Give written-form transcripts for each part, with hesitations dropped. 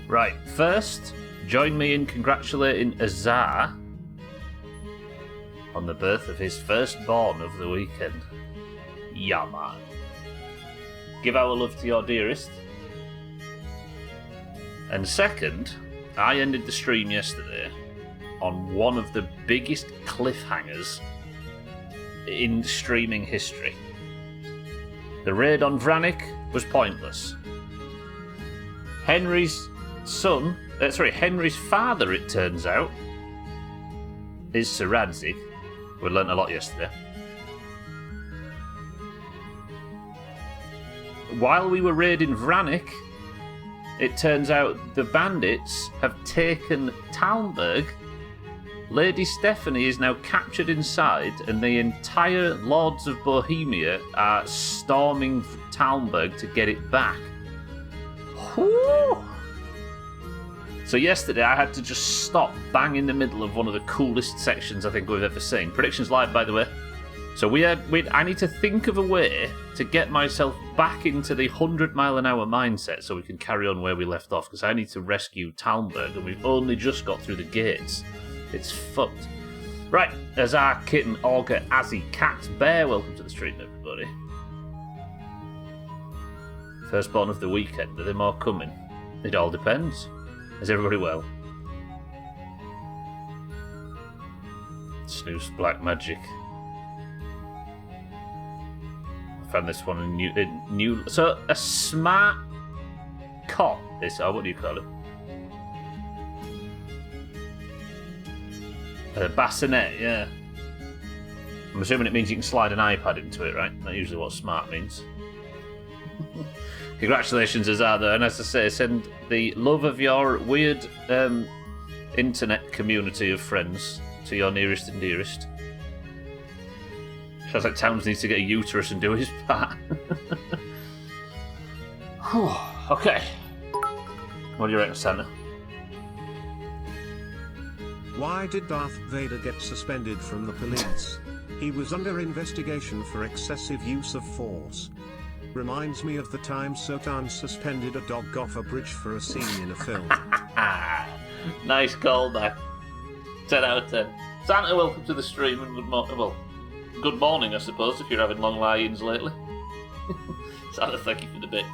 Right, first, join me in congratulating Azar on the birth of his firstborn of the weekend. Yeah, man. Give our love to your dearest. And second, I ended the stream yesterday on one of the biggest cliffhangers in streaming history. The raid on Vranik was pointless. Henry's father, it turns out, is Sir Radzig. We learnt a lot yesterday. While we were raiding Vranik, it turns out the bandits have taken Talmberg. Lady Stephanie is now captured inside, and the entire Lords of Bohemia are storming Talmberg to get it back. Whew. So yesterday I had to just stop bang in the middle of one of the coolest sections I think we've ever seen. Predictions live, by the way. So I need to think of a way to get myself back into the 100-mile-an-hour mindset so we can carry on where we left off, because I need to rescue Talmberg, and we've only just got through the gates. It's fucked. Right, Azar, Kitten, Auger, Azzy, Cat, Bear, welcome to the stream, everybody. Firstborn of the weekend, are there more coming? It all depends. Is everybody well? Snooze Black Magic. I found this one in new. So a smart cot. What do you call it? A bassinet, yeah. I'm assuming it means you can slide an iPad into it, right? That's usually what smart means. Congratulations, Azar, though, and as I say, send the love of your weird internet community of friends to your nearest and dearest. Sounds like Towns needs to get a uterus and do his part. Okay. What do you reckon, Santa? Why did Darth Vader get suspended from the police? He was under investigation for excessive use of force. Reminds me of the time Sultan suspended a dog off a bridge for a scene in a film. Nice callback. 10 out of 10. Santa, welcome to the stream and good morning, I suppose, if you're having long lie-ins lately. Santa, thank you for the bits.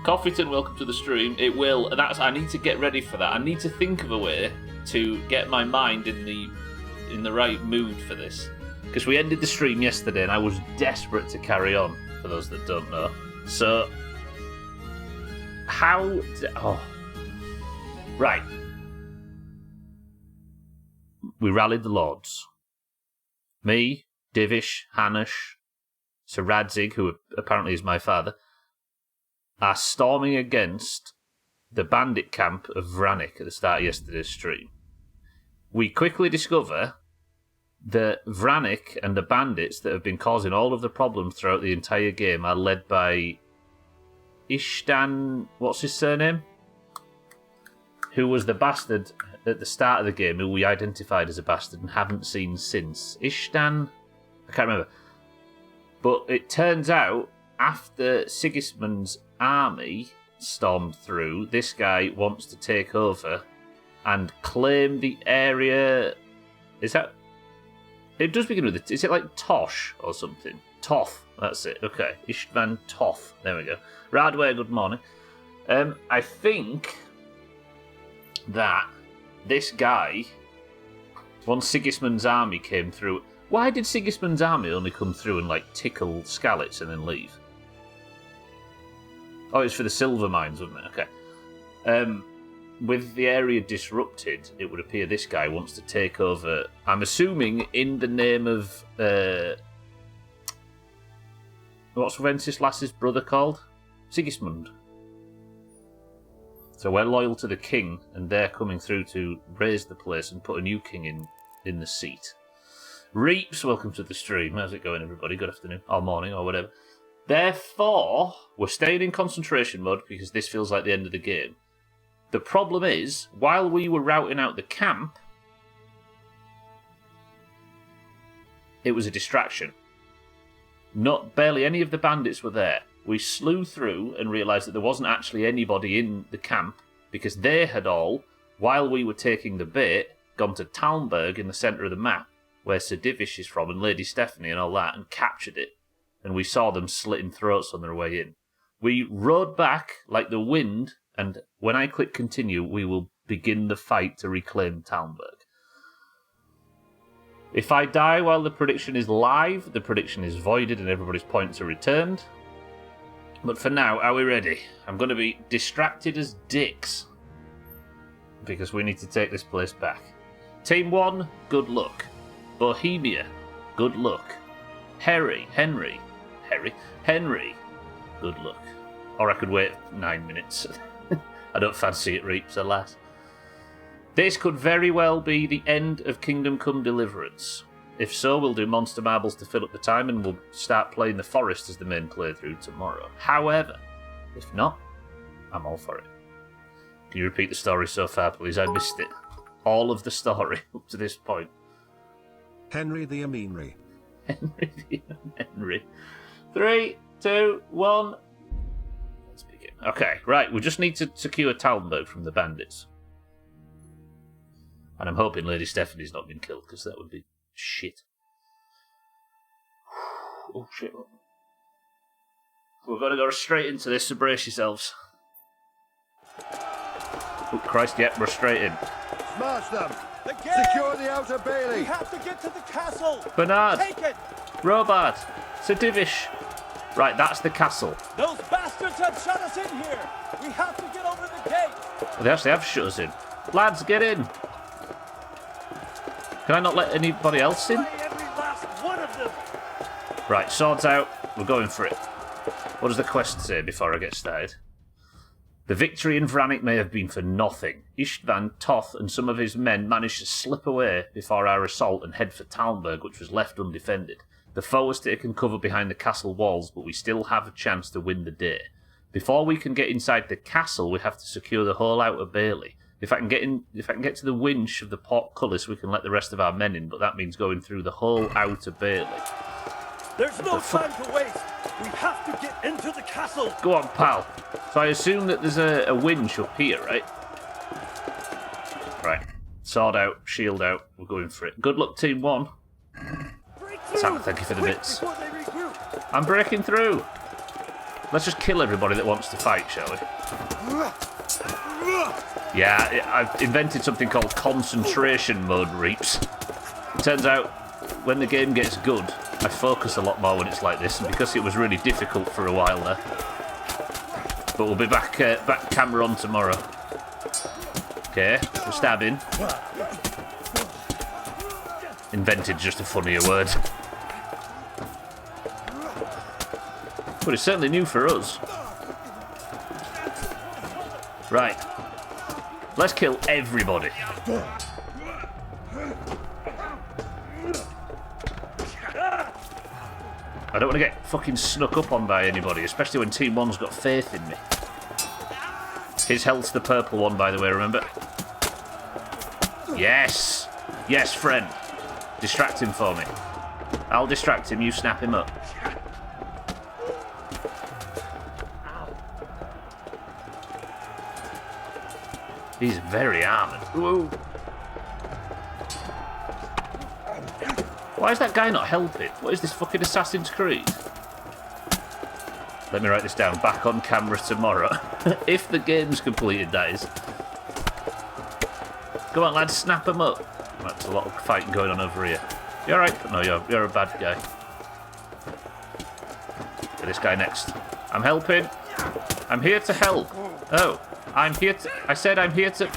Coffeeton, welcome to the stream. It will. I need to get ready for that. I need to think of a way to get my mind in the right mood for this. Because we ended the stream yesterday and I was desperate to carry on, for those that don't know. So, right. We rallied the Lords. Me, Divish, Hanush, Sir Radzig, who apparently is my father, are storming against the bandit camp of Vranik at the start of yesterday's stream. We quickly discover that Vranik and the bandits that have been causing all of the problems throughout the entire game are led by Ishtan, what's his surname? Who was the bastard at the start of the game, who we identified as a bastard and haven't seen since. Ishtan? I can't remember. But it turns out, after Sigismund's army stormed through, this guy wants to take over and claim the area. Is that... It does begin with it. Is it like Tosh or something? Toth. That's it. Okay. Istvan Toth. There we go. Radway, good morning. I think that this guy, once Sigismund's army came through... Why did Sigismund's army only come through and, tickle Skalitz and then leave? Oh, it's for the silver mines, wasn't it? Okay. With the area disrupted, it would appear this guy wants to take over, I'm assuming, in the name of... what's Wenceslas's brother called? Sigismund. So we're loyal to the king, and they're coming through to raise the place and put a new king in the seat. Reaps, welcome to the stream. How's it going, everybody? Good afternoon, or morning, or whatever. Therefore, we're staying in concentration mode because this feels like the end of the game. The problem is, while we were routing out the camp, it was a distraction. Barely any of the bandits were there. we slew through and realised that there wasn't actually anybody in the camp because they had all, while we were taking the bait, gone to Talmberg in the centre of the map, where Sir Divish is from and Lady Stephanie and all that, and captured it. And we saw them slitting throats on their way in. We rode back like the wind, and when I click continue, we will begin the fight to reclaim Talmberg. If I die while the prediction is live, the prediction is voided and everybody's points are returned. But for now, are we ready? I'm going to be distracted as dicks, because we need to take this place back. Team 1, good luck. Bohemia, good luck. Henry, good luck. Or I could wait 9 minutes. I don't fancy it, Reaps, alas. This could very well be the end of Kingdom Come Deliverance. If so, we'll do Monster Marbles to fill up the time and we'll start playing the Forest as the main playthrough tomorrow. However, if not, I'm all for it. Can you repeat the story so far, please? I missed it. All of the story up to this point. Henry the Amenry. Henry. 3, 2, 1. Let's begin. Okay, right. We just need to secure Talmberg from the bandits. And I'm hoping Lady Stephanie's not been killed, because that would be shit. Oh, shit. We've got to go straight into this, so brace yourselves. Oh, Christ, yep, we're straight in. Smash them! Secure the outer bailey! We have to get to the castle! Bernard! Take it! Robard! Sir Divish! Right, that's the castle. Those bastards have shut us in here! We have to get over the gate! Well, they actually have shut us in. Lads, get in! Can I not let anybody else in? Every last one of them! Right, swords out. We're going for it. What does the quest say before I get started? The victory in Vranik may have been for nothing. Istvan, Toth, and some of his men managed to slip away before our assault and head for Talmberg, which was left undefended. The foe has taken cover behind the castle walls, but we still have a chance to win the day. Before we can get inside the castle, we have to secure the whole outer bailey. If I can get to the winch of the portcullis, we can let the rest of our men in, but that means going through the whole outer bailey. There's no time to waste! We have to get into the castle! Go on, pal. So I assume that there's a winch up here, right? Right. Sword out, shield out, we're going for it. Good luck, Team 1. Sam, thank you for the bits. I'm breaking through! Let's just kill everybody that wants to fight, shall we? Yeah, I've invented something called concentration mode, Reaps. Turns out, when the game gets good, I focus a lot more when it's like this, and because it was really difficult for a while there. But we'll be back camera on tomorrow. Okay, we're stabbing. Invented just a funnier word. But it's certainly new for us. Right. Let's kill everybody. I don't want to get fucking snuck up on by anybody, especially when Team 1's got faith in me. His health's the purple one, by the way, remember? Yes! Yes, friend. Distract him for me. I'll distract him, you snap him up. He's very armoured. Whoa. Why is that guy not helping? What is this fucking Assassin's Creed? Let me write this down. Back on camera tomorrow. If the game's completed, that is. Come on, lads, snap him up. That's a lot of fighting going on over here. You alright? No, you're a bad guy. Get this guy next. I'm helping. I'm here to help. Oh, I'm here to... I said I'm here to...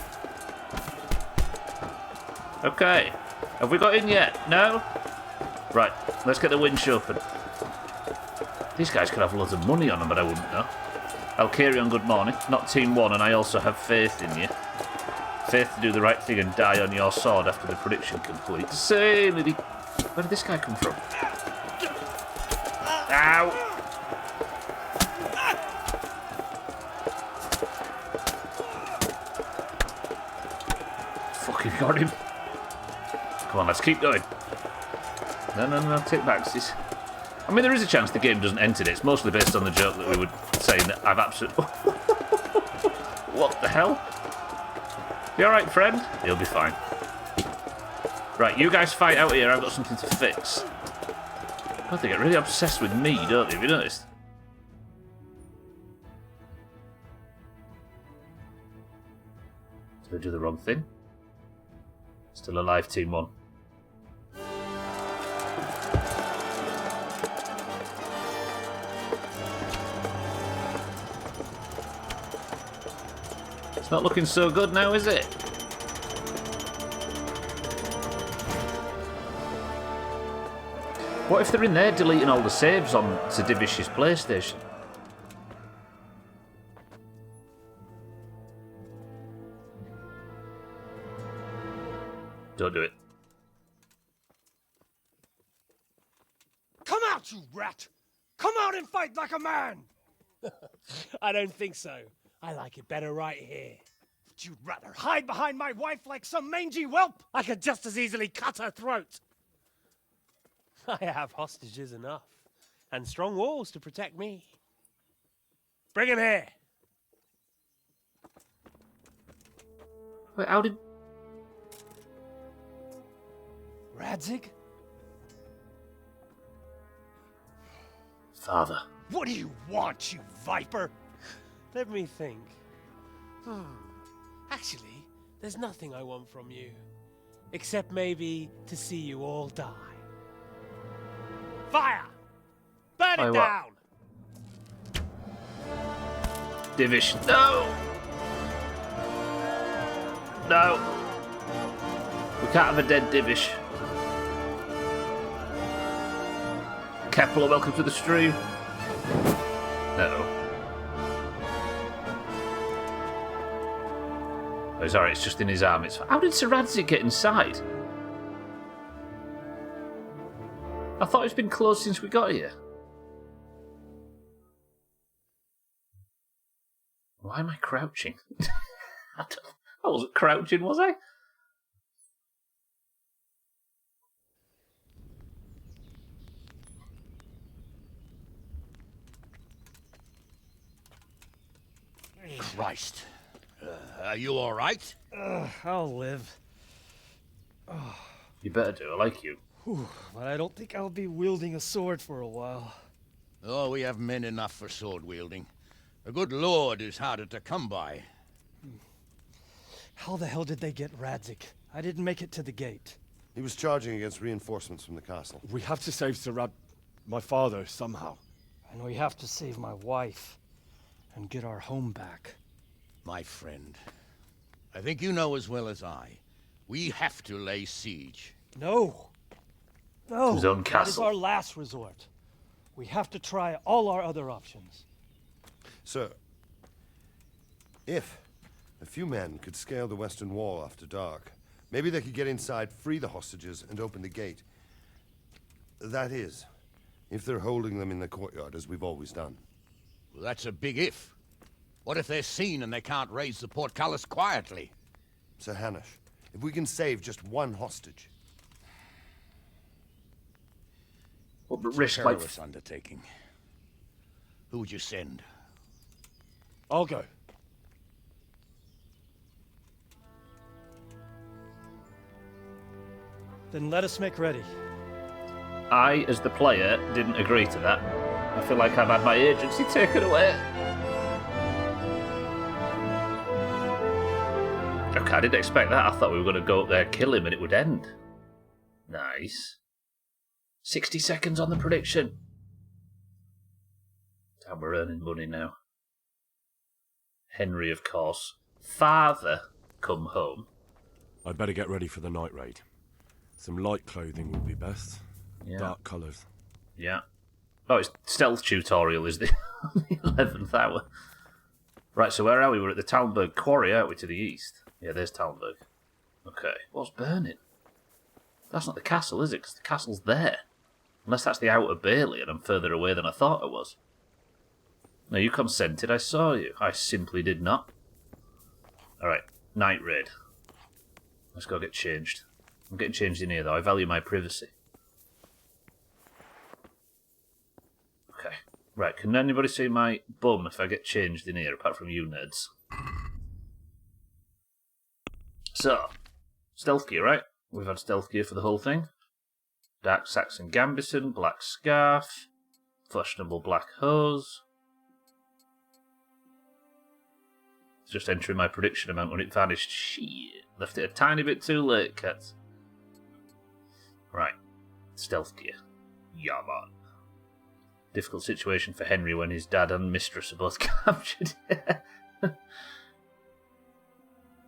Okay. Have we got in yet? No? Right, let's get the winch open. These guys could have loads of money on them, but I wouldn't know. Alcarion, good morning. Not Team 1, and I also have faith in you. Faith to do the right thing and die on your sword after the prediction completes. Say, lady. Where did this guy come from? Ow! Fucking got him. Come on, let's keep going. No, take backsies. I mean, there is a chance the game doesn't enter it. It's mostly based on the joke that we were saying that I've absolutely... What the hell? You alright, friend? He'll be fine. Right, you guys fight out here. I've got something to fix. God, they get really obsessed with me, don't they? Have you noticed? Did I do the wrong thing? Still alive, Team 1. It's not looking so good now, is it? What if they're in there deleting all the saves on Sedivish's PlayStation? Don't do it. Come out, you rat! Come out and fight like a man! I don't think so. I like it better right here. Would you rather hide behind my wife like some mangy whelp? I could just as easily cut her throat. I have hostages enough, and strong walls to protect me. Bring him here. Wait, how did... Radzig? Father. What do you want, you viper? Let me think. Actually, there's nothing I want from you, except maybe to see you all die. Fire! Burn it What? down! Divish. No! No! We can't have a dead Divish. Kepler, welcome to the stream. No. Oh, sorry, it's just in his arm. How did Sir Radzig get inside? I thought it's been closed since we got here. Why am I crouching? I wasn't crouching, was I? Christ. Are you all right? I'll live. You better do, I like you. But I don't think I'll be wielding a sword for a while. Oh, we have men enough for sword wielding. A good lord is harder to come by. How the hell did they get Radzig? I didn't make it to the gate. He was charging against reinforcements from the castle. We have to save my father, somehow. And we have to save my wife and get our home back. My friend, I think you know as well as I. We have to lay siege. No. No. His own That is castle. our last resort. We have to try all our other options. Sir, if a few men could scale the western wall after dark, maybe they could get inside, free the hostages, and open the gate. That is, if they're holding them in the courtyard, as we've always done. Well, that's a big if. What if they're seen and they can't raise the portcullis quietly? Sir Hanush, if we can save just one hostage. What It's risk a like... perilous undertaking. Who would you send? I'll go. Then let us make ready. I, as the player, didn't agree to that. I feel like I've had my agency taken away. Okay, I didn't expect that. I thought we were going to go up there, kill him, and it would end. Nice. 60 seconds on the prediction. Damn, we're earning money now. Henry, of course. Father, come home. I'd better get ready for the night raid. Some light clothing would be best. Yeah. Dark colours. Yeah. Oh, it's stealth tutorial, is the 11th hour. Right, so where are we? We're at the Talmberg Quarry, aren't we, to the east? Yeah, there's Talmberg. Okay. What's burning? That's not the castle, is it? Because the castle's there. Unless that's the Outer Bailey and I'm further away than I thought I was. No, you consented, I saw you. I simply did not. Alright, night raid. Let's go get changed. I'm getting changed in here, though. I value my privacy. Right, can anybody see my bum if I get changed in here, apart from you nerds? So, stealth gear, right? We've had stealth gear for the whole thing. Dark Saxon Gambison, black scarf, fashionable black hose. It's just entering my prediction amount when it vanished. Shit, left it a tiny bit too late, cats. Right, stealth gear. Yeah, man. Difficult situation for Henry when his dad and mistress are both captured.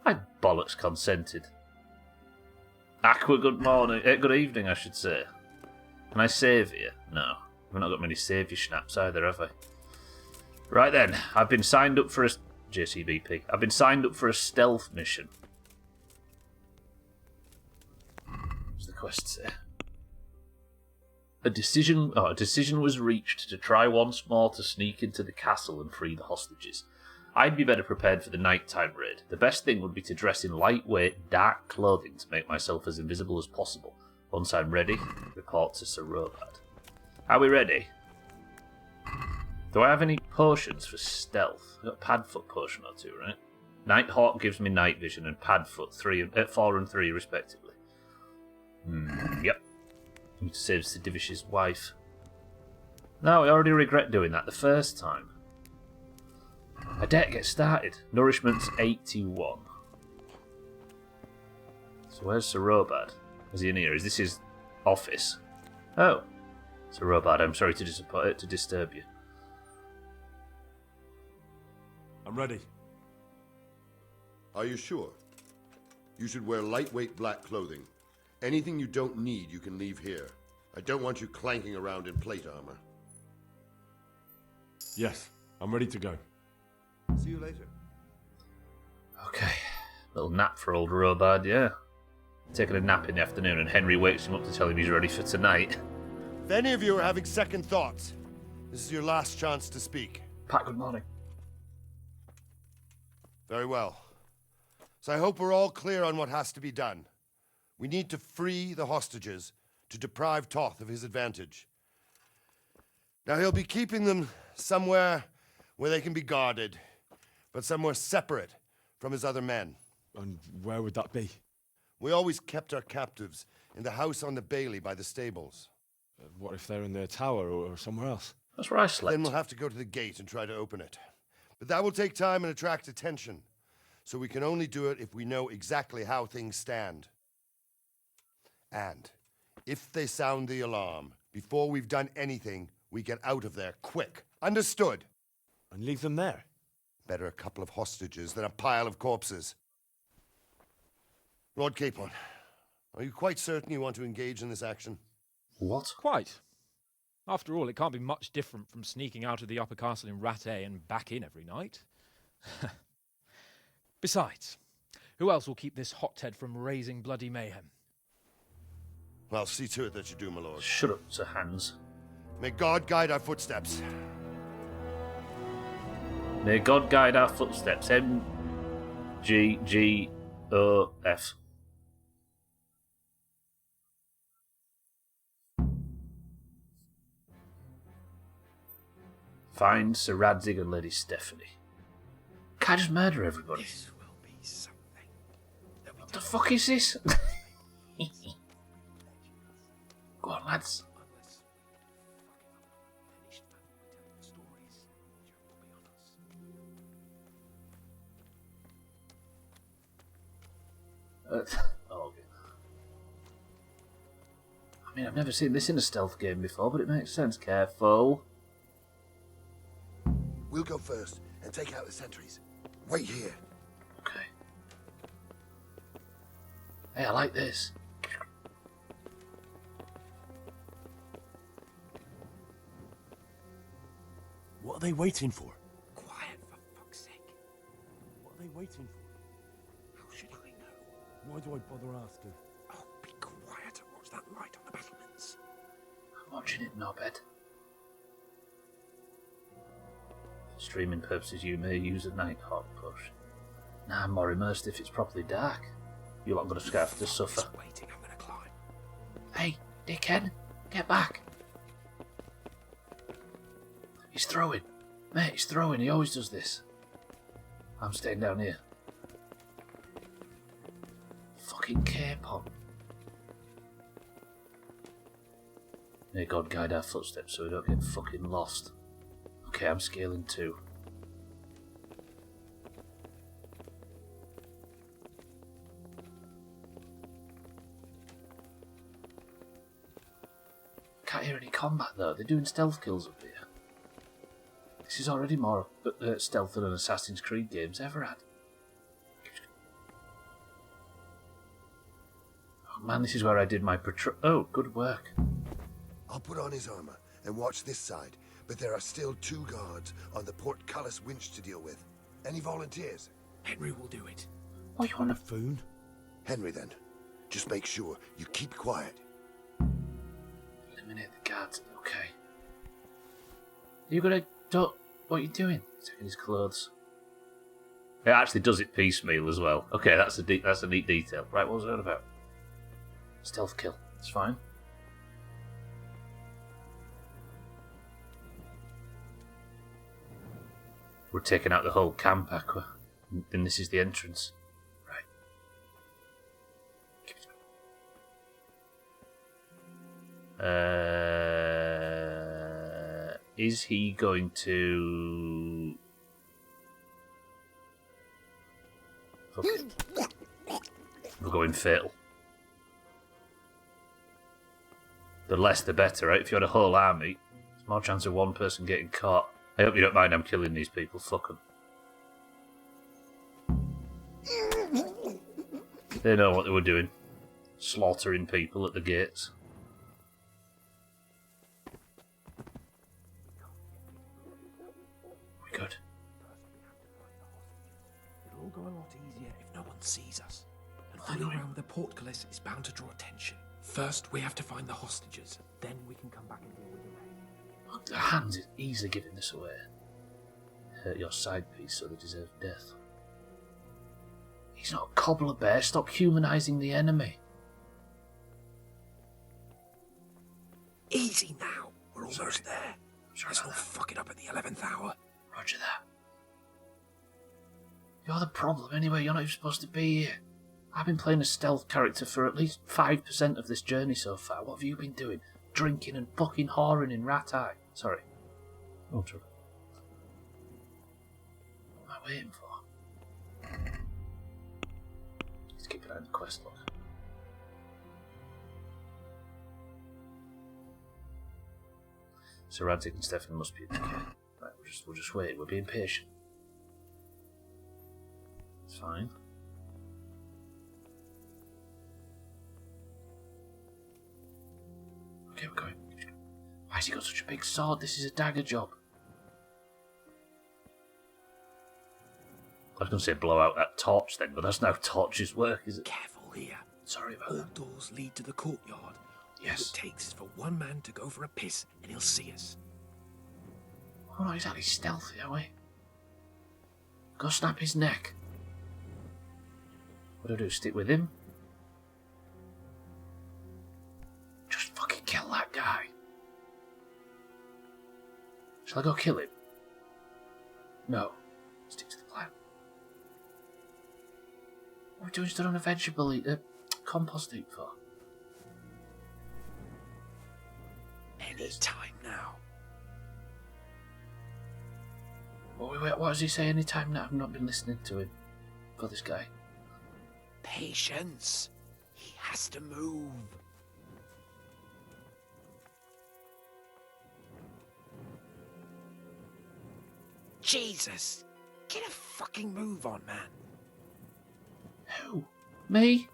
I bollocks consented. Aqua, good morning. Good evening, I should say. Can I save you? No. We've not got many save you schnaps either, have I? Right then, I've been signed up for a... JCBP. I've been signed up for a stealth mission. What's the quest say? A decision was reached to try once more to sneak into the castle and free the hostages. I'd be better prepared for the nighttime raid. The best thing would be to dress in lightweight, dark clothing to make myself as invisible as possible. Once I'm ready, report to Sir Robert. Are we ready? Do I have any potions for stealth? I've got Padfoot potion or two, right? Nighthawk gives me night vision and Padfoot 4 and 3 respectively. Yep. I need to save Sidivish's wife. No, I already regret doing that the first time. I dare get started. Nourishment's 81. So where's Sir Robard? Is he in here? Is this his office? Oh. Sir Robard, I'm sorry to disturb you. I'm ready. Are you sure? You should wear lightweight black clothing. Anything you don't need, you can leave here. I don't want you clanking around in plate armor. Yes, I'm ready to go. See you later. Okay. Little nap for old Robard, yeah. Taking a nap in the afternoon and Henry wakes him up to tell him he's ready for tonight. If any of you are having second thoughts, this is your last chance to speak. Pat, good morning. Very well. So I hope we're all clear on what has to be done. We need to free the hostages to deprive Toth of his advantage. Now he'll be keeping them somewhere where they can be guarded, but somewhere separate from his other men. And where would that be? We always kept our captives in the house on the Bailey by the stables. What if they're in their tower or somewhere else? That's where I slept. Then we'll have to go to the gate and try to open it. But that will take time and attract attention. So we can only do it if we know exactly how things stand. And if they sound the alarm, before we've done anything, we get out of there quick. Understood? And leave them there? Better a couple of hostages than a pile of corpses. Lord Capon, are you quite certain you want to engage in this action? What? Quite. After all, it can't be much different from sneaking out of the upper castle in Rattay and back in every night. Besides, who else will keep this hothead from raising bloody mayhem? I'll see to it that you do, my lord. Shut up, Sir Hans. May God guide our footsteps. May God guide our footsteps. M-G-G-O-F. Find Sir Radzig and Lady Stephanie. Can't I just murder everybody? This will be something. What the fuck is this? Go on, lads. Oh, okay. I mean, I've never seen this in a stealth game before, but it makes sense. Careful. We'll go first and take out the sentries. Wait here. Okay. Hey, I like this. What are they waiting for? Quiet, for fuck's sake. What are they waiting for? How should I know? Why do I bother asking? Oh, be quiet and watch that light on the battlements. I'm watching it, Norbed. For streaming purposes, you may use a Nighthawk push. Nah, I'm more immersed if it's properly dark. You lot got a scarf to suffer. Just waiting, I'm gonna climb. Hey, dickhead, get back. He's throwing. Mate, he's throwing. He always does this. I'm staying down here. Fucking cape on. May God guide our footsteps so we don't get fucking lost. Okay, I'm scaling too. Can't hear any combat though. They're doing stealth kills up here. This is already more stealth than an Assassin's Creed game's ever had. Oh man, this is where I did my patrol. Oh, good work. I'll put on his armor and watch this side, but there are still 2 guards on the portcullis winch to deal with. Any volunteers? Henry will do it. What, you want to... Food? Henry, then. Just make sure you keep quiet. Eliminate the guards. Okay. You gonna... What are you doing? Taking his clothes. It actually does it piecemeal as well. Okay, that's a neat detail. Right, what was that about? Stealth kill. It's fine. We're taking out the whole camp, Aqua. And this is the entrance. Right. Is he going to... Okay. We're going fatal. The less the better, right? If you had a whole army, there's more chance of one person getting caught. I hope you don't mind I'm killing these people. Fuck them. They know what they were doing. Slaughtering people at the gates. We good? It'll all go a lot easier if no one sees us. And fooling around with the portcullis is bound to draw attention. First, we have to find the hostages. Then we can come back and deal with the raid. The hands is easily giving this away. Hurt your side piece so they deserve death. He's not a cobbler bear. Stop humanising the enemy. Easy now. We're almost there. Sorry Let's about not that. fuck it up at the 11th hour. Roger that. You're the problem anyway. You're not even supposed to be here. I've been playing a stealth character for at least 5% of this journey so far. What have you been doing? Drinking and fucking whoring in Rat Eye. Sorry. Oh, true. What am I waiting for? Let's keep an eye on the quest log. So Radzik and Stefan must be in the game. Right, we'll just wait. We're being patient. It's fine. Okay, we're going. Why has he got such a big sword? This is a dagger job. I was going to say blow out that torch then, but that's not how torches work, is it? Careful here. Sorry about All that. doors lead to the courtyard. Yes. All it takes is for one man to go for a piss, and he'll see us. We're not exactly stealthy, are we? Go snap his neck. What do I do? Stick with him? Just fucking kill that guy. Shall I go kill him? No. Stick to the plan. What are we doing stood on a vegetable compost heap for? Any time now. What does he say anytime now? I've not been listening to him. For this guy. Patience. He has to move. Jesus! Get a fucking move on, man. Who? Me?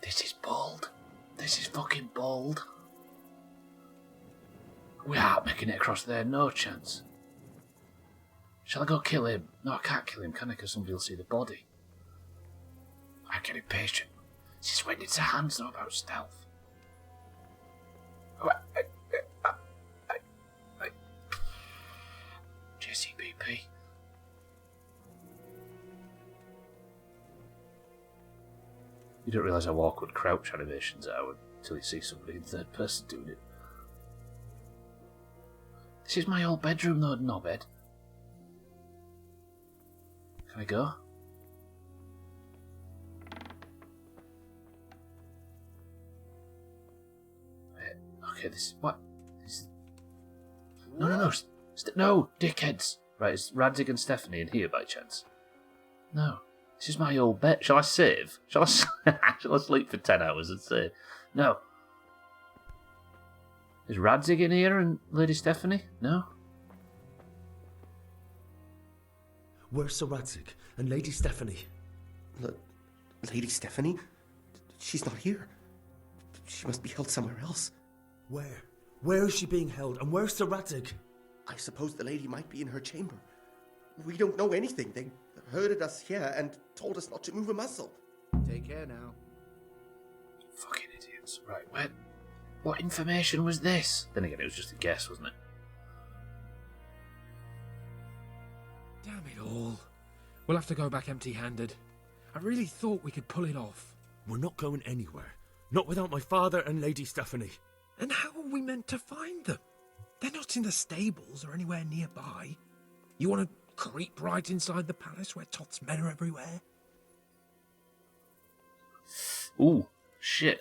This is bold. This is fucking bold. We aren't making it across there, no chance. Shall I go kill him? No, I can't kill him, can I? Because somebody will see the body. I'm getting patient. This is when it's a hands know about stealth. JCBP. You don't realise how awkward crouch animations are until you see somebody in third person doing it. This is my old bedroom though, knobhead. Can I go? Okay, this is... What? This... No, no, dickheads! Right, is Radzig and Stephanie in here by chance? No. This is my old bed. Shall I save? Shall I sleep for 10 hours and save? No. Is Radzig in here and Lady Stephanie? No? Where's Sir Radzig and Lady Stephanie? Lady Stephanie? She's not here. She must be held somewhere else. Where? Where is she being held, and where's Sir Radzig? I suppose the lady might be in her chamber. We don't know anything. They herded us here and told us not to move a muscle. Take care now. Fucking idiots. Right, what information was this? Then again, it was just a guess, wasn't it? Damn it all. We'll have to go back empty-handed. I really thought we could pull it off. We're not going anywhere. Not without my father and Lady Stephanie. And how are we meant to find them? They're not in the stables or anywhere nearby. You want to creep right inside the palace where Toth's men are everywhere? Ooh, shit.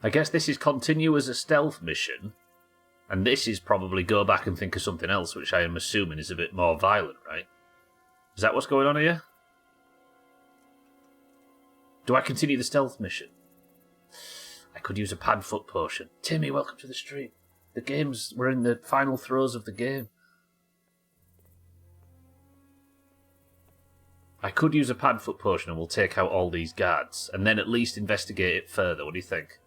I guess this is continue as a stealth mission, and this is probably go back and think of something else, which I am assuming is a bit more violent, right? Is that what's going on here? Do I continue the stealth mission? I could use a Padfoot potion. Timmy, welcome to the stream. We're in the final throes of the game. I could use a Padfoot potion and we'll take out all these guards, and then at least investigate it further. What do you think?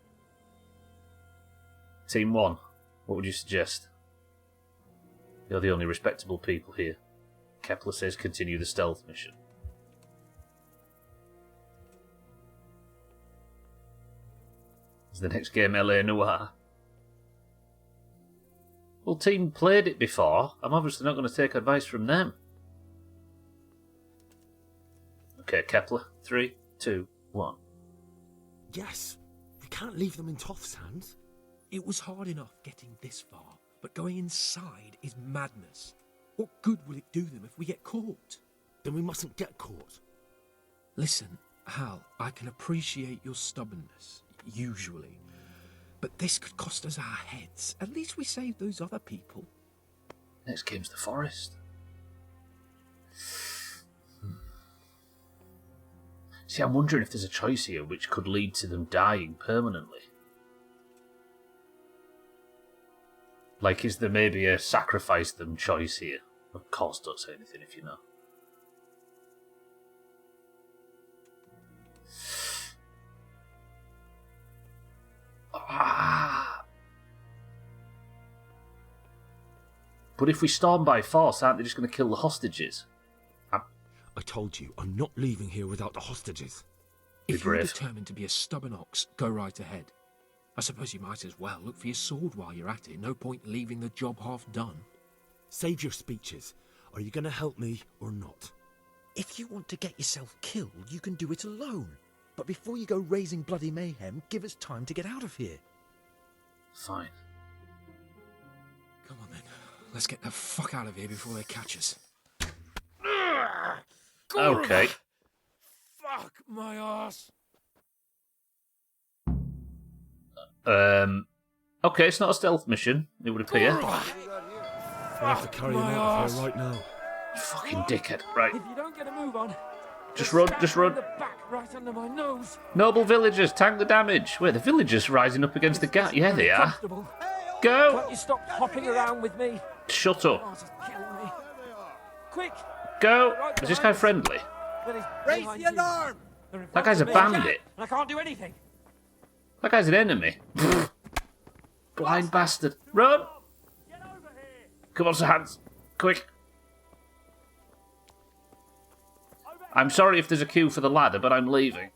Team 1, what would you suggest? You're the only respectable people here. Kepler says continue the stealth mission. Is the next game LA Noire? Well, team played it before. I'm obviously not going to take advice from them. Okay, Kepler. 3, 2, 1. Yes. We can't leave them in Toff's hands. It was hard enough getting this far, but going inside is madness. What good will it do them if we get caught? Then we mustn't get caught. Listen, Hal, I can appreciate your stubbornness, usually. But this could cost us our heads. At least we saved those other people. Next game's the forest. See, I'm wondering if there's a choice here which could lead to them dying permanently. Like, is there maybe a sacrifice them choice here? Of course, don't say anything if you know. But if we storm by force, aren't they just going to kill the hostages? I told you, I'm not leaving here without the hostages. If you're determined to be a stubborn ox, go right ahead. I suppose you might as well look for your sword while you're at it. No point leaving the job half done. Save your speeches. Are you going to help me or not? If you want to get yourself killed, you can do it alone. But before you go raising bloody mayhem, give us time to get out of here. Fine. Come on then. Let's get the fuck out of here before they catch us. Okay. Fuck my ass. Okay, it's not a stealth mission, it would appear. I'll have to carry him out of here right now. You fucking dickhead. Right. If you don't get a move on, just run, just run. the back right under my nose. Noble villagers, tank the damage. Wait, the villagers rising up against the gap. Yeah, they are. Go! Can't you stop hopping around with me? Shut up. Oh, just kill me. Quick! Go! Is this guy friendly? Raise the alarm! That guy's a bandit. I can't do anything. That guy's an enemy. Blind bastard. Run! Come on, Sir Hans. Quick. I'm sorry if there's a queue for the ladder, but I'm leaving.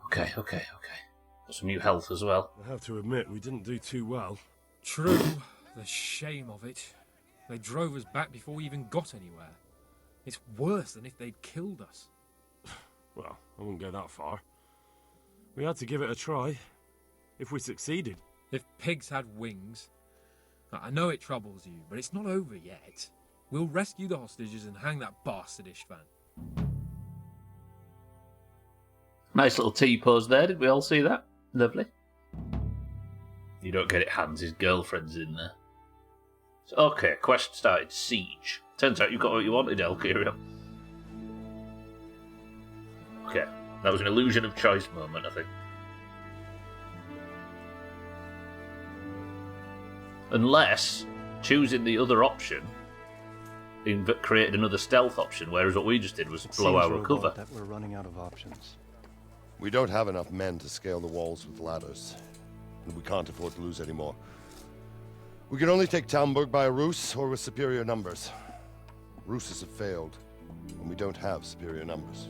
Okay. Got some new health as well. I have to admit, we didn't do too well. True. The shame of it. They drove us back before we even got anywhere. It's worse than if they'd killed us. Well, I wouldn't go that far. We had to give it a try. If we succeeded. If pigs had wings... I know it troubles you, but it's not over yet. We'll rescue the hostages and hang that bastard Istvan. Nice little T-pose there. Did we all see that? Lovely. You don't get it, Hans. His girlfriend's in there. So, okay, quest started. Siege. Turns out you got what you wanted, Elkyrio. Okay, that was an illusion of choice moment, I think. Unless choosing the other option created another stealth option, whereas what we just did was blow our cover. That we're running out of options. We don't have enough men to scale the walls with ladders, and we can't afford to lose any more. We can only take Talmberg by a ruse or with superior numbers. Ruses have failed, and we don't have superior numbers.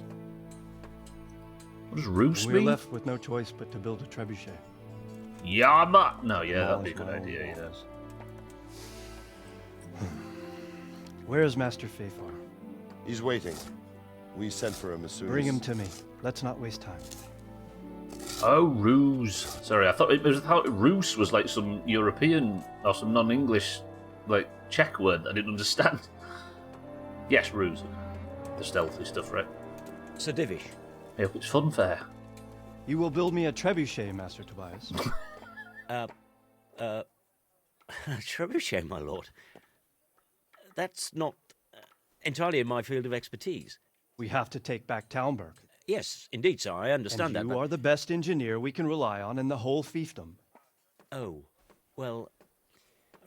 What does ruse We're mean? left with no choice but to build a trebuchet. Yama! No, yeah, that'd be a good idea, yes. Where is Master Fafar? He's waiting. We sent for him as soon Bring as... him to me. Let's not waste time. Oh, ruse. Sorry, I thought ruse was like some European or some non-English, like, Czech word that I didn't understand. Yes, ruse. The stealthy stuff, right? Sir Divish. I hope it's fun fair. You will build me a trebuchet, Master Tobias. Trebuchet, my lord. That's not entirely in my field of expertise. We have to take back Talmberg. Yes, indeed, sir. I understand and that. You are the best engineer we can rely on in the whole fiefdom. Oh, well,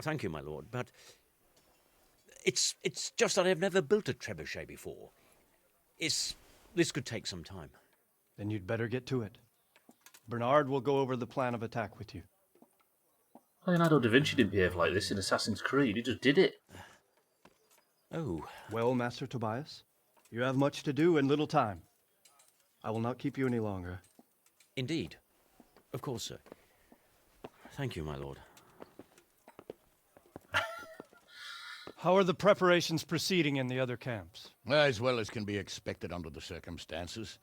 thank you, my lord, but it's just that I've never built a trebuchet before. This could take some time. Then you'd better get to it. Bernard will go over the plan of attack with you. Leonardo da Vinci didn't behave like this in Assassin's Creed. He just did it. Oh. Well, Master Tobias, you have much to do and little time. I will not keep you any longer. Indeed. Of course, sir. Thank you, my lord. How are the preparations proceeding in the other camps? As well as can be expected under the circumstances.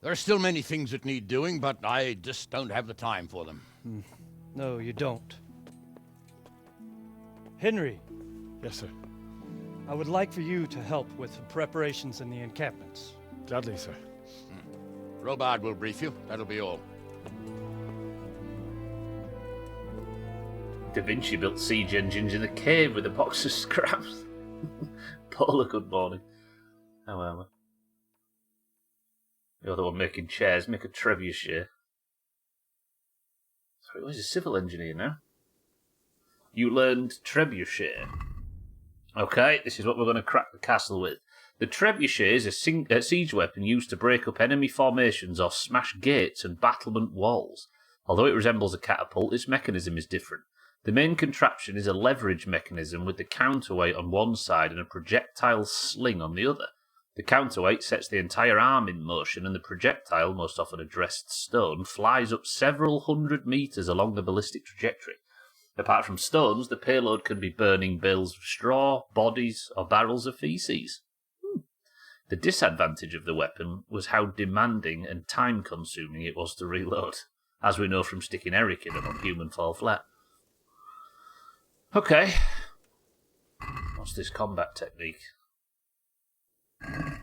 There are still many things that need doing, but I just don't have the time for them. No, you don't. Henry. Yes, sir. I would like for you to help with the preparations in the encampments. Gladly, sir. Robard will brief you. That'll be all. Da Vinci built siege engines in a cave with a box of scraps. Paula, good morning. How are we? You're the one making chairs. Make a trebuchet. Sorry, he's a civil engineer now. You learned trebuchet. Okay, this is what we're going to crack the castle with. The trebuchet is a siege weapon used to break up enemy formations or smash gates and battlement walls. Although it resembles a catapult, its mechanism is different. The main contraption is a leverage mechanism with the counterweight on one side and a projectile sling on the other. The counterweight sets the entire arm in motion, and the projectile, most often a dressed stone, flies up several hundred meters along the ballistic trajectory. Apart from stones, the payload can be burning bales of straw, bodies, or barrels of feces. The disadvantage of the weapon was how demanding and time-consuming it was to reload, as we know from sticking Eric in on Human Fall Flat. Okay. What's this combat technique?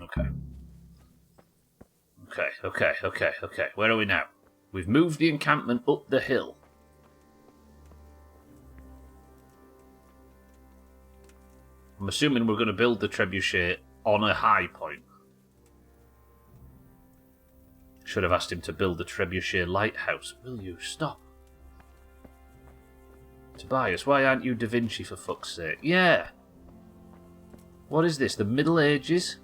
Okay. Where are we now? We've moved the encampment up the hill. I'm assuming we're going to build the trebuchet on a high point. Should have asked him to build the trebuchet lighthouse. Will you stop? Tobias, why aren't you Da Vinci for fuck's sake? Yeah. What is this? The Middle Ages?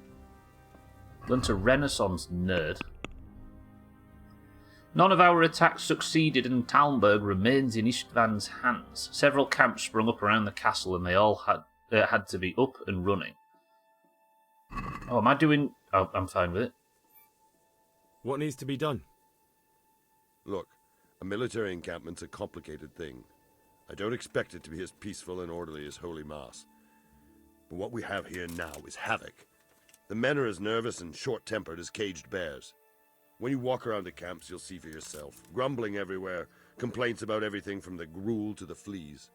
Learn to Renaissance, nerd. None of our attacks succeeded and Talmberg remains in Istvan's hands. Several camps sprung up around the castle and they all had to be up and running. Oh, am I doing... Oh, I'm fine with it. What needs to be done? Look, a military encampment's a complicated thing. I don't expect it to be as peaceful and orderly as Holy Mass. But what we have here now is havoc. The men are as nervous and short-tempered as caged bears. When you walk around the camps, you'll see for yourself. Grumbling everywhere, complaints about everything from the gruel to the fleas.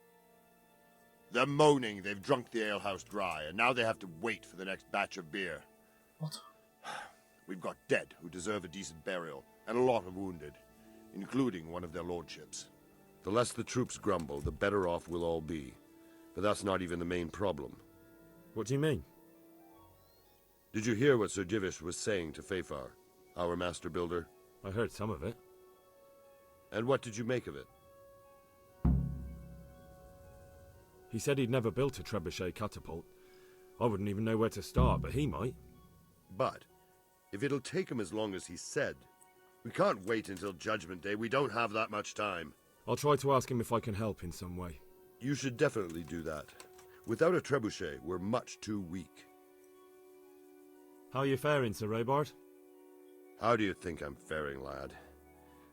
They're moaning they've drunk the alehouse dry, and now they have to wait for the next batch of beer. What? We've got dead who deserve a decent burial, and a lot of wounded, including one of their lordships. The less the troops grumble, the better off we'll all be. But that's not even the main problem. What do you mean? Did you hear what Sir Divish was saying to Fafar, our master builder? I heard some of it. And what did you make of it? He said he'd never built a trebuchet catapult. I wouldn't even know where to start, but he might. But, if it'll take him as long as he said, we can't wait until Judgment Day. We don't have that much time. I'll try to ask him if I can help in some way. You should definitely do that. Without a trebuchet, we're much too weak. How are you faring, Sir Raybard? How do you think I'm faring, lad?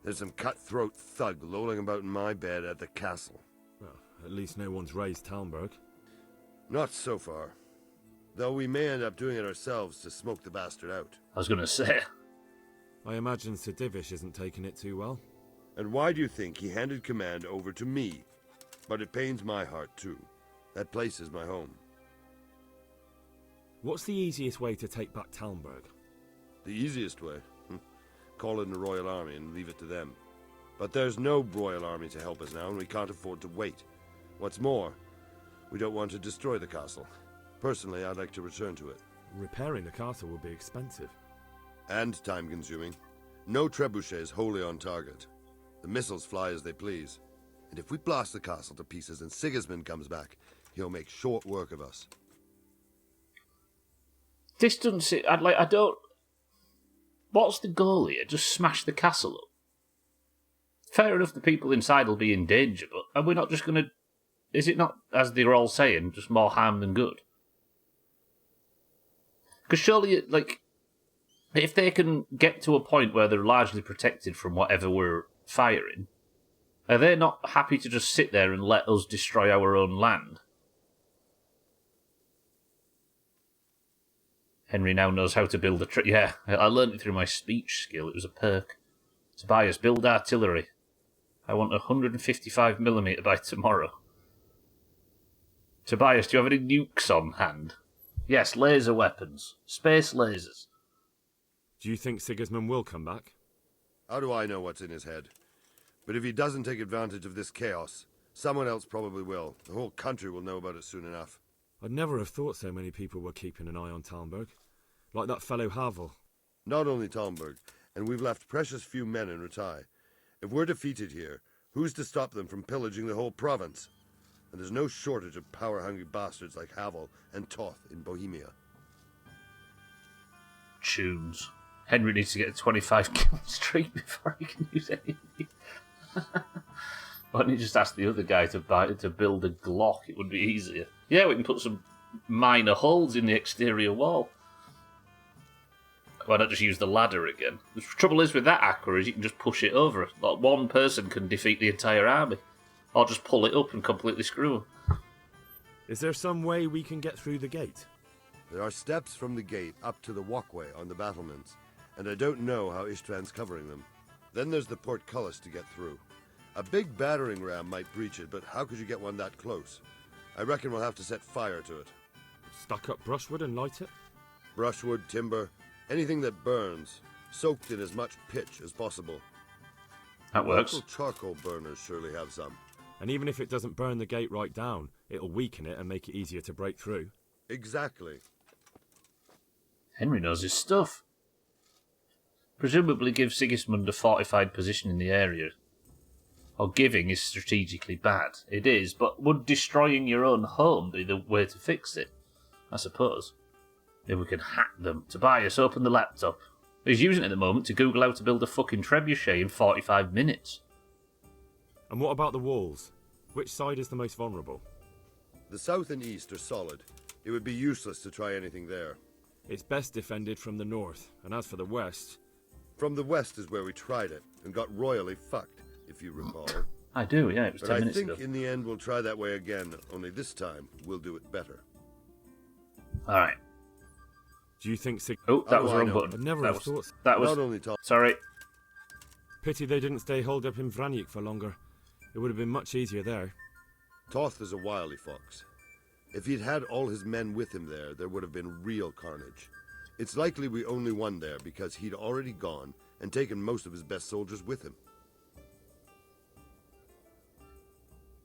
There's some cutthroat thug lolling about in my bed at the castle. Well, at least no one's raised Talmberg. Not so far. Though we may end up doing it ourselves to smoke the bastard out. I was going to say. I imagine Sir Divish isn't taking it too well. And why do you think he handed command over to me? But it pains my heart too. That place is my home. What's the easiest way to take back Talmberg? The easiest way? Call in the Royal Army and leave it to them. But there's no Royal Army to help us now, and we can't afford to wait. What's more, we don't want to destroy the castle. Personally, I'd like to return to it. Repairing the castle will be expensive. And time-consuming. No trebuchets wholly on target. The missiles fly as they please. And if we blast the castle to pieces and Sigismund comes back, he'll make short work of us. Distance, I don't... What's the goal here? Just smash the castle up? Fair enough, the people inside will be in danger, but are we not just going to... Is it not, as they're all saying, just more harm than good? Because surely, if they can get to a point where they're largely protected from whatever we're firing, are they not happy to just sit there and let us destroy our own land? Henry now knows how to build a... Yeah, I learned it through my speech skill. It was a perk. Tobias, build artillery. I want 155mm by tomorrow. Tobias, do you have any nukes on hand? Yes, laser weapons. Space lasers. Do you think Sigismund will come back? How do I know what's in his head? But if he doesn't take advantage of this chaos, someone else probably will. The whole country will know about it soon enough. I'd never have thought so many people were keeping an eye on Talmberg. Like that fellow Havel. Not only Talmberg, and we've left precious few men in Ratai. If we're defeated here, who's to stop them from pillaging the whole province? And there's no shortage of power-hungry bastards like Havel and Toth in Bohemia. Tunes. Henry needs to get a 25 kill streak before he can use anything. Why don't you just ask the other guy to build a Glock? It would be easier. Yeah, we can put some minor holes in the exterior wall. Why not just use the ladder again? The trouble is with that Aqua is you can just push it over. Like one person can defeat the entire army. Or just pull it up and completely screw them. Is there some way we can get through the gate? There are steps from the gate up to the walkway on the battlements, and I don't know how Ishtvan's covering them. Then there's the portcullis to get through. A big battering ram might breach it, but how could you get one that close? I reckon we'll have to set fire to it. Stuck up brushwood and light it? Brushwood, timber, anything that burns, soaked in as much pitch as possible. That works. Local charcoal burners surely have some. And even if it doesn't burn the gate right down, it'll weaken it and make it easier to break through. Exactly. Henry knows his stuff. Presumably give Sigismund a fortified position in the area. Or giving is strategically bad. It is, but would destroying your own home be the way to fix it? I suppose. If we can hack them. Tobias, open the laptop. He's using it at the moment to Google how to build a fucking trebuchet in 45 minutes. And what about the walls? Which side is the most vulnerable? The south and east are solid. It would be useless to try anything there. It's best defended from the north, and as for the west... From the west is where we tried it, and got royally fucked, if you recall. I do, yeah, it was 10 minutes ago. But I think in the end we'll try that way again, only this time we'll do it better. Alright. Do you think... Oh, that How was do the I wrong know? button. I'd never that have was, thought... that was... Not only Tal... Sorry. Pity they didn't stay holed up in Vranik for longer. It would have been much easier there. Toth is a wily fox. If he'd had all his men with him there would have been real carnage. It's likely we only won there because he'd already gone and taken most of his best soldiers with him.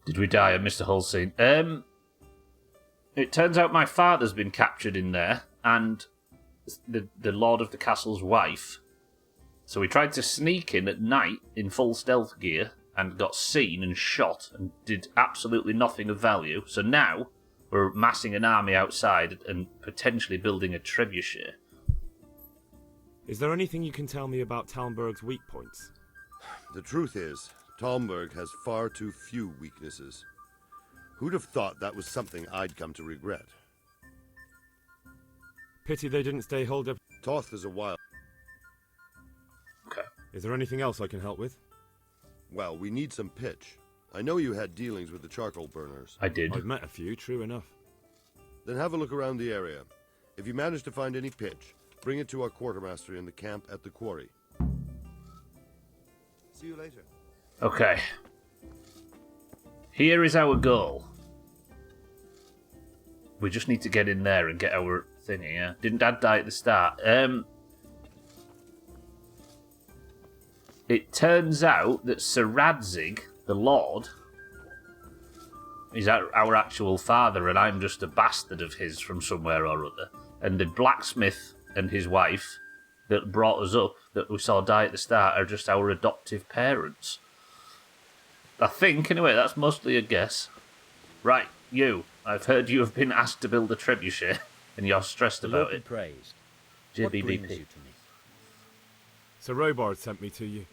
Did we die? I missed the whole scene. It turns out my father's been captured in there, and the lord of the castle's wife. So we tried to sneak in at night in full stealth gear, and got seen and shot, and did absolutely nothing of value. So now we're massing an army outside and potentially building a trebuchet. Is there anything you can tell me about Talmberg's weak points? The truth is, Talmberg has far too few weaknesses. Who'd have thought that was something I'd come to regret? Pity they didn't stay holed up. Toth is a wild... Okay. Is there anything else I can help with? Well, we need some pitch. I know you had dealings with the charcoal burners. I did. I've met a few, true enough. Then have a look around the area. If you manage to find any pitch, bring it to our quartermaster in the camp at the quarry. See you later. Okay. Here is our goal. We just need to get in there and get our thingy, yeah? Didn't Dad die at the start? It turns out that Sir Radzig, the Lord, is our actual father, and I'm just a bastard of his from somewhere or other. And the blacksmith and his wife that brought us up, that we saw die at the start, are just our adoptive parents. I think, anyway, that's mostly a guess. Right, you. I've heard you have been asked to build a trebuchet, and you're stressed about it. Praised. What brings JBBP. you to me? Sir Robard sent me to you.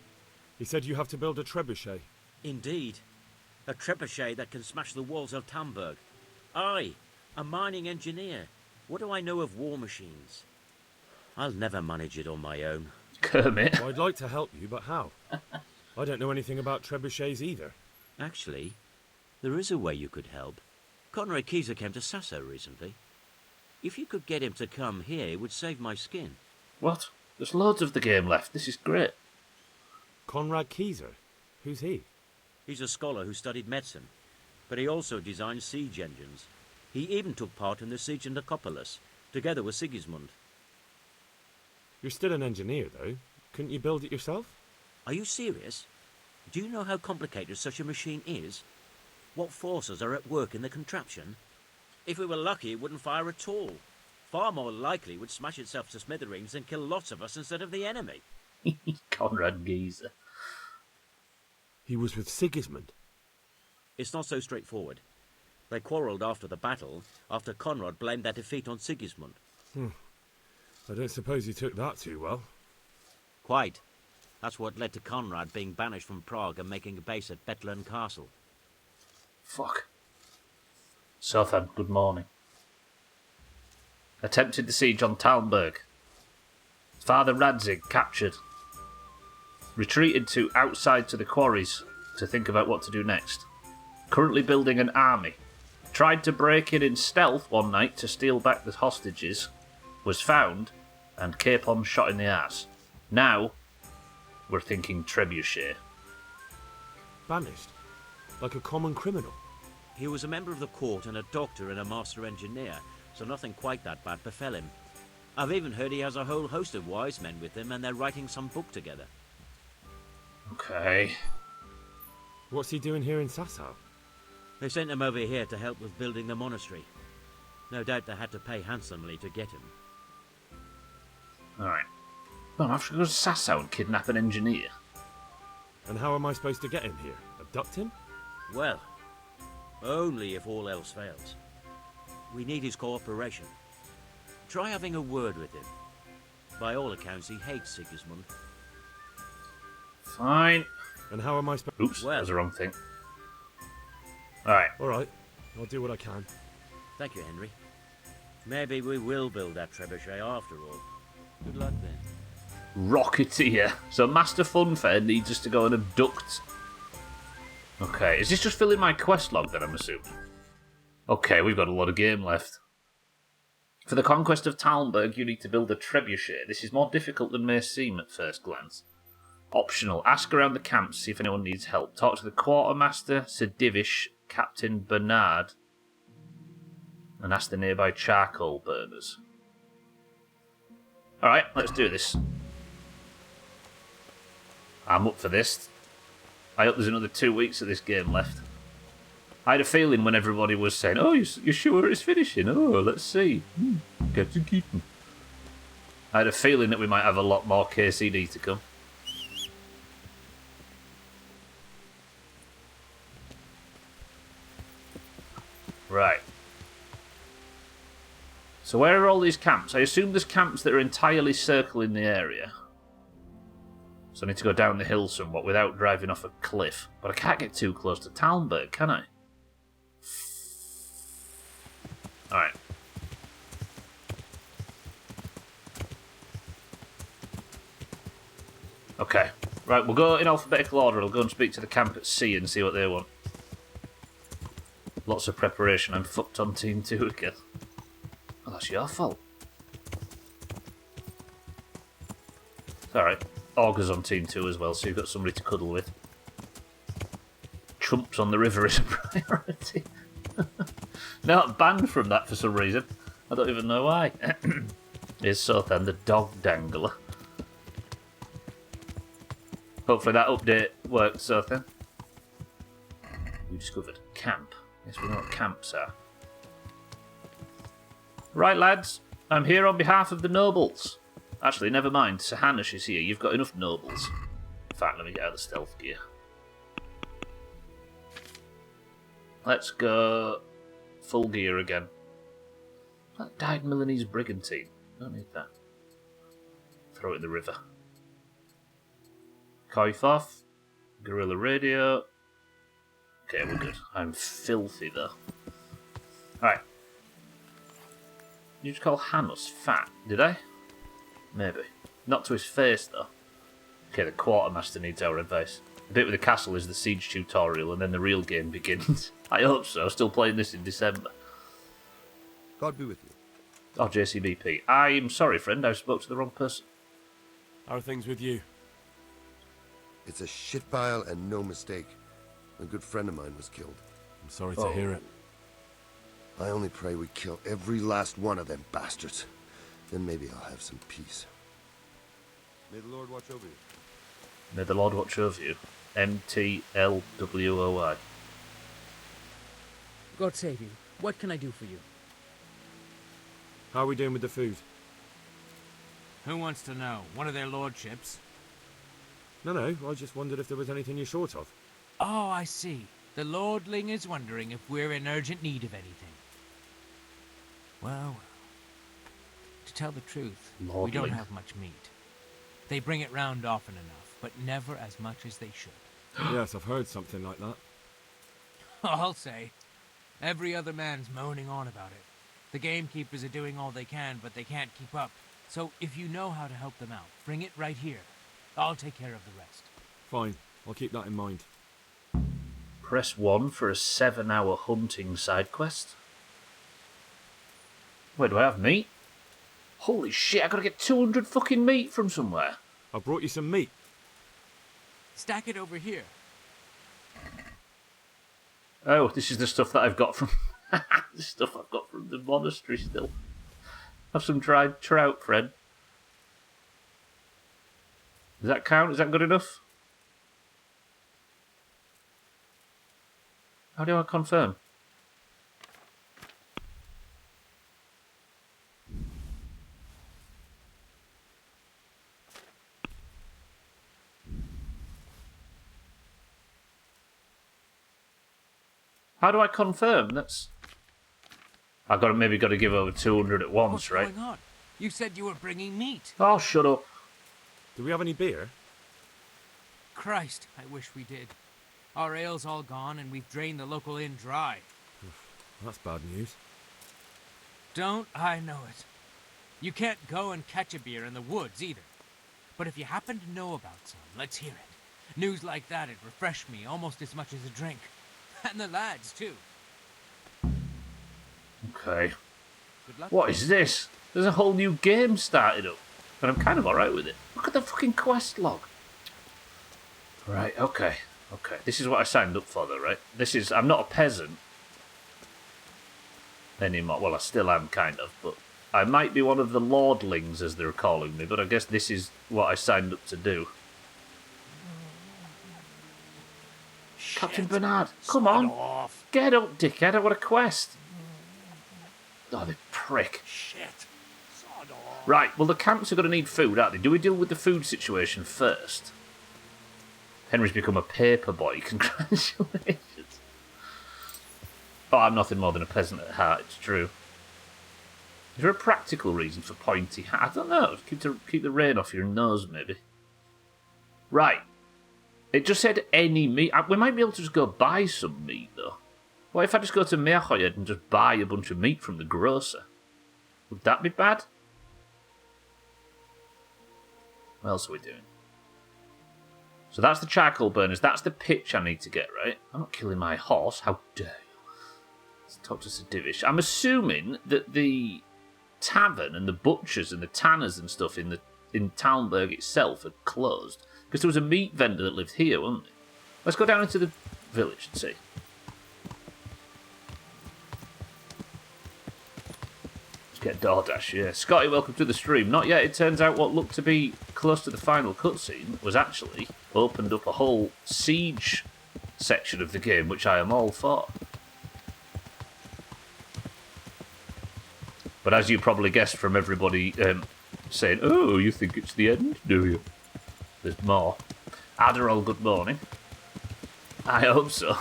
He said you have to build a trebuchet. Indeed. A trebuchet that can smash the walls of Talmberg. I, a mining engineer. What do I know of war machines? I'll never manage it on my own. Kermit. Well, I'd like to help you, but how? I don't know anything about trebuchets either. Actually, there is a way you could help. Conrad Kieser came to Sasso recently. If you could get him to come here, it would save my skin. What? There's loads of the game left. This is great. Conrad Kieser? Who's he? He's a scholar who studied medicine, but he also designed siege engines. He even took part in the siege of Nicopolis, together with Sigismund. You're still an engineer, though. Couldn't you build it yourself? Are you serious? Do you know how complicated such a machine is? What forces are at work in the contraption? If we were lucky, it wouldn't fire at all. Far more likely, it would smash itself to smithereens and kill lots of us instead of the enemy. Conrad Geezer. He was with Sigismund. It's not so straightforward. They quarrelled after the battle, after Conrad blamed their defeat on Sigismund. I don't suppose he took that too well. Quite. That's what led to Conrad being banished from Prague and making a base at Betlen Castle. Fuck. Sotham, good morning. Attempted the siege on Talmberg. Father Radzig captured. Retreated to outside to the quarries to think about what to do next. Currently building an army. Tried to break in stealth one night to steal back the hostages. Was found and Capon shot in the ass. Now we're thinking trebuchet. Banished? Like a common criminal? He was a member of the court and a doctor and a master engineer, so nothing quite that bad befell him. I've even heard he has a whole host of wise men with him and they're writing some book together. Okay. What's he doing here in Sasau? They sent him over here to help with building the monastery. No doubt they had to pay handsomely to get him. Alright. Well, I have to go to Sasau and kidnap an engineer. And how am I supposed to get him here? Abduct him? Well, only if all else fails. We need his cooperation. Try having a word with him. By all accounts, he hates Sigismund. Fine. And how am I supposed... Oops, that was the wrong thing. Alright. Alright, I'll do what I can. Thank you, Henry. Maybe we will build that trebuchet after all. Good luck then. Rocketeer. So Master Funfair needs us to go and abduct. Okay, is this just filling my quest log then, I'm assuming? Okay, we've got a lot of game left. For the conquest of Talmberg, you need to build a trebuchet. This is more difficult than may seem at first glance. Optional. Ask around the camps to see if anyone needs help. Talk to the quartermaster, Sir Divish, Captain Bernard, and ask the nearby charcoal burners. Alright, let's do this. I'm up for this. I hope there's another 2 weeks of this game left. I had a feeling when everybody was saying, oh, you're sure it's finishing? Oh, let's see. Get to keep them. I had a feeling that we might have a lot more KCD to come. Right. So where are all these camps? I assume there's camps that are entirely circling the area. So I need to go down the hill somewhat without driving off a cliff. But I can't get too close to Talmberg, can I? Alright. Okay. Right, we'll go in alphabetical order. I'll go and speak to the camp at sea and see what they want. Lots of preparation. I'm fucked on Team 2 again. Oh, that's your fault. It's alright. Augur's on Team 2 as well, so you've got somebody to cuddle with. Chumps on the river is a priority. They're not banned from that for some reason. I don't even know why. Here's Sothan, the dog dangler. Hopefully that update worked, Sothan. We discovered camp. Yes, we know what camps are. Right, lads. I'm here on behalf of the nobles. Actually, never mind. Sir Hanush is here. You've got enough nobles. In fact, let me get out of the stealth gear. Let's go full gear again. That died Milanese brigantine. Don't need that. Throw it in the river. Coif off. Guerrilla radio. Okay, we're good. I'm filthy though. Alright. You just call Hanus fat, did I? Maybe. Not to his face though. Okay, the quartermaster needs our advice. The bit with the castle is the siege tutorial, and then the real game begins. I hope so. Still playing this in December. God be with you. Oh, JCBP. I'm sorry, friend. I spoke to the wrong person. How are things with you? It's a shit pile and no mistake. A good friend of mine was killed. I'm sorry to hear it. I only pray we kill every last one of them bastards. Then maybe I'll have some peace. May the Lord watch over you. May the Lord watch over you. MTLWOI. God save you. What can I do for you? How are we doing with the food? Who wants to know? One of their lordships? No, I just wondered if there was anything you're short of. Oh, I see. The lordling is wondering if we're in urgent need of anything. Well, to tell the truth, we don't have much meat. They bring it round often enough, but never as much as they should. Yes, I've heard something like that. I'll say. Every other man's moaning on about it. The gamekeepers are doing all they can, but they can't keep up. So if you know how to help them out, bring it right here. I'll take care of the rest. Fine, I'll keep that in mind. Press 1 for a 7-hour hunting side quest. Where do I have meat? Holy shit, I gotta get 200 fucking meat from somewhere. I brought you some meat. Stack it over here. Oh, this is the stuff that I've got from... the stuff I've got from the monastery still. Have some dried trout, Fred. Does that count? Is that good enough? How do I confirm? How do I confirm? That's... I've got to, maybe got to give over 200 at once, What's right? going on? You said you were bringing meat. Oh, shut up. Do we have any beer? Christ, I wish we did. Our ale's all gone and we've drained the local inn dry. That's bad news. Don't I know it? You can't go and catch a beer in the woods either. But if you happen to know about some, let's hear it. News like that'd refresh me almost as much as a drink. And the lads, too. Okay. Good luck. What is this? There's a whole new game started up. And I'm kind of alright with it. Look at the fucking quest log. Right, okay. Okay, this is what I signed up for though, right? I'm not a peasant anymore. Well, I still am, kind of, but I might be one of the lordlings, as they're calling me, but I guess this is what I signed up to do. Shit. Captain Bernard, come on! Off. Get up, dickhead, I want a quest! Oh, the prick. Shit. Sod off. Right, well, the camps are going to need food, aren't they? Do we deal with the food situation first? Henry's become a paper boy. Congratulations. Oh, I'm nothing more than a peasant at heart, it's true. Is there a practical reason for pointy hat? I don't know. Keep the rain off your nose, maybe. Right. It just said any meat. We might be able to just go buy some meat, though. What if I just go to Meachoyed and just buy a bunch of meat from the grocer? Would that be bad? What else are we doing? So that's the charcoal burners. That's the pitch I need to get, right? I'm not killing my horse. How dare you? Let's talk to Sir Divish. I'm assuming that the tavern and the butchers and the tanners and stuff in Talmberg itself are closed. Because there was a meat vendor that lived here, wasn't there? Let's go down into the village and see. Get DoorDash, yeah. Scotty, welcome to the stream. Not yet. It turns out what looked to be close to the final cutscene was actually opened up a whole siege section of the game, which I am all for. But as you probably guessed from everybody saying, oh, you think it's the end, do you? There's more. Adderall, good morning. I hope so.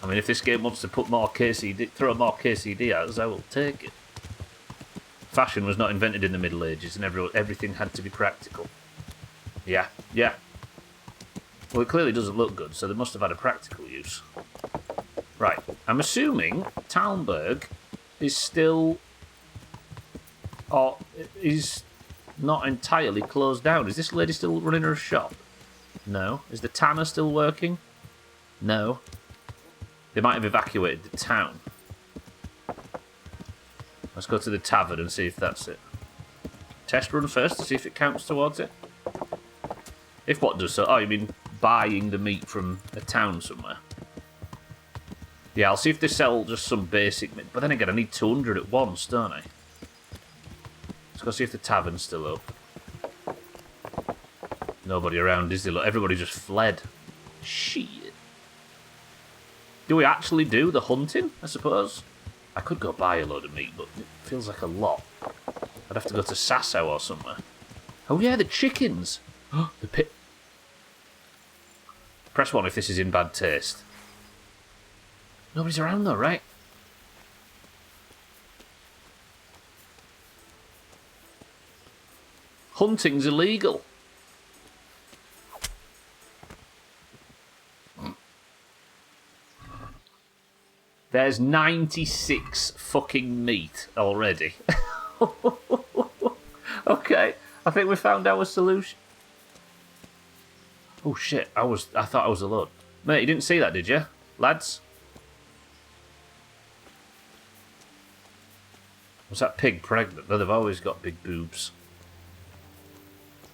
I mean, if this game wants to put more KCD, throw more KCD at us, I will take it. Fashion was not invented in the Middle Ages, and everything had to be practical. Yeah, yeah. Well, it clearly doesn't look good, so they must have had a practical use. Right, I'm assuming Talmberg is still... or is not entirely closed down. Is this lady still running her shop? No. Is the tanner still working? No. They might have evacuated the town. Let's go to the tavern and see if that's it. Test run first to see if it counts towards it. If what does so? Oh, you mean buying the meat from a town somewhere? Yeah, I'll see if they sell just some basic meat. But then again, I need 200 at once, don't I? Let's go see if the tavern's still open. Nobody around, is there? Look, everybody just fled. Shit. Do we actually do the hunting, I suppose? I could go buy a load of meat, but it feels like a lot. I'd have to go to Sasau or somewhere. Oh yeah, the chickens! The pit. Press 1 if this is in bad taste. Nobody's around though, right? Hunting's illegal. There's 96 fucking meat already. Okay, I think we found our solution. Oh shit, I thought I was alone. Mate, you didn't see that, did you? Lads? Was that pig pregnant? No, they've always got big boobs.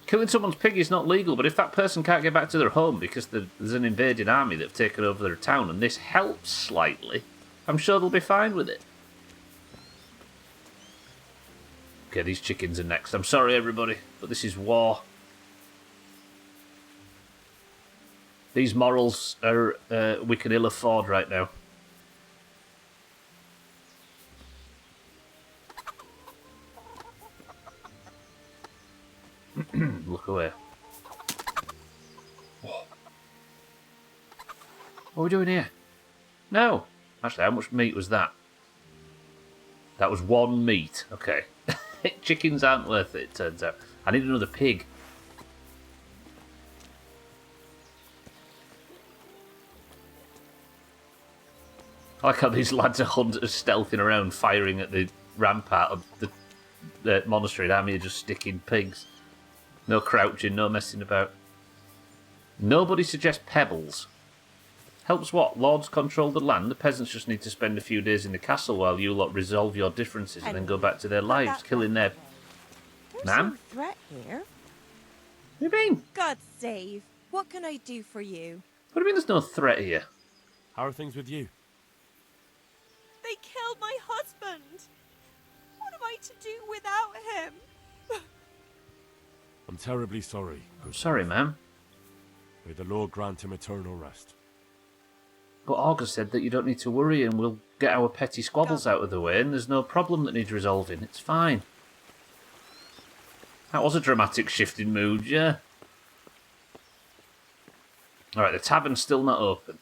Killing someone's pig is not legal, but if that person can't get back to their home because there's an invading army that have taken over their town and this helps slightly, I'm sure they'll be fine with it. Okay, these chickens are next. I'm sorry, everybody, but this is war. These morals are we can ill afford right now. Look away. Oh. What are we doing here? No. Actually, how much meat was that? That was 1 meat. Okay. Chickens aren't worth it, it turns out. I need another pig. I like how these lads are hunters stealthing around, firing at the rampart of the monastery, and army are just sticking pigs. No crouching, no messing about. Nobody suggests pebbles. Helps what? Lords control the land. The peasants just need to spend a few days in the castle while you lot resolve your differences and then go back to their lives, killing their... There's Ma'am? no threat here. What do you mean? God save. What can I do for you? What do you mean there's no threat here? How are things with you? They killed my husband. What am I to do without him? I'm terribly sorry. I'm sorry, ma'am. May the Lord grant him eternal rest. But Augur said that you don't need to worry and we'll get our petty squabbles out of the way and there's no problem that needs resolving. It's fine. That was a dramatic shift in mood, yeah. Alright, the tavern's still not open.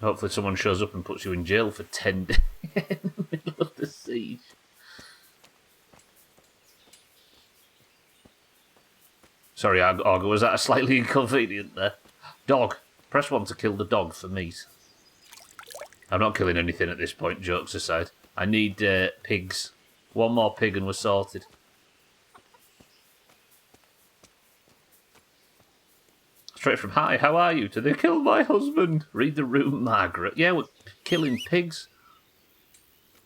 Hopefully someone shows up and puts you in jail for 10 days in the middle of the siege. Sorry, Augur, was that a slightly inconvenient there? Dog. Press 1 to kill the dog for meat. I'm not killing anything at this point, jokes aside. I need pigs. One more pig and we're sorted. Straight from hi, how are you? To they killed my husband. Read the room, Margaret. Yeah, we're killing pigs.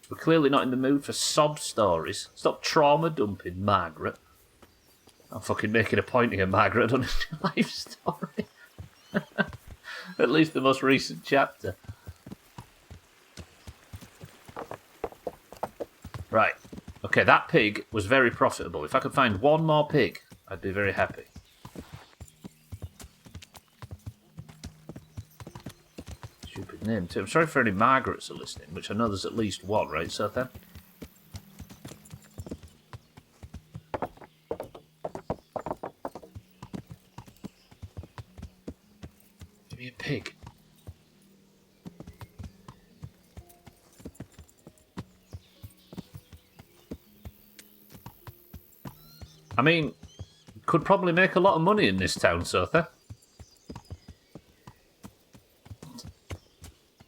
We're clearly not in the mood for sob stories. Stop trauma dumping, Margaret. I'm fucking making a point here, Margaret. I don't need your life story. At least the most recent chapter. Right. Okay, that pig was very profitable. If I could find one more pig, I'd be very happy. Stupid name too. I'm sorry for any Margarets are listening, which I know there's at least one, right, Sothan? Give me a pig. I mean, could probably make a lot of money in this town, Sotha.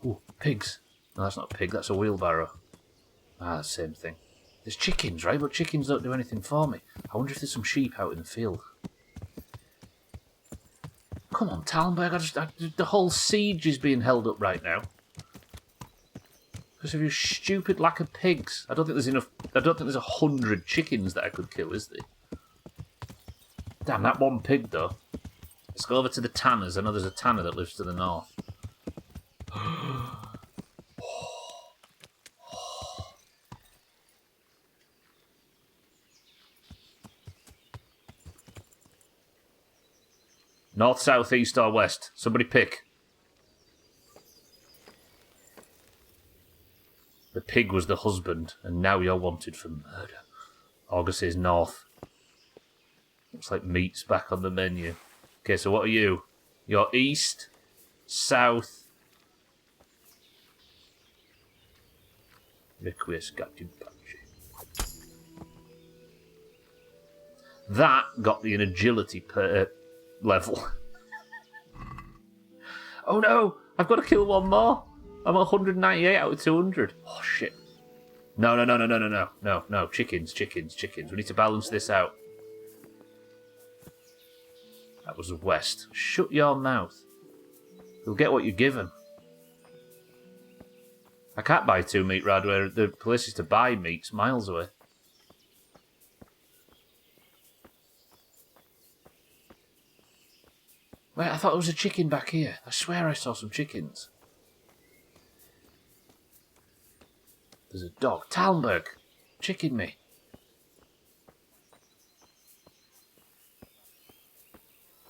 Ooh, pigs. No, that's not a pig, that's a wheelbarrow. Ah, the same thing. There's chickens, right? But chickens don't do anything for me. I wonder if there's some sheep out in the field. Come on, Talmberg, the whole siege is being held up right now. Because of your stupid lack of pigs. I don't think there's enough. I don't think there's 100 chickens that I could kill, is there? Damn, that one pig, though. Let's go over to the tanners. I know there's a tanner that lives to the north. North, south, east, or west? Somebody pick. The pig was the husband, and now you're wanted for murder. August says north. Looks like meat's back on the menu. Okay, so what are you? You're east, south. Request got you punchy. That got me an agility level. Oh no! I've got to kill one more. I'm at 198 out of 200. Oh shit! No! Chickens. We need to balance this out. That was west. Shut your mouth. You'll get what you're given. I can't buy 2 meat rad where the places to buy meat's miles away. Wait, I thought there was a chicken back here. I swear I saw some chickens. There's a dog. Talmberg! Chicken me.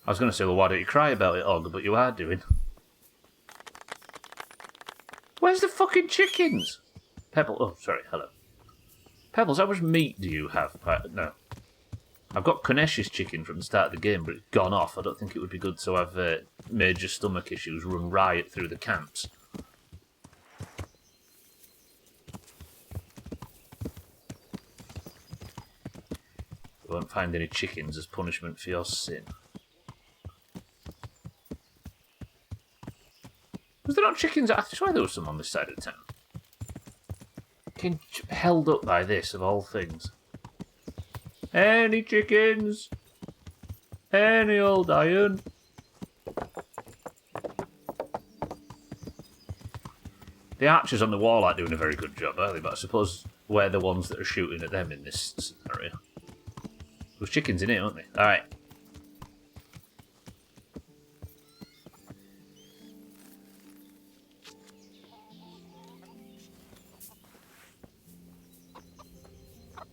I was going to say, well, why don't you cry about it, Olga, but you are doing. Where's the fucking chickens? Pebble. Oh, sorry, hello. Pebbles, how much meat do you have? No. I've got Kanesh's chicken from the start of the game, but it's gone off. I don't think it would be good to have major stomach issues run riot through the camps. You won't find any chickens as punishment for your sin. Was there not chickens? I swear there was some on this side of town. Getting held up by this, of all things. Any chickens? Any old iron? The archers on the wall aren't doing a very good job, are they? But I suppose we're the ones that are shooting at them in this scenario. There's chickens in here, aren't they? Alright.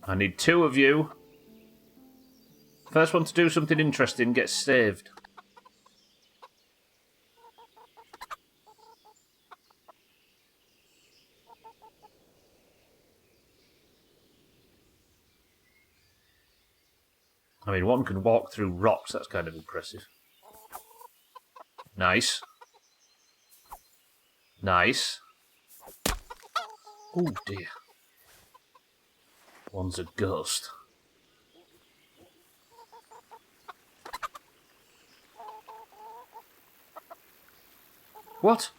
I need 2 of you. First one to do something interesting gets saved. I mean, one can walk through rocks, that's kind of impressive. Nice. Nice. Oh dear. One's a ghost. What?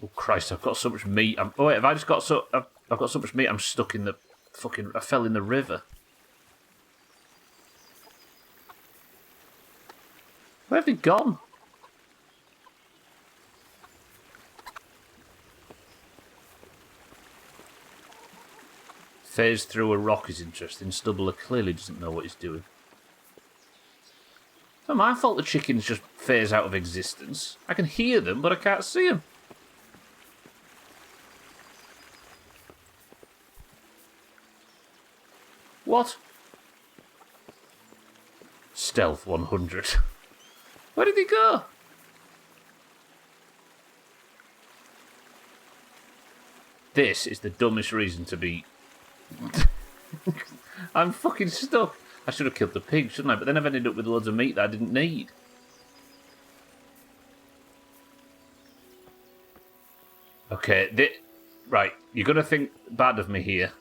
Oh Christ! I've got so much meat. Oh wait, have I just got so? I've got so much meat. I'm stuck in the fucking. I fell in the river. Where have they gone? Phase through a rock is interesting. Stubbler clearly doesn't know what he's doing. It's not my fault the chickens just phase out of existence. I can hear them, but I can't see them. What? Stealth 100. Where did he go? This is the dumbest reason to be... I'm fucking stuck. I should have killed the pig, shouldn't I? But then I've ended up with loads of meat that I didn't need. Okay, right, you're going to think bad of me here.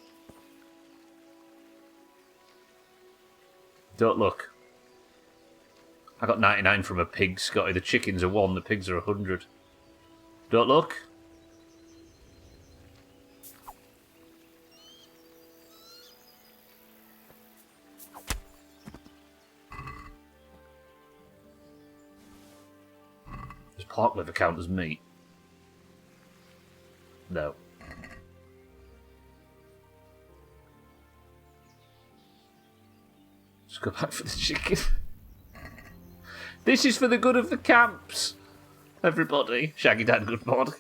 Don't look. I got 99 from a pig, Scotty. The chickens are 1, the pigs are 100. Don't look. Does pork liver count as meat? No. Let's go back for the chicken. This is for the good of the camps, everybody. Shaggy Dad, good morning.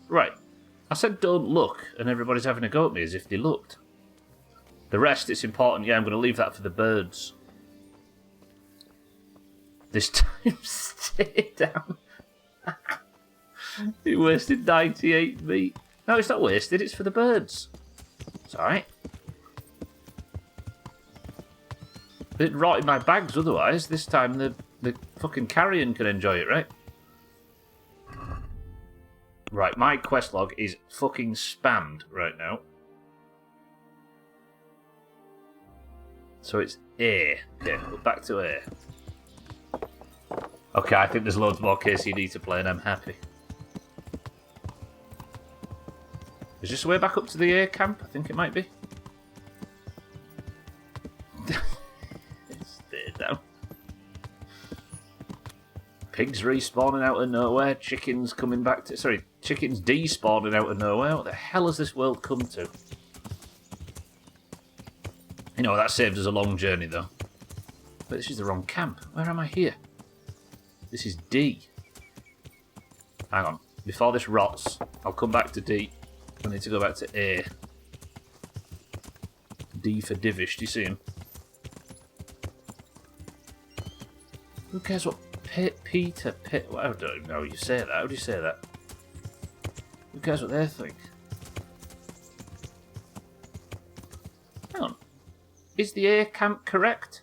Right. I said don't look, and everybody's having a go at me as if they looked. The rest, it's important. Yeah, I'm going to leave that for the birds. This time, stay down. You wasted 98 meat. No, it's not wasted. It's for the birds. It's alright. It'd rot in my bags otherwise. This time the fucking carrion can enjoy it, right? Right, my quest log is fucking spammed right now. So it's A. Okay, we're back to A. Okay, I think there's loads more KCD to play and I'm happy. Is this the way back up to the A camp? I think it might be. Stay down. Pigs respawning out of nowhere. Chickens coming back to... Sorry, chickens despawning out of nowhere. What the hell has this world come to? You know, that saved us a long journey, though. But this is the wrong camp. Where am I here? This is D. Hang on. Before this rots, I'll come back to D. I need to go back to A. D for Divish. Do you see him? Who cares what Peter... I don't know how you say that. How do you say that? Who cares what they think? Hang on. Is the A camp correct?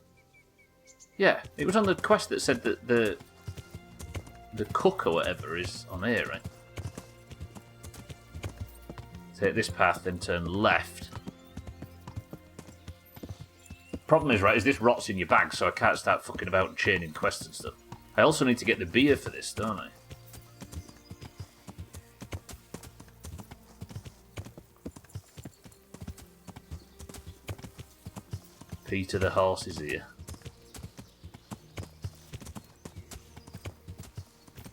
Yeah. It was on the quest that said that the cook or whatever is on A, right? Take this path, then turn left. Problem is, right, is this rots in your bag, so I can't start fucking about and chaining quests and stuff. I also need to get the beer for this, don't I? Peter the horse is here.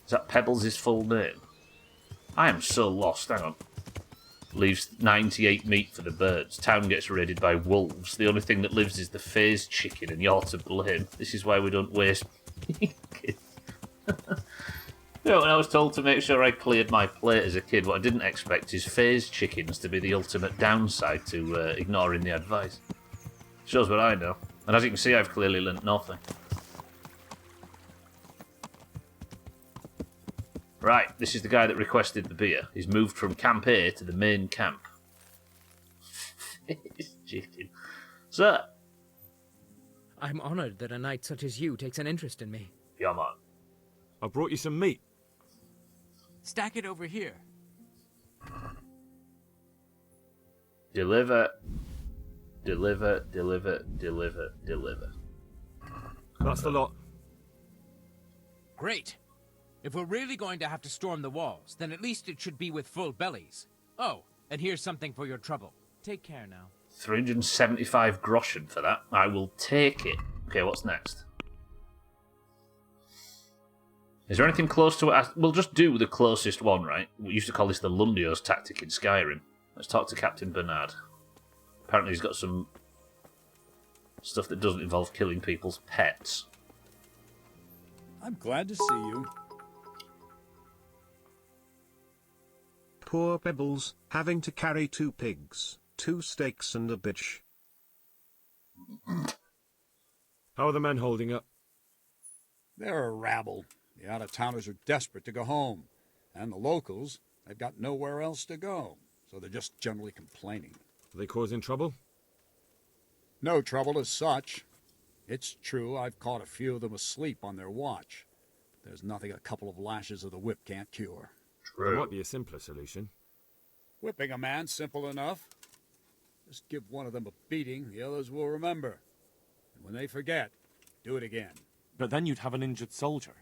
Is that Pebbles' full name? I am so lost. Hang on. Leaves 98 meat for the birds. Town gets raided by wolves. The only thing that lives is the phased chicken, and you're to blame. This is why we don't waste meat. You know, when I was told to make sure I cleared my plate as a kid, what I didn't expect is phased chickens to be the ultimate downside to ignoring the advice. Shows what I know. And as you can see, I've clearly learnt nothing. Right, this is the guy that requested the beer. He's moved from Camp A to the main camp. Phased chicken. Sir? I'm honoured that a knight such as you takes an interest in me. Yeah, man. I brought you some meat. Stack it over here. Deliver. Deliver, deliver, deliver, deliver. That's the lot. Great. If we're really going to have to storm the walls, then at least it should be with full bellies. Oh, and here's something for your trouble. Take care now. 375 groschen for that. I will take it. Okay, what's next? Is there anything close to it? We'll just do the closest one, right? We used to call this the Lundios tactic in Skyrim. Let's talk to Captain Bernard. Apparently he's got some stuff that doesn't involve killing people's pets. I'm glad to see you. Poor Pebbles, having to carry 2 pigs, 2 steaks and a bitch. How are the men holding up? They're a rabble. The out-of-towners are desperate to go home. And the locals, they've got nowhere else to go. So they're just generally complaining. Are they causing trouble? No trouble as such. It's true I've caught a few of them asleep on their watch. There's nothing a couple of lashes of the whip can't cure. There might be a simpler solution. Whipping a man, simple enough. Just give one of them a beating, the others will remember. And when they forget, do it again. But then you'd have an injured soldier.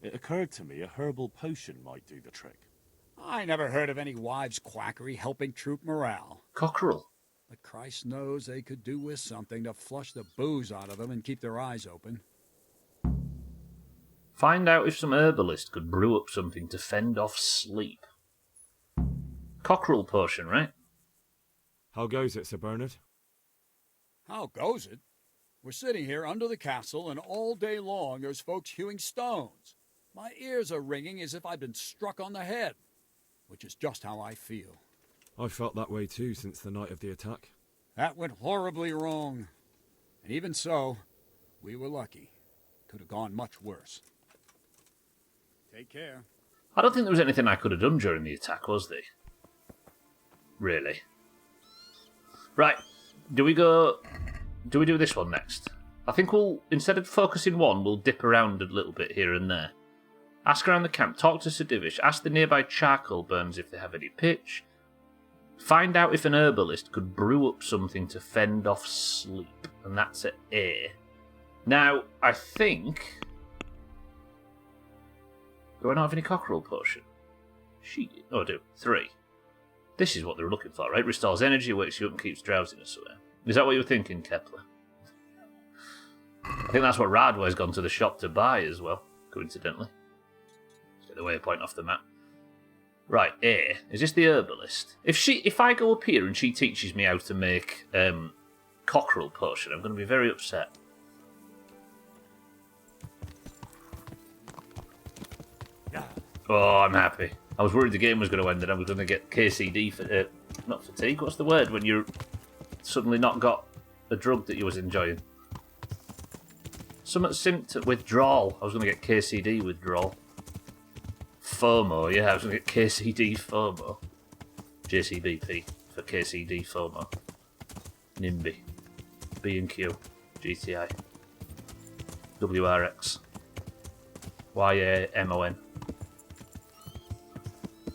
It occurred to me a herbal potion might do the trick. I never heard of any wives' quackery helping troop morale. Cockerel. But Christ knows they could do with something to flush the booze out of them and keep their eyes open. Find out if some herbalist could brew up something to fend off sleep. Cockerel potion, right? How goes it, Sir Bernard? How goes it? We're sitting here under the castle, and all day long there's folks hewing stones. My ears are ringing as if I'd been struck on the head, which is just how I feel. I felt that way too since the night of the attack. That went horribly wrong. And even so, we were lucky. Could have gone much worse. Take care. I don't think there was anything I could have done during the attack, was there? Really? Right, do we do this one next? I think we'll, instead of focusing one, we'll dip around a little bit here and there. Ask around the camp, talk to Sir Divish, ask the nearby charcoal burns if they have any pitch. Find out if an herbalist could brew up something to fend off sleep. And that's at A. Now, I think... Do I not have any cockerel potion? Oh, I do. 3. This is what they're looking for, right? Restores energy, wakes you up and keeps drowsiness away. Is that what you were thinking, Kepler? I think that's what Radway's gone to the shop to buy as well, coincidentally. Let's get the waypoint off the map. Right, A. Is this the herbalist? If I go up here and she teaches me how to make cockerel potion, I'm going to be very upset. Oh, I'm happy. I was worried the game was going to end and I was going to get KCD for... not fatigue, what's the word? When you're suddenly not got a drug that you was enjoying. Symptom withdrawal. I was going to get KCD withdrawal. FOMO, yeah, I was going to get KCD FOMO. JCBP for KCD FOMO. NIMBY. B&Q. GTI. WRX. YAMON.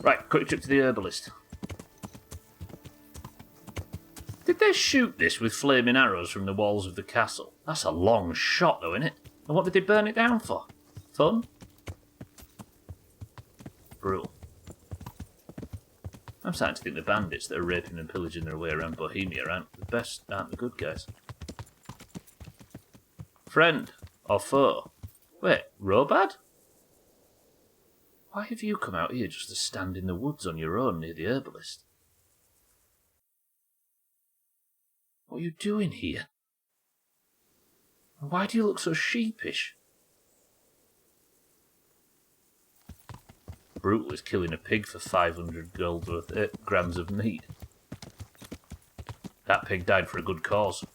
Right, quick trip to the herbalist. Did they shoot this with flaming arrows from the walls of the castle? That's a long shot though, isn't it? And what did they burn it down for? Fun? Brutal. I'm starting to think the bandits that are raping and pillaging their way around Bohemia aren't the good guys. Friend or foe? Wait, Robad? Why have you come out here just to stand in the woods on your own near the herbalist? What are you doing here? Why do you look so sheepish? Brutal is killing a pig for 500 grams of meat. That pig died for a good cause.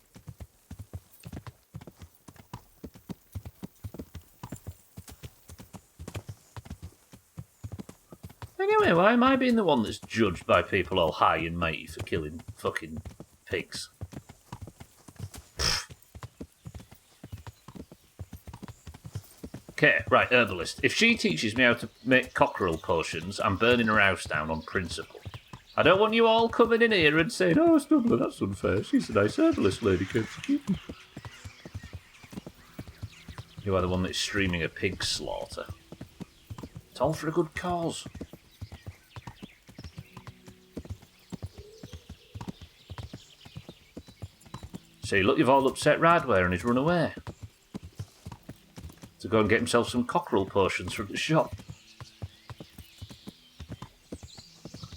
Anyway, why am I being the one that's judged by people all high and mighty for killing fucking pigs? Okay, right, herbalist. If she teaches me how to make cockerel potions, I'm burning her house down on principle. I don't want you all coming in here and saying, "Oh, Snubbler, that's unfair. She's a nice herbalist, Lady Kids." You are the one that's streaming a pig slaughter. It's all for a good cause. See, look, you've all upset Radware and he's run away. To go and get himself some cockerel potions from the shop.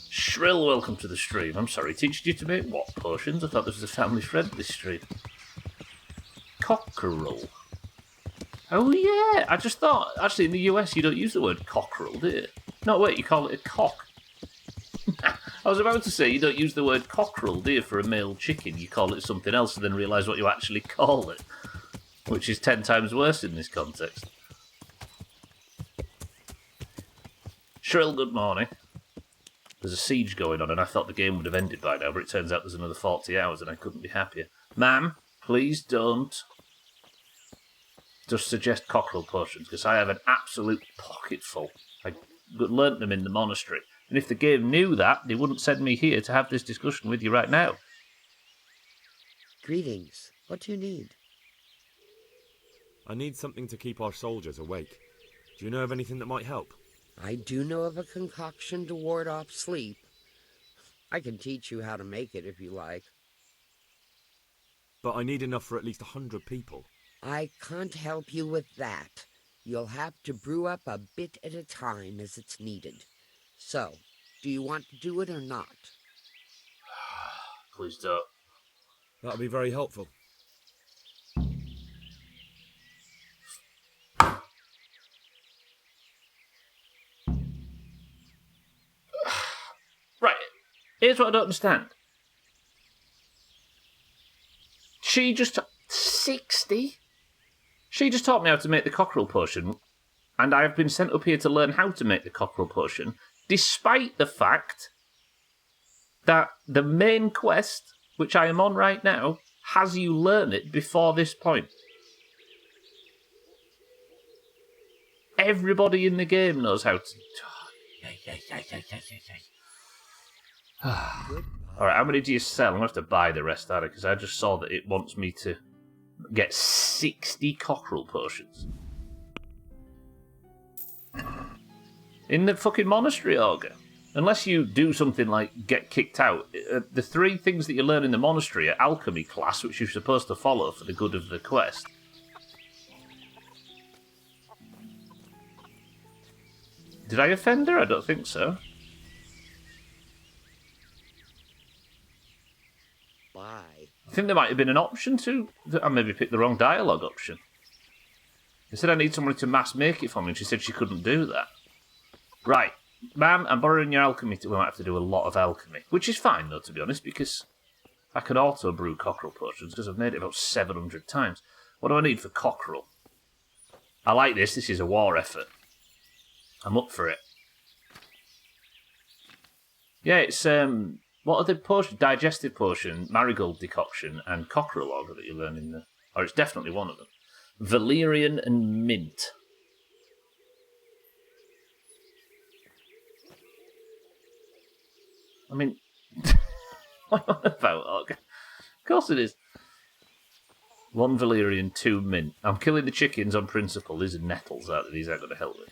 Shrill, welcome to the stream. I'm sorry, teaching you to make what potions? I thought this was a family-friendly stream. Cockerel. Oh yeah, I just thought, actually in the US you don't use the word cockerel, do you? No, wait, you call it a cock. I was about to say you don't use the word cockerel, do you, for a male chicken? You call it something else and then realise what you actually call it. Which is 10 times worse in this context. Shrill, good morning. There's a siege going on and I thought the game would have ended by now, but it turns out there's another 40 hours and I couldn't be happier. Ma'am, please don't just suggest cockerel potions, because I have an absolute pocketful. I learnt them in the monastery. And if the game knew that, they wouldn't send me here to have this discussion with you right now. Greetings. What do you need? I need something to keep our soldiers awake. Do you know of anything that might help? I do know of a concoction to ward off sleep. I can teach you how to make it if you like. But I need enough for at least 100 people. I can't help you with that. You'll have to brew up a bit at a time as it's needed. So, do you want to do it or not? Please don't. That'll be very helpful. Right, here's what I don't understand. She just... 60? She just taught me how to make the cockerel potion, and I have been sent up here to learn how to make the cockerel potion, despite the fact that the main quest, which I am on right now, has you learn it before this point. Everybody in the game knows how to... Alright, how many do you sell? I'm going to have to buy the rest, aren't I? Because I just saw that it wants me to get 60 cockerel potions. In the fucking monastery, Augur. Unless you do something like get kicked out. The 3 things that you learn in the monastery are alchemy class, which you're supposed to follow for the good of the quest. Did I offend her? I don't think so. Bye. I think there might have been an option to... I maybe picked the wrong dialogue option. They said I need somebody to mass make it for me, and she said she couldn't do that. Right. Ma'am, I'm borrowing your alchemy. We might have to do a lot of alchemy. Which is fine, though, to be honest, because I can also brew cockerel potions, because I've made it about 700 times. What do I need for cockerel? I like this. This is a war effort. I'm up for it. Yeah, it's... What are the potions? Digestive potion, marigold decoction, and cockerel auger that you learn in the... Or it's definitely one of them. Valerian and mint. I mean... what am I about, auger? Of course it is. 1 valerian, 2 mint. I'm killing the chickens on principle. These are nettles, aren't they? These aren't going to help me.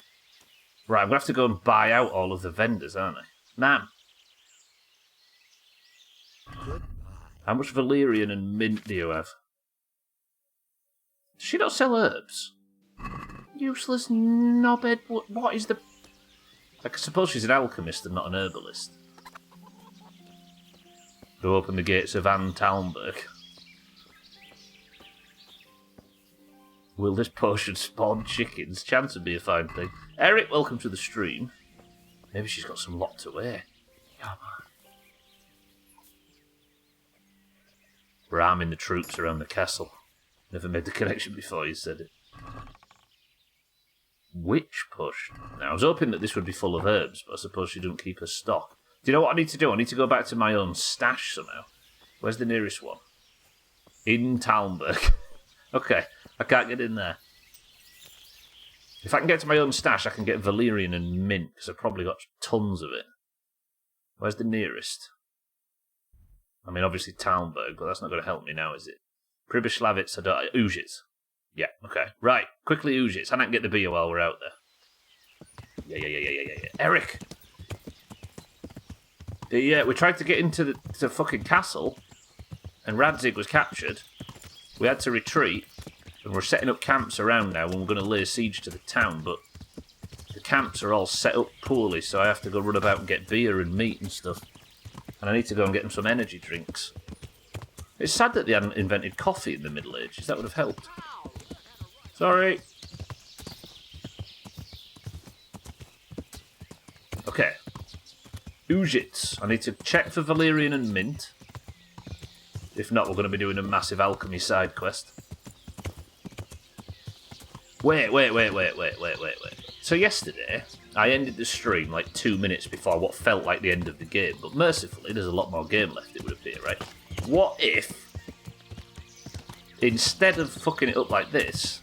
Right, I'm going to have to go and buy out all of the vendors, aren't I? Ma'am. How much valerian and mint do you have? Does she not sell herbs? Useless knobhead. What is the... I suppose she's an alchemist and not an herbalist. To open the gates of Anne Talmberg. Will this potion spawn chickens? Chance would be a fine thing. Eric, welcome to the stream. Maybe she's got some locked away. Yeah, man. We're arming the troops around the castle. Never made the connection before you said it. Witch push. Now, I was hoping that this would be full of herbs, but I suppose she don't keep her stock. Do you know what I need to do? I need to go back to my own stash somehow. Where's the nearest one? In Talmberg. Okay, I can't get in there. If I can get to my own stash, I can get valerian and mint, because I've probably got tons of it. Where's the nearest? I mean, obviously Talmberg, but that's not going to help me now, is it? Pribyslavitz, Uzhitz. Yeah, okay. Right, quickly Uzhitz. I can get the beer while we're out there. Yeah. Eric! We tried to get into the fucking castle, and Radzig was captured. We had to retreat, and we're setting up camps around now, and we're going to lay siege to the town, but the camps are all set up poorly, so I have to go run about and get beer and meat and stuff. And I need to go and get them some energy drinks. It's sad that they hadn't invented coffee in the Middle Ages. That would have helped. Sorry. Okay. Uzhitz. I need to check for valerian and mint. If not, we're going to be doing a massive alchemy side quest. Wait. So yesterday, I ended the stream like 2 minutes before what felt like the end of the game, but mercifully, there's a lot more game left, it would appear, right? What if, instead of fucking it up like this,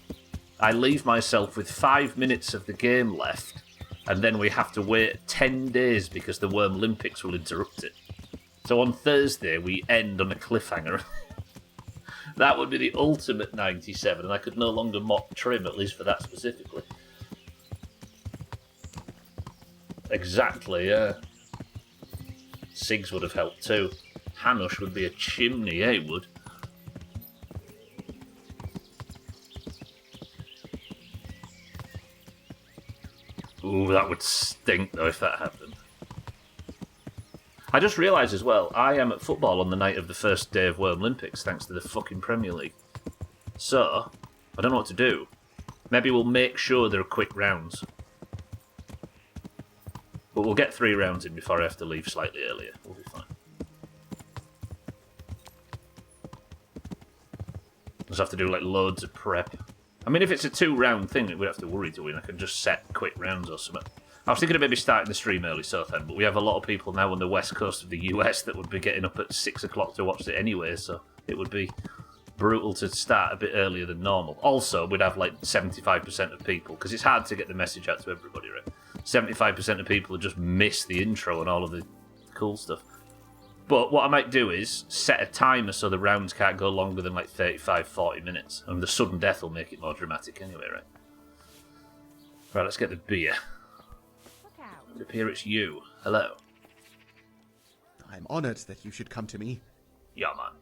I leave myself with 5 minutes of the game left, and then we have to wait 10 days because the Worm Olympics will interrupt it. So on Thursday, we end on a cliffhanger. That would be the ultimate 97, and I could no longer mock Trim, at least for that specifically. Exactly, yeah. Sigs would have helped too. Hanush would be a chimney, eh, would? Ooh, that would stink though if that happened. I just realised as well, I am at football on the night of the first day of World Olympics, thanks to the fucking Premier League. So, I don't know what to do. Maybe we'll make sure there are quick rounds. But we'll get 3 rounds in before I have to leave slightly earlier. We'll be fine. Just have to do like loads of prep. I mean, if it's a 2-round thing, we'd have to worry, do we? I can just set quick rounds or something. I was thinking of maybe starting the stream early, so then, but we have a lot of people now on the west coast of the US that would be getting up at 6 o'clock to watch it anyway, so it would be brutal to start a bit earlier than normal. Also, we'd have like 75% of people, because it's hard to get the message out to everybody, right? 75% of people would just miss the intro and all of the cool stuff. But what I might do is set a timer so the rounds can't go longer than like 35, 40 minutes. And the sudden death will make it more dramatic anyway, right? Right, let's get the beer. It would appear it's you. Hello. I'm honoured that you should come to me. Yeah, man.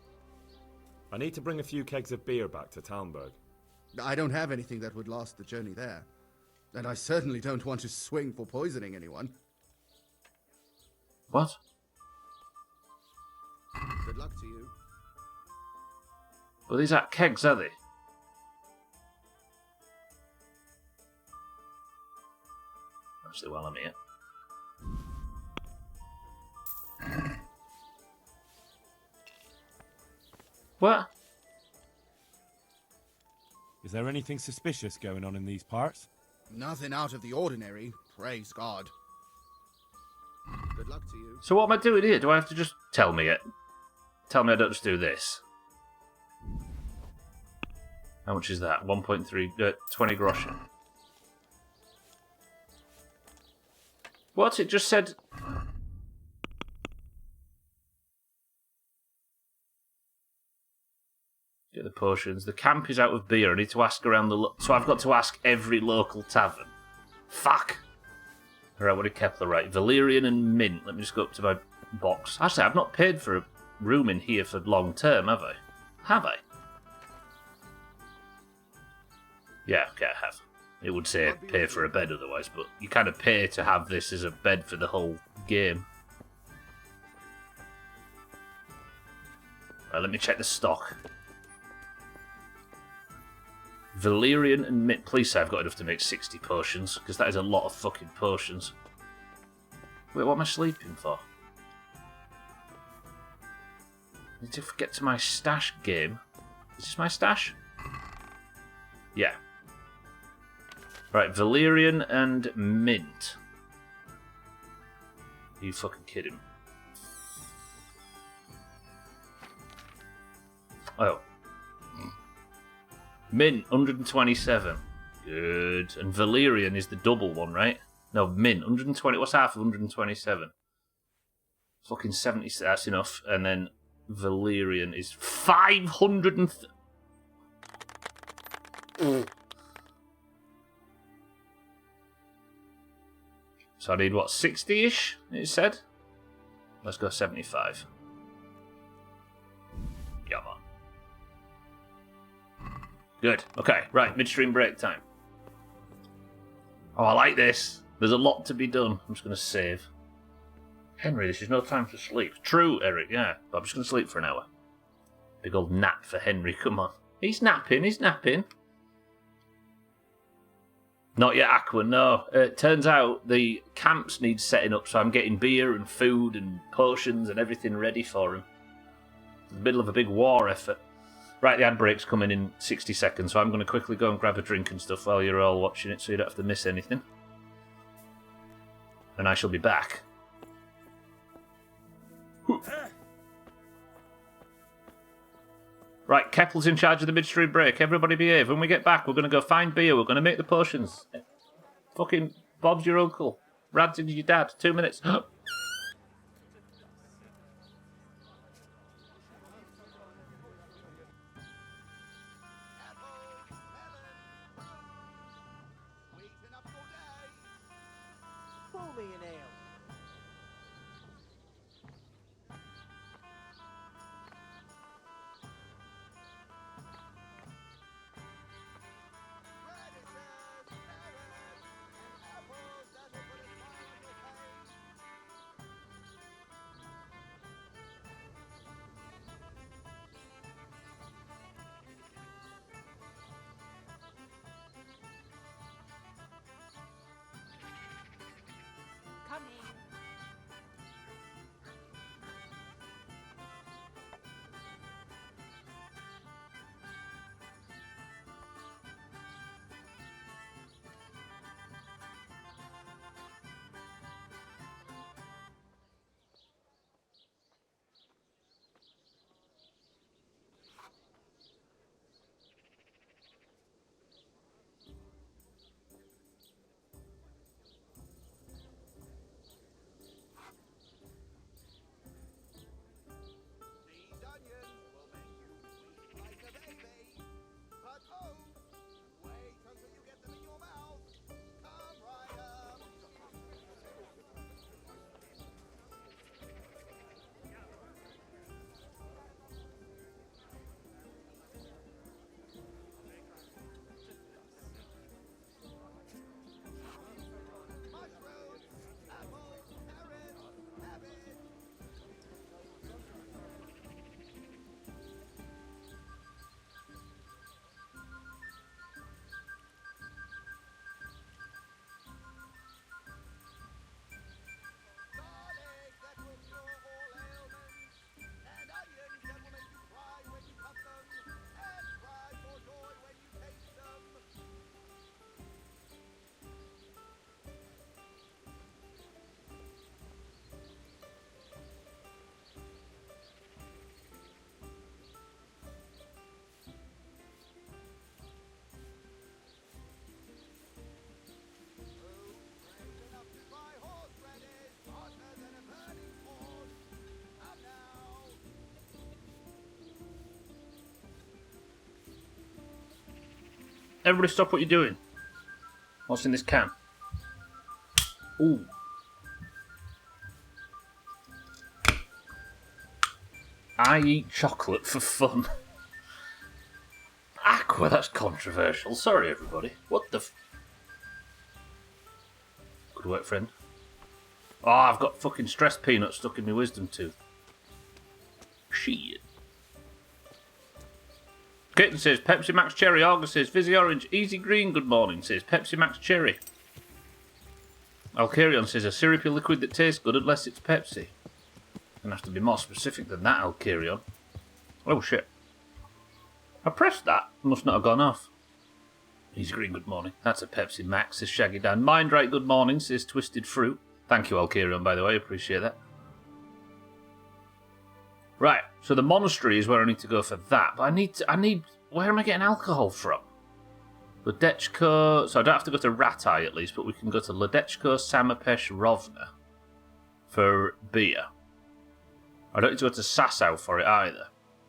I need to bring a few kegs of beer back to Talmberg. I don't have anything that would last the journey there. And I certainly don't want to swing for poisoning anyone. What? Good luck to you. Well, these aren't kegs, are they? Actually, while I'm here. What? Is there anything suspicious going on in these parts? Nothing out of the ordinary, praise God. Good luck to you. So what am I doing here? Do I have to just tell me it? Tell me I don't just do this. How much is that? 1.3, 20 groschen. What? It just said... Get the potions. The camp is out of beer. I need to ask around the... So I've got to ask every local tavern. Fuck! Alright, what did Kepler write? Valerian and mint. Let me just go up to my box. Actually, I've not paid for a room in here for long term, have I? Have I? Yeah, okay, I have. It would say pay for a bed otherwise, but you kind of pay to have this as a bed for the whole game. Right, let me check the stock. Valerian and Mint. Please say I've got enough to make 60 potions, because that is a lot of fucking potions. Wait, what am I sleeping for? I need to get to my stash game. Is this my stash? Yeah. Right, Valerian and Mint. Are you fucking kidding? Oh. Mint, 127. Good. And Valerian is the double one, right? No, Mint, 120. What's half of 127? Fucking 70. That's enough. And then Valerian is 500 So I need, what, 60-ish, it said? Let's go 75. Yeah, man. Good. Okay, right, midstream break time. Oh, I like this. There's a lot to be done. I'm just going to save. Henry, this is no time for sleep. True, Eric, yeah. But I'm just going to sleep for an hour. Big old nap for Henry, come on. He's napping, he's napping. Not yet, Aqua, no. Turns out the camps need setting up, so I'm getting beer and food and potions and everything ready for him. In the middle of a big war effort. Right, the ad break's coming in 60 seconds, so I'm going to quickly go and grab a drink and stuff while you're all watching it, so you don't have to miss anything. And I shall be back. Right, Keppel's in charge of the midstream break. Everybody behave. When we get back, we're going to go find beer. We're going to make the potions. Fucking Bob's your uncle. Rad's your dad. 2 minutes. Pour me an ale. Everybody stop what you're doing. What's in this can? Ooh. I eat chocolate for fun. Aqua, that's controversial. Sorry, everybody. What the Good work, friend. Oh, I've got fucking stress peanuts stuck in my wisdom tooth. Shit. Kitten says Pepsi Max Cherry. August says Fizzy Orange. Easy Green, good morning, says Pepsi Max Cherry. Alcarion says a syrupy liquid that tastes good unless it's Pepsi. Gonna have to be more specific than that, Alcarion. Oh shit. I pressed that. Must not have gone off. Easy Green, good morning. That's a Pepsi Max, says Shaggy Dan. Mind Right, good morning, says Twisted Fruit. Thank you, Alcarion, by the way. Appreciate that. Right, so the monastery is where I need to go for that. But I need... Where am I getting alcohol from? Ledechko... So I don't have to go to Ratai at least, but we can go to Ledechko, Samapesh, Rovna for beer. I don't need to go to Sasau for it either.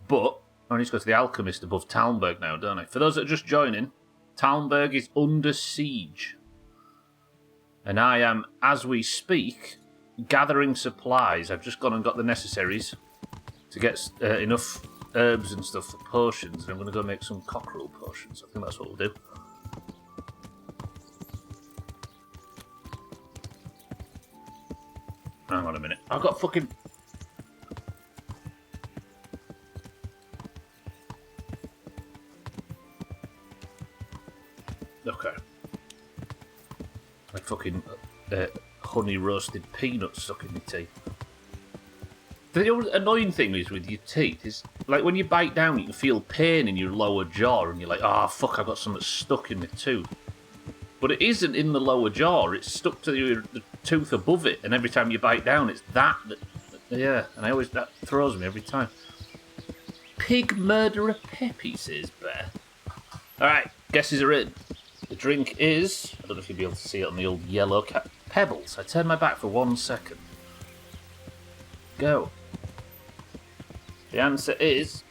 But I need to go to the Alchemist above Talmberg now, don't I? For those that are just joining, Talmberg is under siege. And I am, as we speak, gathering supplies. I've just gone and got the necessaries to get enough herbs and stuff for potions. And I'm going to go make some cockerel potions. I think that's what we'll do. Hang on a minute. I've got fucking... Okay. Like fucking honey roasted peanuts stuck in my teeth. The annoying thing is with your teeth is like when you bite down, you can feel pain in your lower jaw, and you're like, "Ah, oh, fuck! I've got something stuck in my tooth." But it isn't in the lower jaw; it's stuck to the tooth above it, and every time you bite down, it's that. Yeah, and that throws me every time. Pig murderer Peppy, says Bear. All right, guesses are in. The drink is, I don't know if you'll be able to see it on the old yellow cap. Pebbles. I turn my back for 1 second. Go. The answer is...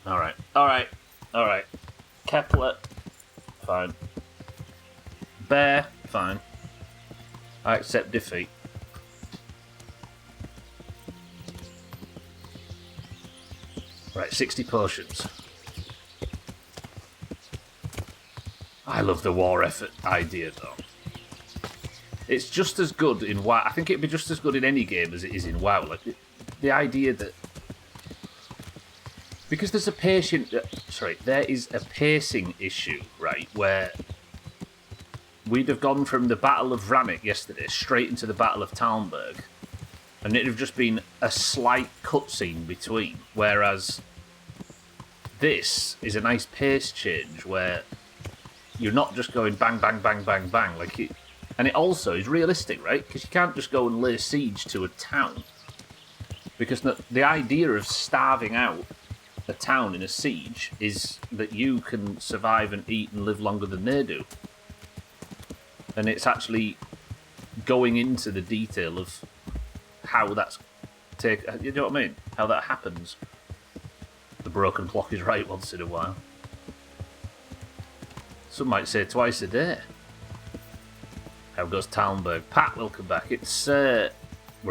Alright. Kepler. Fine. Bear. Fine. I accept defeat. Right, 60 potions. I love the war effort idea, though. It's just as good in WoW. I think it'd be just as good in any game as it is in WoW. Like the idea that because there's a there is a pacing issue, right? Where we'd have gone from the Battle of Vranik yesterday straight into the Battle of Talmberg, and it'd have just been a slight cutscene between. Whereas this is a nice pace change where you're not just going bang, bang, bang, bang, bang. And it also is realistic, right? Because you can't just go and lay siege to a town. Because the idea of starving out a town in a siege is that you can survive and eat and live longer than they do. And it's actually going into the detail of how that's you know what I mean? How that happens. The broken clock is right once in a while. Some might say twice a day. How goes Talmberg? Pat, welcome back. It's we're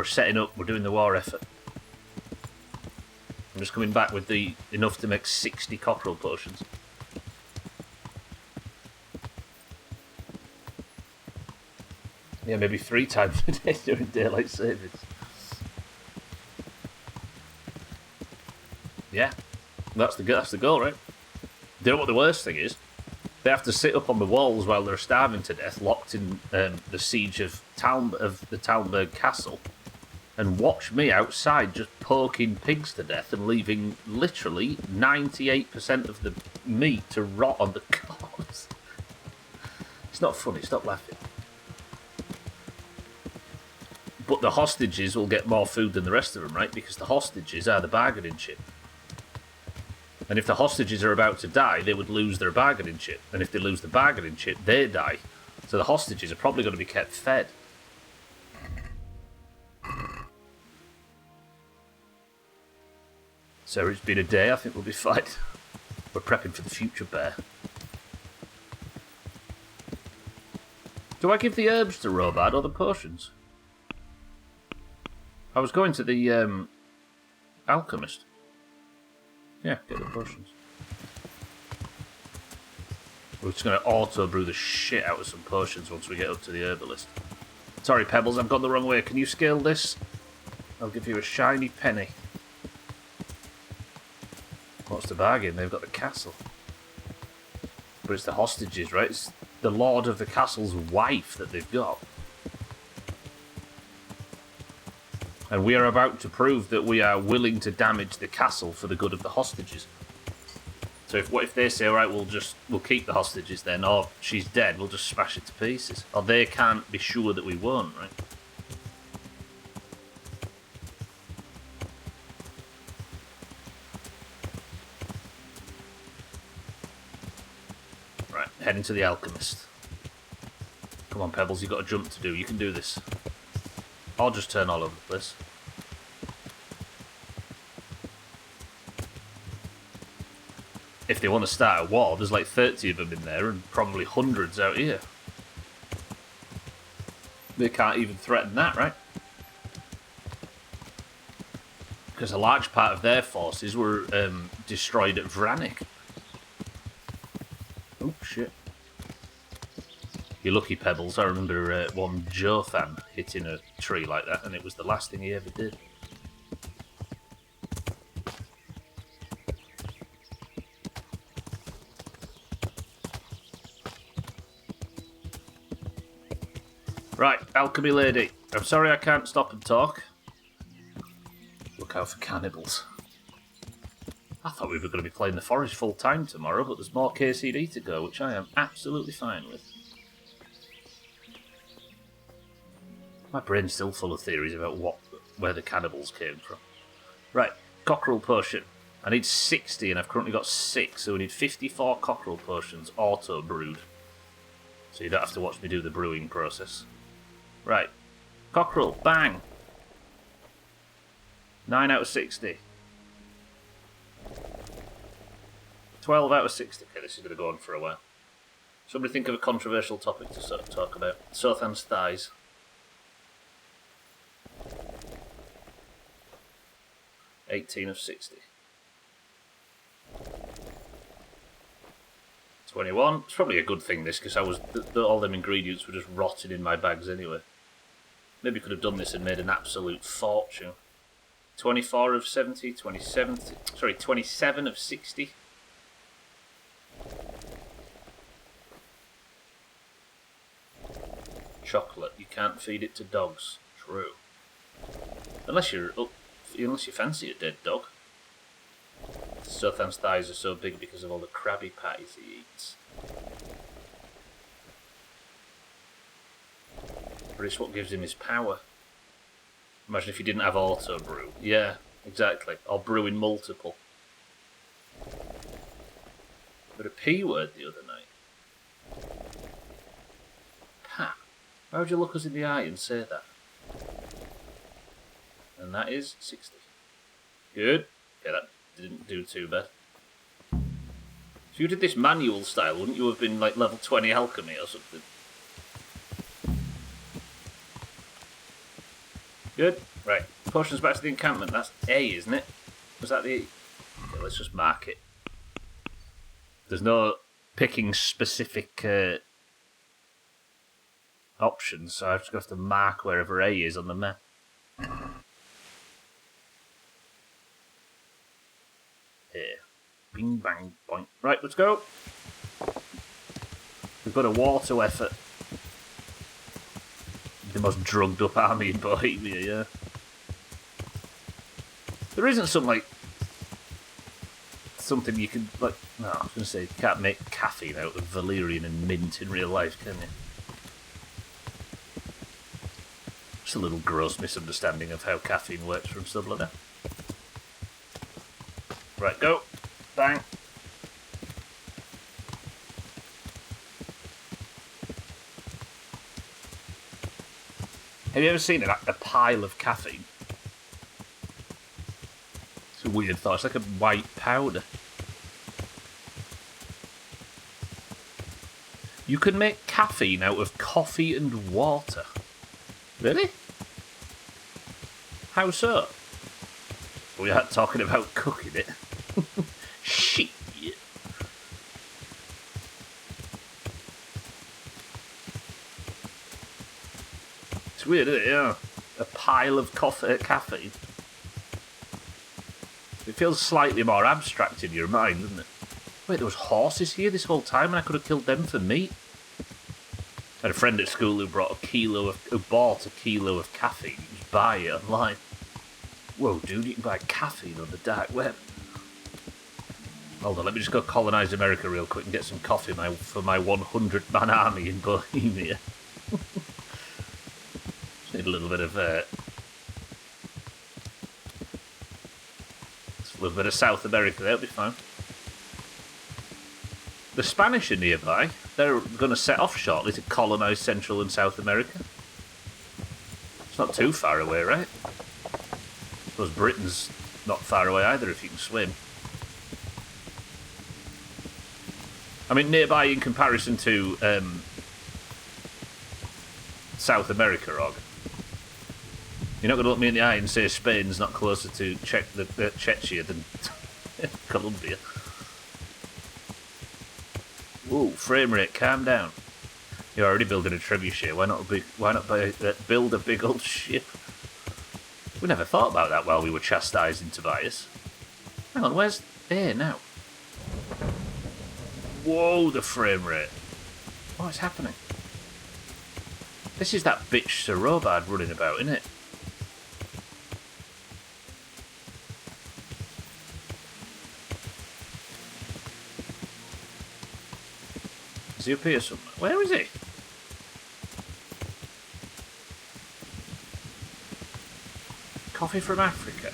setting up. We're doing the war effort. I'm just coming back with enough to make 60 cockerel potions. Yeah, maybe 3 times a day during daylight savings. Yeah, that's the goal, right? Do you know what the worst thing is? They have to sit up on the walls while they're starving to death, locked in the siege of the Talmberg castle, and watch me outside just poking pigs to death and leaving literally 98% of the meat to rot on the corpse. It's not funny, stop laughing. But the hostages will get more food than the rest of them, right? Because the hostages are the bargaining chip. And if the hostages are about to die, they would lose their bargaining chip. And if they lose the bargaining chip, they die. So the hostages are probably going to be kept fed. So it's been a day, I think we'll be fine. We're prepping for the future, Bear. Do I give the herbs to Robard or the potions? I was going to the Alchemist. Yeah, get the potions. We're just going to auto-brew the shit out of some potions once we get up to the herbalist. Sorry, Pebbles, I've gone the wrong way. Can you scale this? I'll give you a shiny penny. What's the bargain? They've got the castle. But it's the hostages, right? It's the lord of the castle's wife that they've got. And we are about to prove that we are willing to damage the castle for the good of the hostages. So what if they say, all right, we'll keep the hostages then, or she's dead, we'll just smash it to pieces. Or they can't be sure that we won't, right? Right, heading to the alchemist. Come on, Pebbles, you've got a jump to do. You can do this. I'll just turn all over the place. If they want to start a war, there's like 30 of them in there and probably hundreds out here. They can't even threaten that, right? Because a large part of their forces were destroyed at Vranik. Oh, shit. You're lucky, Pebbles. I remember one Jothan hitting a tree like that, and it was the last thing he ever did. Right, alchemy lady. I'm sorry I can't stop and talk. Look out for cannibals. I thought we were going to be playing the forest full time tomorrow, but there's more KCD to go, which I am absolutely fine with. My brain's still full of theories about where the cannibals came from. Right, cockerel potion. I need 60 and I've currently got 6, so we need 54 cockerel potions auto-brewed. So you don't have to watch me do the brewing process. Right, cockerel, bang! 9 out of 60. 12 out of 60. Okay, this is going to go on for a while. Somebody think of a controversial topic to talk about. Sothan's thighs. 18 of 60. 21. It's probably a good thing this, because all them ingredients were just rotting in my bags anyway. Maybe could have done this and made an absolute fortune. 24 of 70, 27 of 60. Chocolate. You can't feed it to dogs. True. Unless you fancy a dead dog. Sothan's thighs are so big because of all the Krabby Patties he eats. But it's what gives him his power. Imagine if you didn't have auto brew. Yeah, exactly. Or brew in multiple. But a P word the other night. Ha! How would you look us in the eye and say that? And that is 60. Good. Okay, that didn't do too bad. If you did this manual style, wouldn't you have been like level 20 alchemy or something? Good. Right. Potions back to the encampment. That's A, isn't it? Was that the... Okay, let's just mark it. There's no picking specific options, so I've just got to mark wherever A is on the map. Here. Bing, bang, boink. Right, let's go. We've got a war to effort. The most drugged up army in Bohemia, yeah. There isn't something you can, like, no, I was going to say, you can't make caffeine out of valerian and mint in real life, can you? Just a little gross misunderstanding of how caffeine works from stuff like that. Right, go. Bang. Have you ever seen a pile of caffeine? It's a weird thought. It's like a white powder. You can make caffeine out of coffee and water. Really? How so? We aren't talking about cooking it. Shit. It's weird, isn't it? Yeah. A pile of caffeine. It feels slightly more abstract in your mind, doesn't it? Wait, there was horses here this whole time and I could have killed them for meat? I had a friend at school who bought a kilo of caffeine. You just buy it online. Whoa, dude, you can buy caffeine on the dark web. Hold on, let me just go colonise America real quick and get some coffee for my 100-man army in Bohemia. Just need a little bit of South America, that'll be fine. The Spanish are nearby. They're going to set off shortly to colonise Central and South America. It's not too far away, right? I suppose Britain's not far away either if you can swim. I mean, nearby in comparison to South America, Og. You're not going to look me in the eye and say Spain's not closer to Czechia than Colombia. Ooh, frame rate, calm down. You're already building a trebuchet. Why not build a big old ship? We never thought about that while we were chastising Tobias. Hang on, where's A now? Whoa, the frame rate. What is happening? This is that bitch Sir Robard running about, isn't it? Is he up here somewhere? Where is he? Coffee from Africa.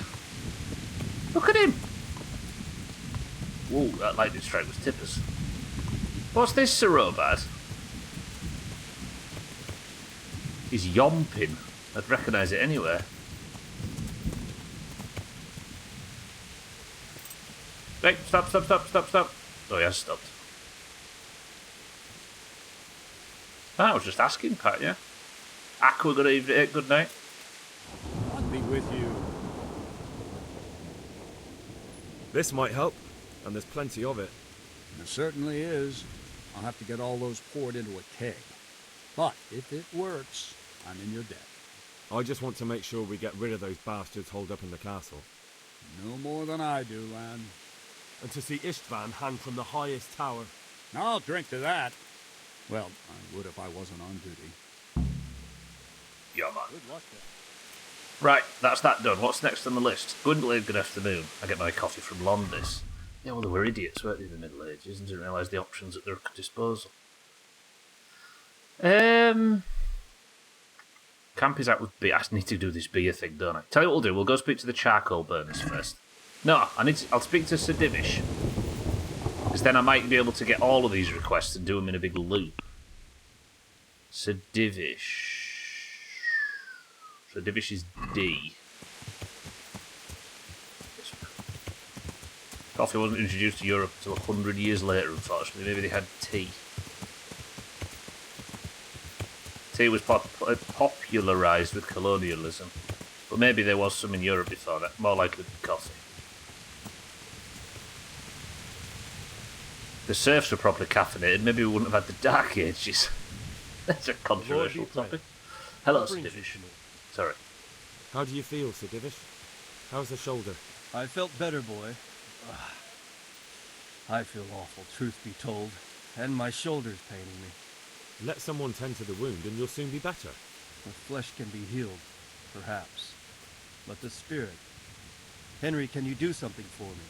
Look at him! Whoa, that lightning strike was tippers. What's this, Sir Robard? He's yomping. I'd recognise it anywhere. Hey, stop. Oh, he has stopped. I was just asking, Pat, yeah? Aqua, good evening, good night. I'll be with you. This might help, and there's plenty of it. There certainly is. I'll have to get all those poured into a keg. But if it works, I'm in your debt. I just want to make sure we get rid of those bastards holed up in the castle. No more than I do, lad. And to see Istvan hang from the highest tower. I'll drink to that. Well, I would if I wasn't on duty. Yeah, man. Good luck there. Right, that's that done. What's next on the list? Gwynbleidd, good afternoon. I get my coffee from Londis. Yeah, well, they were idiots, weren't they, in the Middle Ages, and didn't realise the options at their disposal. Camp is out with beer. I need to do this beer thing, don't I? Tell you what we'll do. We'll go speak to the charcoal burners first. No, I'll speak to Sir Divish. Because then I might be able to get all of these requests and do them in a big loop. Sir Divish. Sir Divish is D. Coffee wasn't introduced to Europe until 100 years later, unfortunately. Maybe they had tea. Tea was popularised with colonialism. But maybe there was some in Europe before that. More likely than coffee. If the serfs were properly caffeinated, maybe we wouldn't have had the Dark Ages. That's a controversial topic. Hello, Sir Divish. Sorry. How do you feel, Sir Divish? How's the shoulder? I felt better, boy. I feel awful, truth be told. And my shoulder's paining me. Let someone tend to the wound and you'll soon be better. The flesh can be healed, perhaps. But the spirit... Henry, can you do something for me?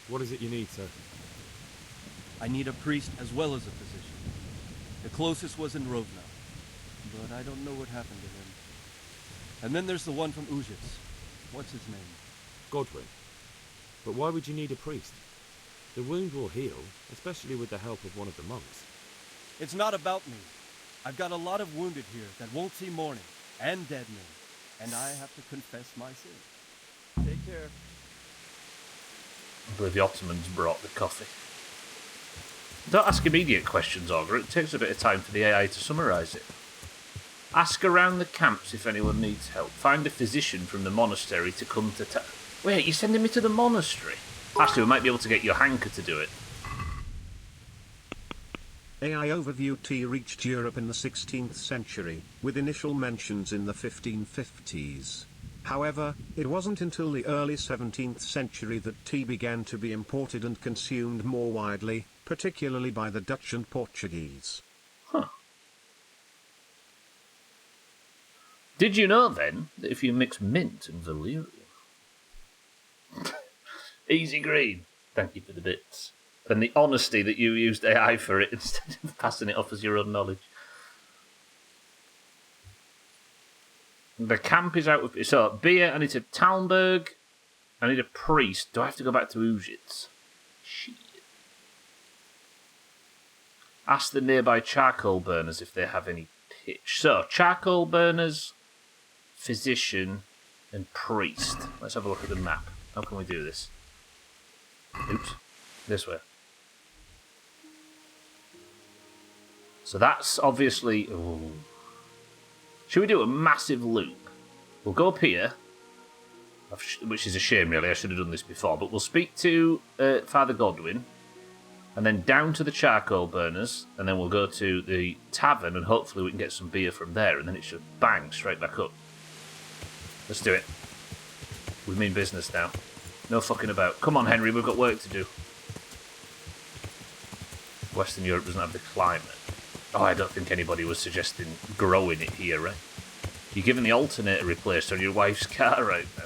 What is it you need, sir? I need a priest as well as a physician. The closest was in Rovna, but I don't know what happened to him. And then there's the one from Ujits. What's his name? Godwin. But why would you need a priest? The wound will heal, especially with the help of one of the monks. It's not about me. I've got a lot of wounded here that won't see morning, and dead men, and I have to confess my sin. Take care. I believe the Ottomans brought the coffee. Don't ask immediate questions, Augur. It takes a bit of time for the AI to summarise it. Ask around the camps if anyone needs help. Find a physician from the monastery to come to town. Wait, you're sending me to the monastery? Actually, we might be able to get your Hanker to do it. AI overview T reached Europe in the 16th century, with initial mentions in the 1550s. However, it wasn't until the early 17th century that tea began to be imported and consumed more widely, particularly by the Dutch and Portuguese. Huh. Did you know, then, that if you mix mint and valerian... Easy green. Thank you for the bits. And the honesty that you used AI for it instead of passing it off as your own knowledge. The camp is out of... So, beer, I need a Talmberg, I need a priest. Do I have to go back to Ujits? Shit. Ask the nearby charcoal burners if they have any pitch. So, charcoal burners, physician, and priest. Let's have a look at the map. How can we do this? Oops. This way. So that's obviously... Ooh. Should we do a massive loop? We'll go up here, which is a shame, really. I should have done this before. But we'll speak to Father Godwin, and then down to the charcoal burners, and then we'll go to the tavern, and hopefully we can get some beer from there, and then it should bang straight back up. Let's do it. We mean business now. No fucking about. Come on, Henry, we've got work to do. Western Europe doesn't have the climate. Oh, I don't think anybody was suggesting growing it here, right? You're giving the alternator replaced on your wife's car right now.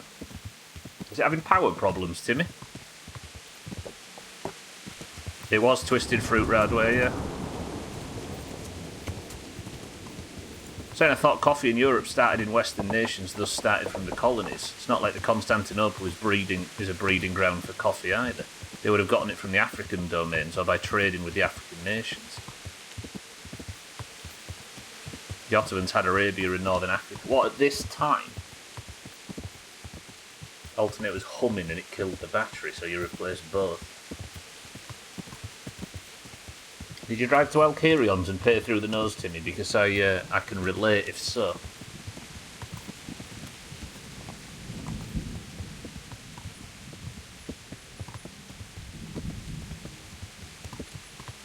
Is it having power problems, Timmy? It was Twisted Fruit Radway, yeah. Saying I thought coffee in Europe started in Western nations, thus started from the colonies. It's not like the Constantinople is a breeding ground for coffee either. They would have gotten it from the African domains or by trading with the African nations. The Ottomans had Arabia and Northern Africa. What, at this time? Alternator was humming and it killed the battery, so you replaced both. Did you drive to Elkerions and pay through the nose, Timmy? Because I can relate if so.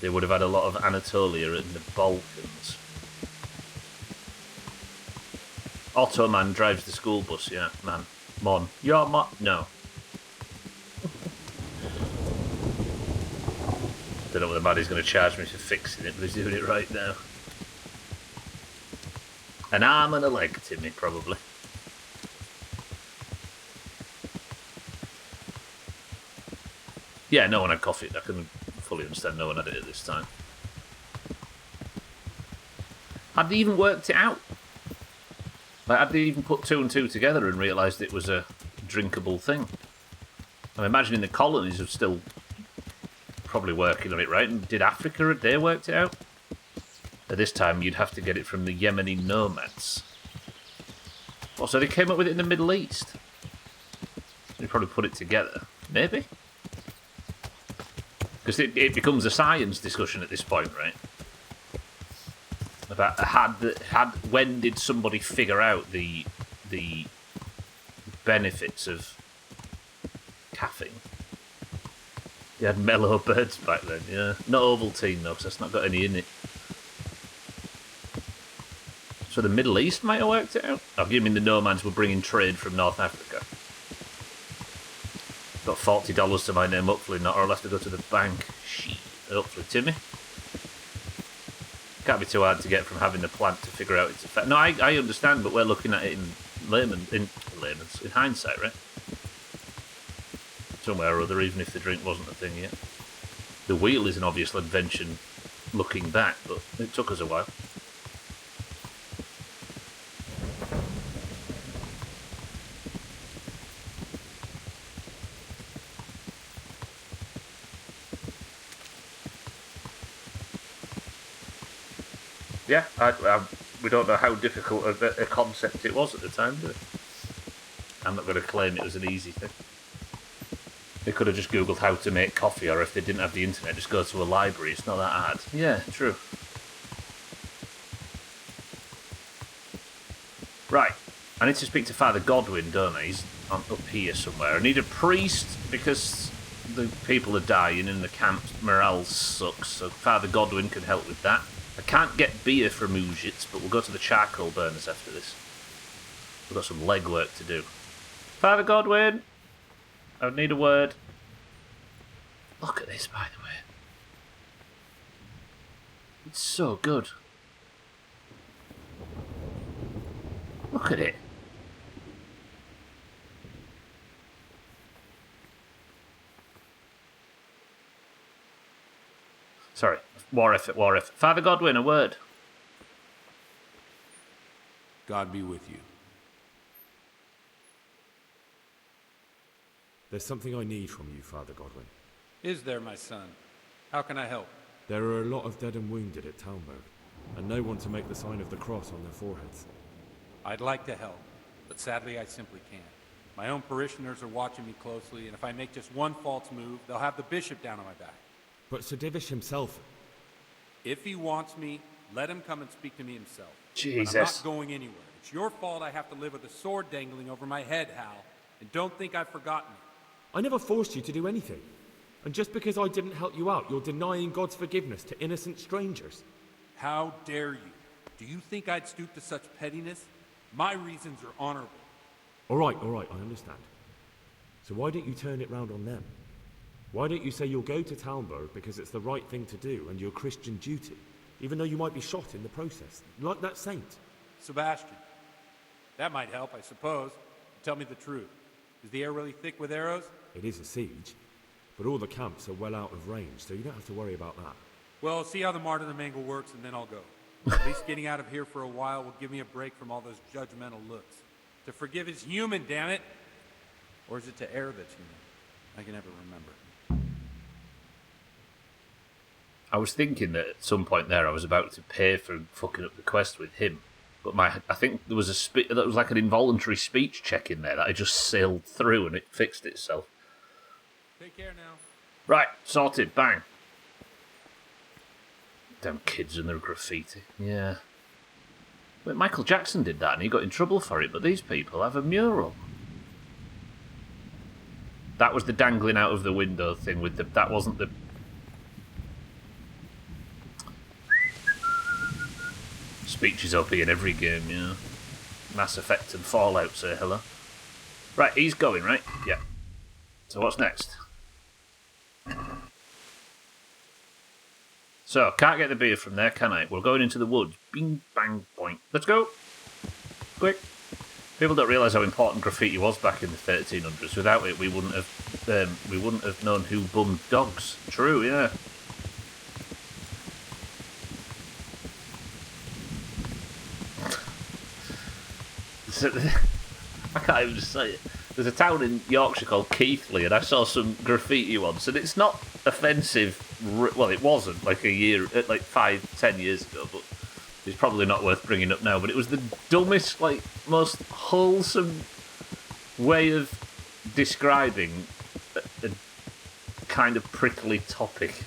They would have had a lot of Anatolia and the Balkans. Ottoman drives the school bus, yeah, man. Mon. You're no. Don't know what the man is going to charge me for fixing it, but he's doing it right now. An arm and a leg, Timmy, probably. Yeah, no one had coffee. I can fully understand no one had it at this time. Had they even worked it out? Like, had they even put two and two together and realised it was a drinkable thing? I'm imagining the colonies are still probably working on it, right? And did Africa, had they worked it out? At this time, you'd have to get it from the Yemeni nomads. Well, so they came up with it in the Middle East. They probably put it together. Maybe? Because it becomes a science discussion at this point, right? About when did somebody figure out the benefits of caffeine? You had mellow birds back then, yeah. Not Ovaltine though, because that's not got any in it. So the Middle East might have worked it out? I'm assuming the nomads were bringing trade from North Africa. Got $40 to my name, hopefully not, or I'll have to go to the bank. Shit. Hopefully, Timmy. Can't be too hard to get from having the plant to figure out its effect. No, I understand, but we're looking at it in hindsight, right? Somewhere or other, even if the drink wasn't a thing yet. The wheel is an obvious invention looking back, but it took us a while. Yeah, we don't know how difficult a concept it was at the time, do we? I'm not going to claim it was an easy thing. They could have just googled how to make coffee, or if they didn't have the internet, just go to a library. It's not that hard. Yeah, true. Right, I need to speak to Father Godwin, don't I? He's up here somewhere. I need a priest, because the people are dying and the camp's morale sucks, so Father Godwin can help with that. I can't get beer from Ujits, but we'll go to the charcoal burners after this. We've got some legwork to do. Father Godwin! I would need a word. Look at this, by the way. It's so good. Look at it. Sorry, war effort, war effort. Father Godwin, a word. God be with you. There's something I need from you, Father Godwin. Is there, my son? How can I help? There are a lot of dead and wounded at Talmberg, and no one to make the sign of the cross on their foreheads. I'd like to help, but sadly I simply can't. My own parishioners are watching me closely, and if I make just one false move, they'll have the bishop down on my back. But Sir Divish himself... If he wants me, let him come and speak to me himself. Jesus. But I'm not going anywhere. It's your fault I have to live with a sword dangling over my head, Hal. And don't think I've forgotten it. I never forced you to do anything. And just because I didn't help you out, you're denying God's forgiveness to innocent strangers. How dare you? Do you think I'd stoop to such pettiness? My reasons are honorable. All right, I understand. So why don't you turn it round on them? Why don't you say you'll go to Talmberg because it's the right thing to do and your Christian duty, even though you might be shot in the process, like that saint? Sebastian. That might help, I suppose. Tell me the truth. Is the air really thick with arrows? It is a siege, but all the camps are well out of range, so you don't have to worry about that. Well, see how the martyrdom angle works, and then I'll go. At least getting out of here for a while will give me a break from all those judgmental looks. To forgive is human, damn it! Or is it to err that's human? I can never remember. I was thinking that at some point there I was about to pay for fucking up the quest with him, but I think there was that was like an involuntary speech check in there that I just sailed through and it fixed itself. Take care now. Right, sorted, bang. Damn kids and their graffiti. Yeah. Wait, Michael Jackson did that and he got in trouble for it, but these people have a mural. That was the dangling out of the window thing with that wasn't the... Speeches OP in every game, yeah. Mass Effect and Fallout say hello. Right, he's going, right? Yeah. So what's next? So, can't get the beer from there, can I? We're going into the woods. Bing, bang, boing. Let's go! Quick! People don't realise how important graffiti was back in the 1300s. Without it, we wouldn't have known who bummed dogs. True, yeah. I can't even say it. There's a town in Yorkshire called Keighley, and I saw some graffiti once, and it's not offensive. Well, it wasn't like 5-10 years ago, but it's probably not worth bringing up now. But it was the dumbest, most wholesome way of describing a kind of prickly topic.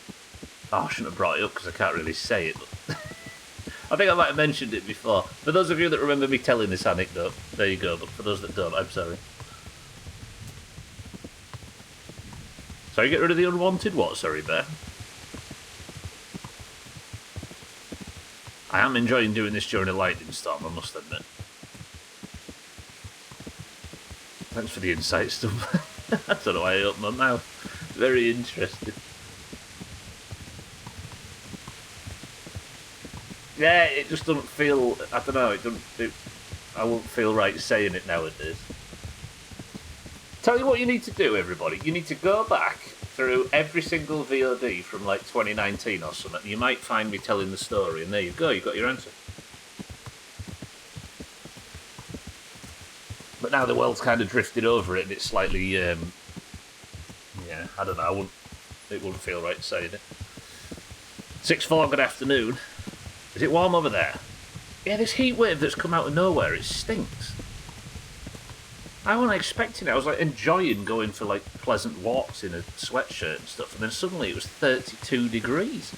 Oh, I shouldn't have brought it up because I can't really say it, but I think I might have mentioned it before. For those of you that remember me telling this anecdote, there you go, but for those that don't, I'm sorry. Sorry, get rid of the unwanted what? Sorry, Bear. I am enjoying doing this during a lightning storm, I must admit. Thanks for the insight stuff. I don't know why I opened my mouth. Very interesting. Yeah, it just doesn't feel... I don't know, I won't feel right saying it nowadays. Tell you what you need to do, everybody. You need to go back through every single VOD from 2019 or something. You might find me telling the story, and there you go, you got your answer. But now the world's kind of drifted over it, and it's slightly, yeah, I don't know, it wouldn't feel right saying it. 6-4, good afternoon. Is it warm over there? Yeah, this heat wave that's come out of nowhere, it stinks. I wasn't expecting it. I was enjoying going for pleasant walks in a sweatshirt and stuff, and then suddenly it was 32 degrees.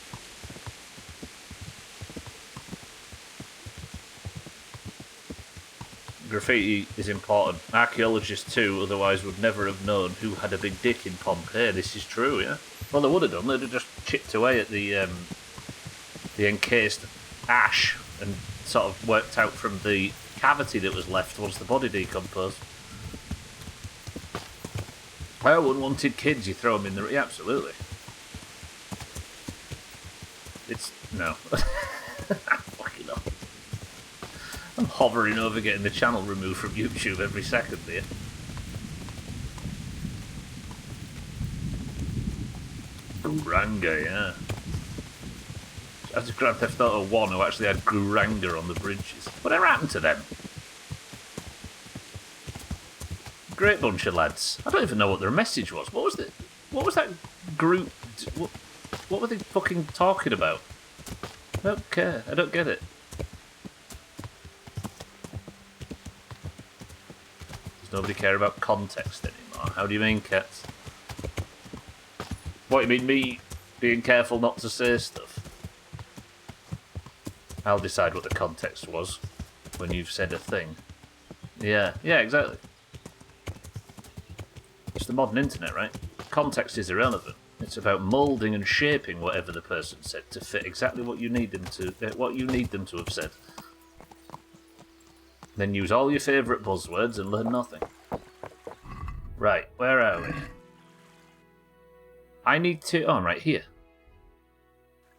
graffiti is important. Archaeologists too, otherwise would never have known who had a big dick in Pompeii. This is true, yeah. Well, they would have done. They'd have just chipped away at the encased ash and sort of worked out from the cavity that was left once the body decomposed. Oh, unwanted kids, you throw them in the... Yeah, absolutely. It's... No. Fucking hell. I'm hovering over getting the channel removed from YouTube every second here. Guranga, yeah. That's Grand Theft Auto 1 who actually had Guranga on the bridges. Whatever happened to them? Great bunch of lads. I don't even know what their message was. What was that group? What were they fucking talking about? I don't care. I don't get it. Does nobody care about context anymore? How do you mean, Cats? What, you mean me being careful not to say stuff? I'll decide what the context was when you've said a thing. Yeah, exactly. It's the modern internet, right? Context is irrelevant. It's about moulding and shaping whatever the person said to fit exactly what you need them to have said. Then use all your favourite buzzwords and learn nothing. Right, where are we? I need to... Oh, I'm right here.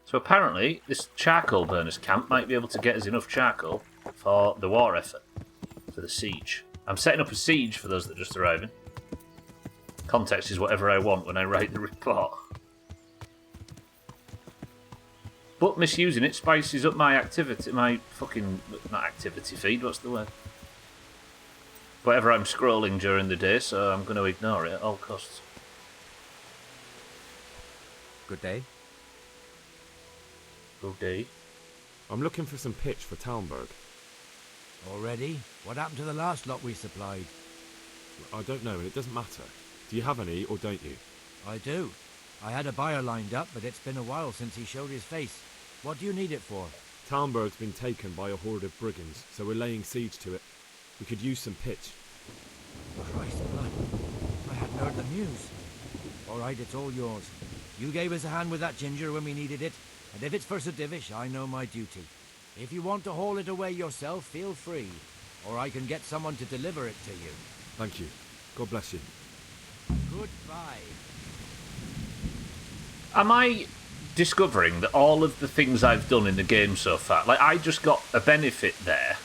So apparently, this charcoal burners camp might be able to get us enough charcoal for the war effort, for the siege. I'm setting up a siege for those that are just arriving. Context is whatever I want when I write the report. But misusing it spices up my activity, my fucking... not activity feed, what's the word? Whatever I'm scrolling during the day, so I'm going to ignore it at all costs. Good day. Good day. I'm looking for some pitch for Talmberg. Already? What happened to the last lot we supplied? I don't know, and it doesn't matter. Do you have any, or don't you? I do. I had a buyer lined up, but it's been a while since he showed his face. What do you need it for? Talmberg's been taken by a horde of brigands, so we're laying siege to it. We could use some pitch. Christ blood. I hadn't heard the news. All right, it's all yours. You gave us a hand with that ginger when we needed it, and if it's for Sir Divish, I know my duty. If you want to haul it away yourself, feel free, or I can get someone to deliver it to you. Thank you. God bless you. Goodbye. Am I discovering that all of the things I've done in the game so far, like I just got a benefit there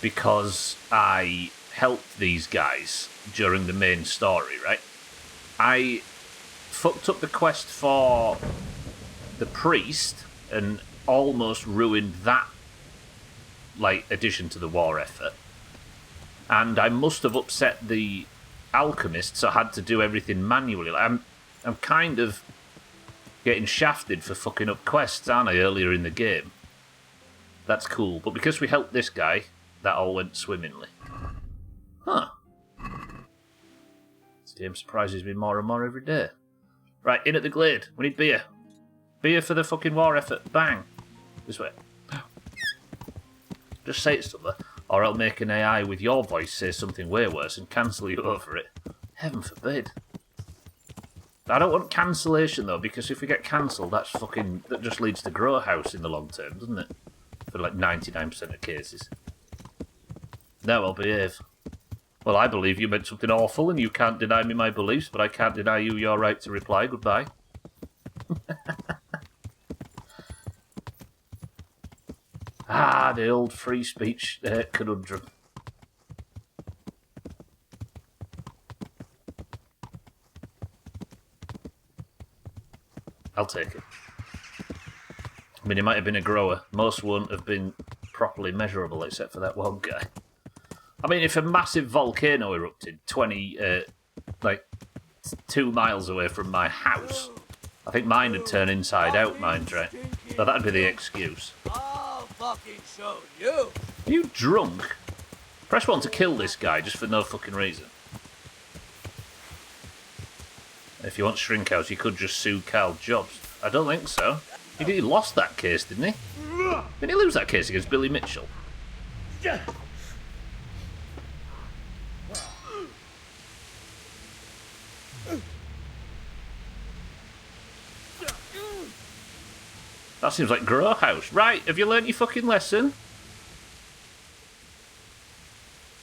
because I helped these guys during the main story, right? I fucked up the quest for the priest and almost ruined that, like, addition to the war effort. And I must have upset the alchemist, so I had to do everything manually. Like, I'm kind of getting shafted for fucking up quests, aren't I, earlier in the game? That's cool. But because we helped this guy, that all went swimmingly. Huh. This game surprises me more and more every day. Right, in at the glade. We need beer. Beer for the fucking war effort. Bang. This way. Just say it, Stubber, or I'll make an AI with your voice say something way worse and cancel you over it. Heaven forbid. I don't want cancellation though, because if we get cancelled, that just leads to grow house in the long term, doesn't it? For like 99% of cases. No, I'll behave. Well, I believe you meant something awful, and you can't deny me my beliefs, but I can't deny you your right to reply. Goodbye. Ah, the old free speech conundrum. I'll take it. I mean, he might have been a grower. Most won't have been properly measurable, except for that one guy. I mean, if a massive volcano erupted 2 miles away from my house, I think mine would turn inside out, mine's right. So that'd be the excuse. I'll fucking show you. Are you drunk? Press 1 to kill this guy just for no fucking reason. If you want Shrink House, you could just sue Carl Jobs. I don't think so. He lost that case, didn't he? Didn't he lose that case against Billy Mitchell? That seems like Growhouse. Right, have you learnt your fucking lesson?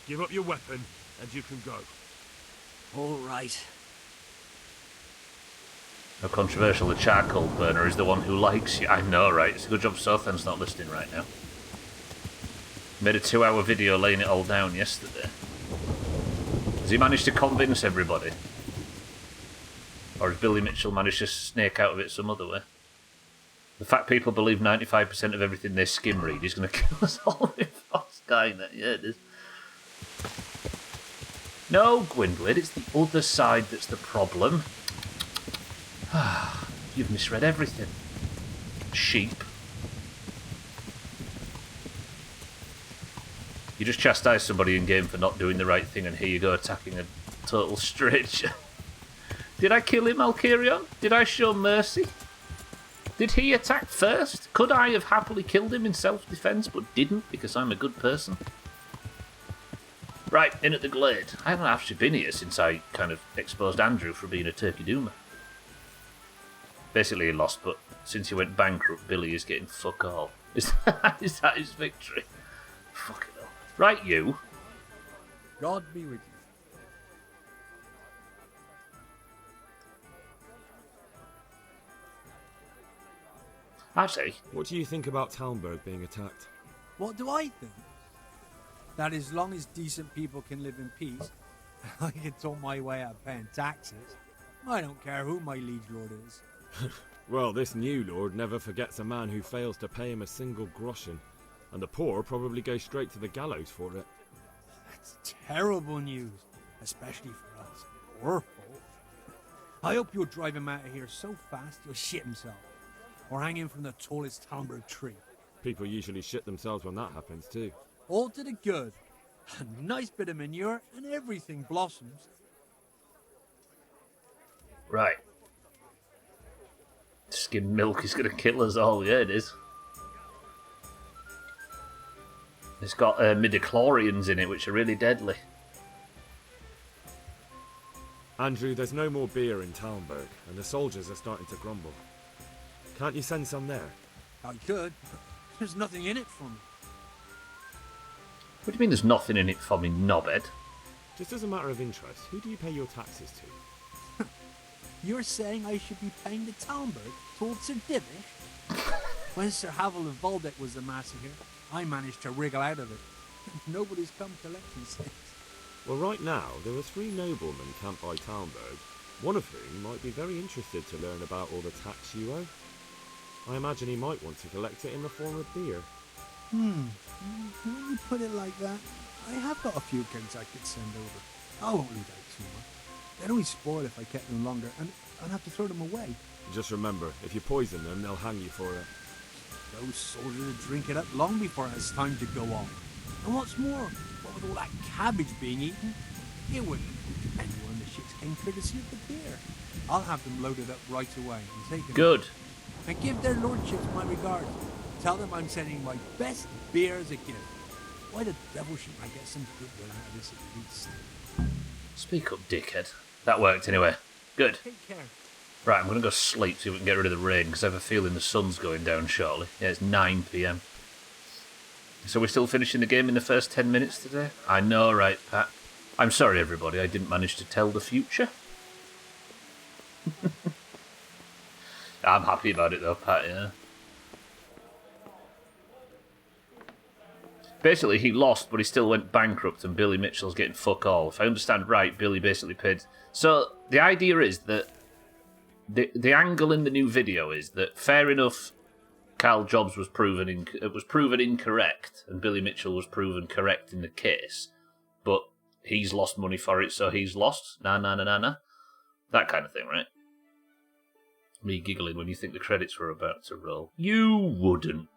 Give up your weapon, and you can go. All right. How controversial, the charcoal burner is the one who likes you. I know, right? It's a good job Sothan's not listening right now. Made a 2-hour video laying it all down yesterday. Has he managed to convince everybody? Or has Billy Mitchell managed to snake out of it some other way? The fact people believe 95% of everything they skim read is going to kill us all with Skynet. Yeah, it is. No, Gwynblade, it's the other side that's the problem. You've misread everything. Sheep. You just chastise somebody in-game for not doing the right thing, and here you go attacking a total stranger. Did I kill him, Alkirion? Did I show mercy? Did he attack first? Could I have happily killed him in self-defense, but didn't because I'm a good person? Right, in at the Glade. I haven't actually been here since I kind of exposed Andrew for being a turkey doomer. Basically he lost, but since he went bankrupt, Billy is getting fuck all. Is that his victory? Fucking hell. Right, you. God be with you. Actually, what do you think about Talmberg being attacked? What do I think? That as long as decent people can live in peace, I can talk my way out of paying taxes. I don't care who my liege lord is. Well, this new lord never forgets a man who fails to pay him a single groschen, and the poor probably go straight to the gallows for it. That's terrible news, especially for us poor folk. I hope you'll drive him out of here so fast he'll shit himself, or hang him from the tallest Talmberg tree. People usually shit themselves when that happens too. All to the good. A nice bit of manure and everything blossoms. Right. Skim milk is going to kill us all. Yeah, it is. It's got midichlorians in it, which are really deadly. Andrew, there's no more beer in Talmberg, and the soldiers are starting to grumble. Can't you send some there? I could, but there's nothing in it for me. What do you mean there's nothing in it for me, knobhead? Just as a matter of interest, who do you pay your taxes to? You're saying I should be paying the Talmberg towards Sir Divish? When Sir Havel of Voldeck was the massacre, I managed to wriggle out of it. Nobody's come collect me since. Well, right now, there are 3 noblemen camped by Talmberg, one of whom might be very interested to learn about all the tax you owe. I imagine he might want to collect it in the form of beer. When you put it like that, I have got a few kegs I could send over. I won't leave out too much. They'd only spoil if I kept them longer, and I'd have to throw them away. Just remember, if you poison them, they'll hang you for it. Those soldiers would drink it up long before it's time to go on. And what's more, what with all that cabbage being eaten, it wouldn't be anyone the ships came courtesy of the beer. I'll have them loaded up right away and take them. Good. And give their lordships my regards. Tell them I'm sending my best beer as a gift. Why the devil shouldn't I get some goodwill out of this at least? Speak up, dickhead. That worked anyway. Good. Take care. Right, I'm going to go sleep so we can get rid of the rain, because I have a feeling the sun's going down shortly. Yeah, it's 9 PM. So we're still finishing the game in the first 10 minutes today? I know, right, Pat? I'm sorry, everybody, I didn't manage to tell the future. I'm happy about it, though, Pat, yeah. Basically, he lost, but he still went bankrupt, and Billy Mitchell's getting fuck all. If I understand right, Billy basically paid... So, the idea is that the angle in the new video is that, fair enough, Carl Jobs was proven incorrect, and Billy Mitchell was proven correct in the case, but he's lost money for it, so he's lost. Nah. That kind of thing, right? Me giggling when you think the credits were about to roll. You wouldn't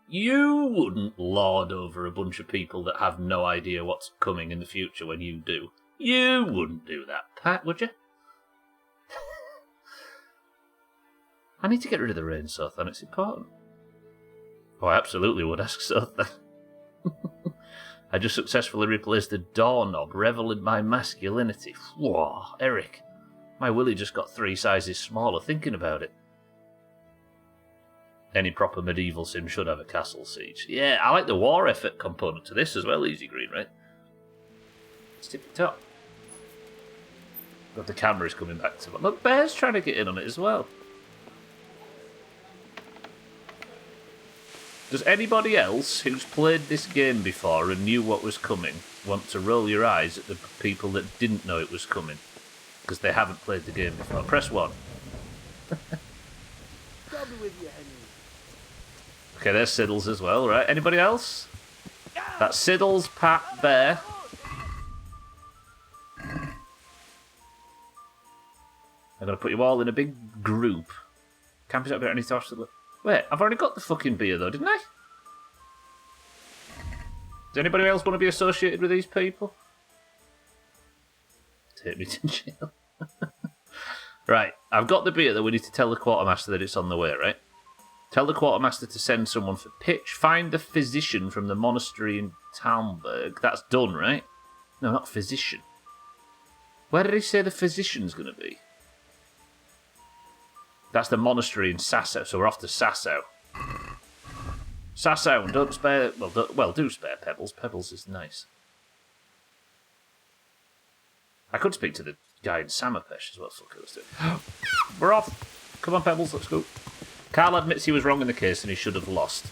lord over a bunch of people that have no idea what's coming in the future when you do. You wouldn't do that, Pat, would you? I need to get rid of the rain, Sothan. It's important. Oh, I absolutely would ask Sothan. I just successfully replaced the doorknob. Revel in my masculinity. Whoa, Eric. My willy just got 3 sizes smaller thinking about it. Any proper medieval sim should have a castle siege. Yeah, I like the war effort component to this as well, Easy Green, right? Let's tip it up. But the camera's coming back to me. Look, Bear's trying to get in on it as well. Does anybody else who's played this game before and knew what was coming want to roll your eyes at the people that didn't know it was coming? Because they haven't played the game before. Press 1. Okay, there's Siddles as well, right? Anybody else? That's Siddles, Pat, Bear. I'm going to put you all in a big group. Campus up here, any thoughts? Wait, I've already got the fucking beer though, didn't I? Does anybody else want to be associated with these people? Take me to jail. Right, I've got the beer though. We need to tell the quartermaster that it's on the way, right? Tell the quartermaster to send someone for pitch. Find the physician from the monastery in Talmberg. That's done, right? No, not physician. Where did he say the physician's going to be? That's the monastery in Sasau, so we're off to Sasau. Sasau, and don't spare... Well, do spare Pebbles. Pebbles is nice. I could speak to the guy in Samapesh as well. Fuck it, let's do it. We're off. Come on, Pebbles, let's go. Carl admits he was wrong in the case and he should have lost.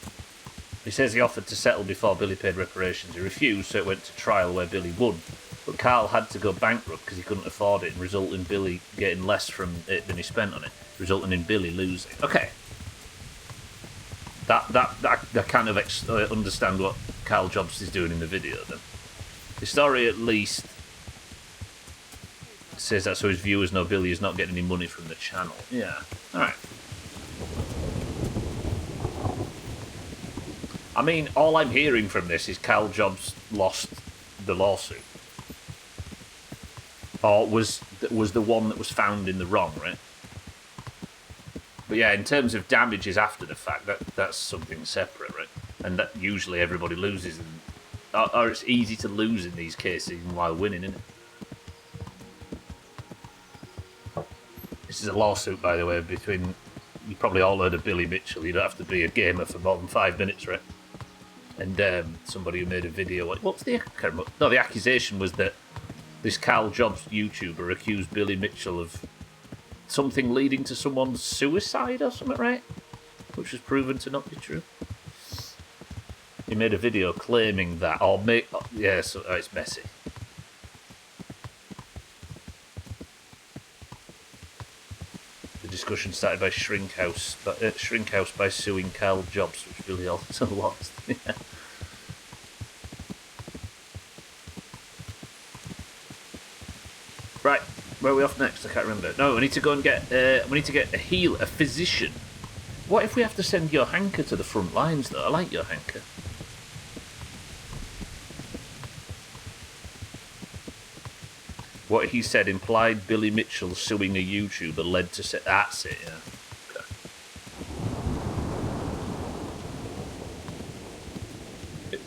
He says he offered to settle before Billy paid reparations. He refused, so it went to trial where Billy won. But Carl had to go bankrupt because he couldn't afford it and result in Billy getting less from it than he spent on it, resulting in Billy losing. Okay. I kind of understand what Carl Jobs is doing in the video then. The story at least says that so his viewers know Billy is not getting any money from the channel. Yeah. Alright. I mean, all I'm hearing from this is Carl Jobs lost the lawsuit. Or was the one that was found in the wrong, right? But yeah, in terms of damages after the fact, that's something separate, right? And that usually everybody loses, or it's easy to lose in these cases even while winning, isn't it? This is a lawsuit, by the way, between... You probably all heard of Billy Mitchell. You don't have to be a gamer for more than 5 minutes, right? And somebody who made a video... What's the... No, the accusation was that this Carl Jobs YouTuber accused Billy Mitchell of something leading to someone's suicide or something, right? Which was proven to not be true. He made a video claiming that, or make... Yeah, so it's messy. The discussion started by Shrinkhouse by suing Carl Jobs, which Billy also lost. Yeah. Right, where are we off next? I can't remember. No, we need to go and get. We need to get a physician. What if we have to send your Hanker to the front lines, though? I like your Hanker. What he said implied Billy Mitchell suing a YouTuber led to say that's it. Yeah. Okay.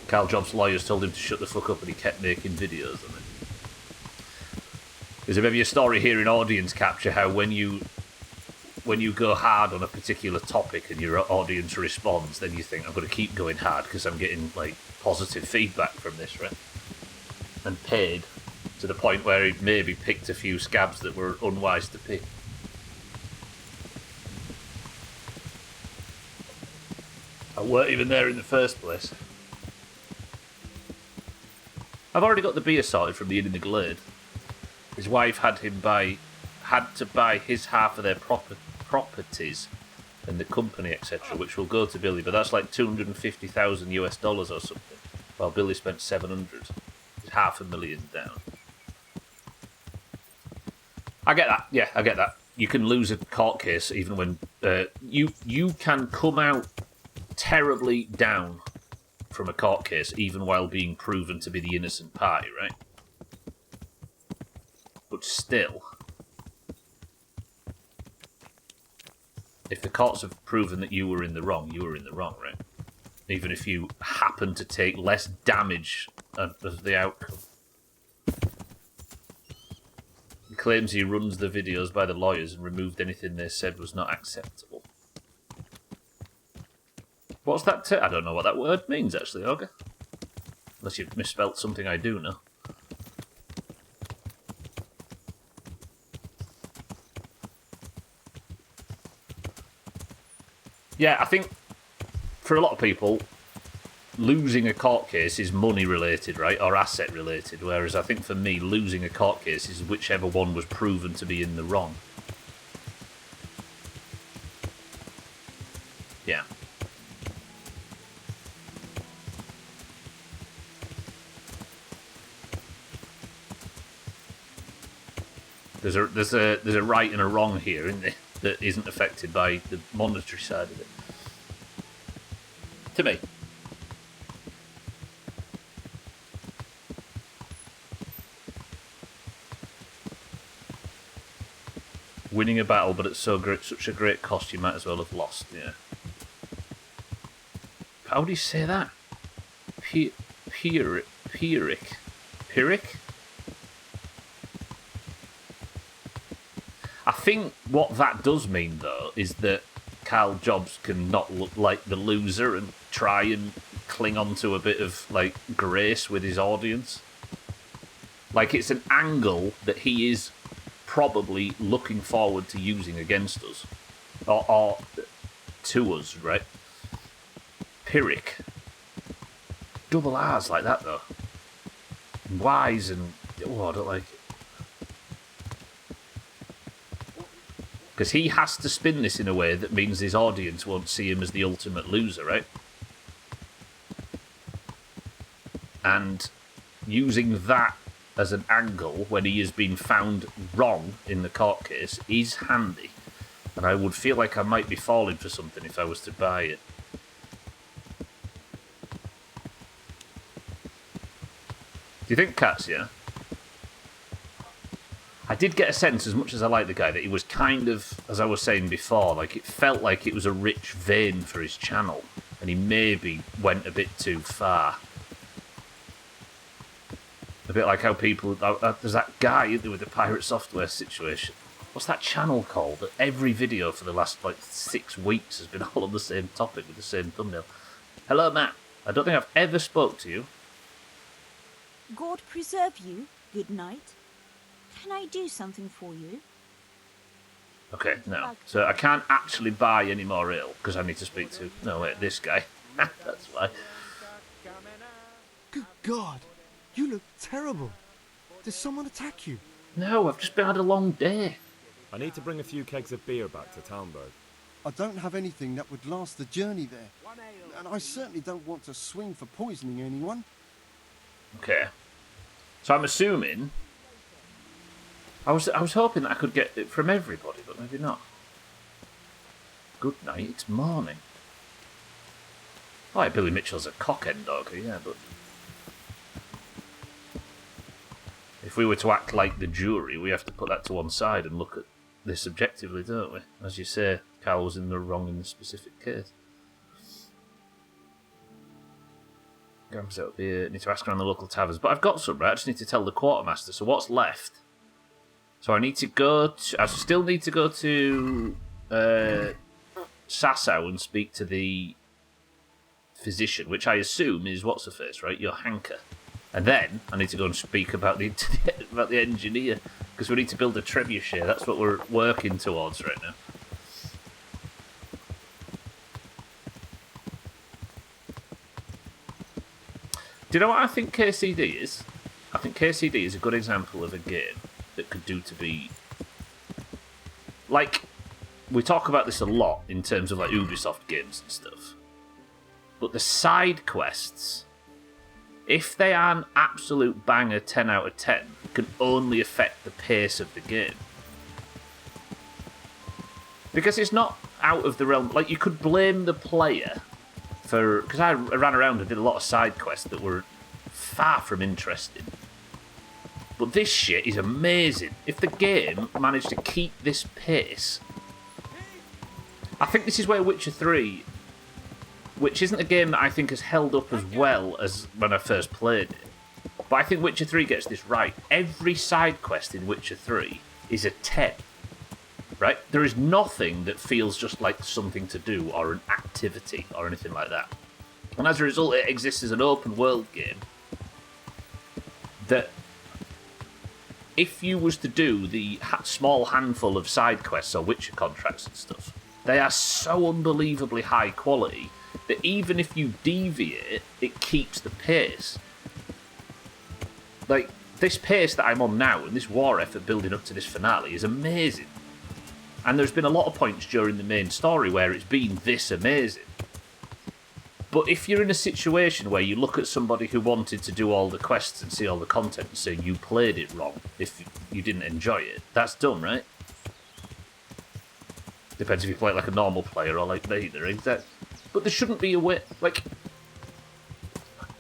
Carl Jobs' lawyers told him to shut the fuck up, and he kept making videos of it. There's maybe a story here in audience capture how when you go hard on a particular topic and your audience responds, then you think I'm going to keep going hard because I'm getting like positive feedback from this, right? And paid to the point where he maybe picked a few scabs that were unwise to pick. I weren't even there in the first place. I've already got the beer sorted from the Inn in the Glade. His wife had to buy his half of their properties and the company, etc., which will go to Billy, but that's like $250,000 or something, while Billy spent 700. He's $500,000 down. I get that. Yeah, I get that. You can lose a court case even when you can come out terribly down from a court case even while being proven to be the innocent party, right? But still, if the courts have proven that you were in the wrong, you were in the wrong, right? Even if you happen to take less damage as the outcome. He claims he runs the videos by the lawyers and removed anything they said was not acceptable. What's that? I don't know what that word means, actually, Ogre. Unless you've misspelt something I do know. Yeah, I think for a lot of people, losing a court case is money related, right? Or asset related. Whereas I think for me, losing a court case is whichever one was proven to be in the wrong. Yeah. There's a right and a wrong here, isn't there? That isn't affected by the monetary side of it. To me. Winning a battle, but at such a great cost, you might as well have lost. Yeah. How do you say that? Pyrrhic. I think what that does mean, though, is that Carl Jobs can not look like the loser and try and cling on to a bit of, like, grace with his audience. Like, it's an angle that he is probably looking forward to using against us. Or to us, right? Pyrrhic. Double R's like that, though. Y's and... Oh, I don't like it. Because he has to spin this in a way that means his audience won't see him as the ultimate loser, right? And using that as an angle when he has been found wrong in the court case is handy. And I would feel like I might be falling for something if I was to buy it. Do you think Cats, yeah? I did get a sense, as much as I like the guy, that he was kind of, as I was saying before, like it felt like it was a rich vein for his channel, and he maybe went a bit too far. A bit like how people, there's that guy with the pirate software situation. What's that channel called? That every video for the last like 6 weeks has been all on the same topic with the same thumbnail. Hello, Matt. I don't think I've ever spoke to you. God preserve you. Good night. Can I do something for you? Okay, no. So I can't actually buy any more ale because I need to speak to... No, wait, this guy. That's why. Good God. You look terrible. Did someone attack you? No, I've just had a long day. I need to bring a few kegs of beer back to Talmberg. I don't have anything that would last the journey there. And I certainly don't want to swing for poisoning anyone. Okay. So I'm assuming... I was hoping that I could get it from everybody, but maybe not. Good night, it's morning. Oh, yeah, Billy Mitchell's a cock-end dog, yeah, but... If we were to act like the jury, we have to put that to one side and look at this objectively, don't we? As you say, Carl was in the wrong in the specific case. Grams out beer, need to ask around the local taverns. But I've got some, right? I just need to tell the quartermaster. So what's left? So I need to go to... I still need to go to Sasau and speak to the physician, which I assume is what's-her-face, right? Your Hanker. And then I need to go and speak about the about the engineer, because we need to build a trebuchet. That's what we're working towards right now. Do you know what I think KCD is? I think KCD is a good example of a game that could do to be... Like, we talk about this a lot in terms of like Ubisoft games and stuff. But the side quests, if they are an absolute banger 10 out of 10, can only affect the pace of the game. Because it's not out of the realm... Like, you could blame the player for... Because I ran around and did a lot of side quests that were far from interesting. But this shit is amazing. If the game managed to keep this pace... I think this is where Witcher 3... Which isn't a game that I think has held up as well as when I first played it. But I think Witcher 3 gets this right. Every side quest in Witcher 3 is a 10. right? There is nothing that feels just like something to do or an activity or anything like that. And as a result, it exists as an open world game that if you was to do the small handful of side quests or Witcher contracts and stuff, they are so unbelievably high quality that even if you deviate, it keeps the pace. Like, this pace that I'm on now and this war effort building up to this finale is amazing. And there's been a lot of points during the main story where it's been this amazing. But if you're in a situation where you look at somebody who wanted to do all the quests and see all the content and say you played it wrong if you didn't enjoy it, that's done, right? Depends if you play it like a normal player or like me. But there shouldn't be a way... Like,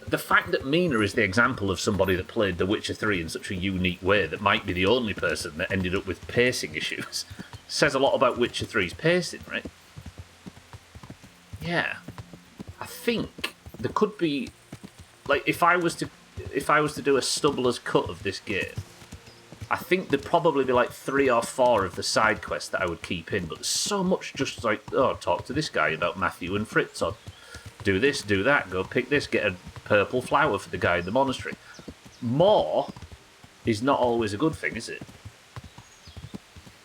the fact that Mina is the example of somebody that played The Witcher 3 in such a unique way that might be the only person that ended up with pacing issues says a lot about Witcher 3's pacing, right? Yeah. I think there could be, like, if I was to do a Stubbler's cut of this game, I think there'd probably be like 3 or 4 of the side quests that I would keep in, but there's so much just like, oh, talk to this guy about Matthew and Fritz, or do this, do that, go pick this, get a purple flower for the guy in the monastery. More is not always a good thing, is it?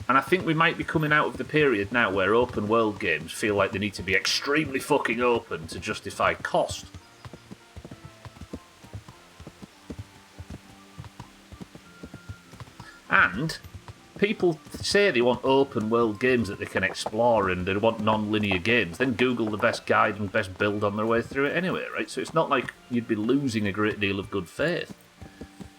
And I think we might be coming out of the period now where open world games feel like they need to be extremely fucking open to justify cost. And people say they want open world games that they can explore and they want non-linear games. Then Google the best guide and best build on their way through it anyway, right? So it's not like you'd be losing a great deal of good faith.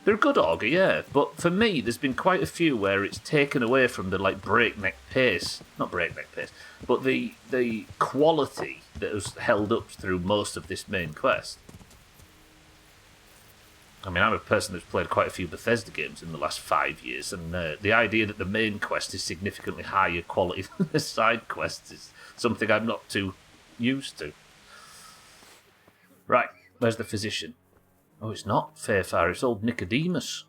They're a good auger, yeah, but for me, there's been quite a few where it's taken away from the like breakneck pace, not breakneck pace, but the quality that was held up through most of this main quest. I mean, I'm a person that's played quite a few Bethesda games in the last 5 years, and the idea that the main quest is significantly higher quality than the side quests is something I'm not too used to. Right, where's the physician? Oh, it's not Fairfire, it's old Nicodemus.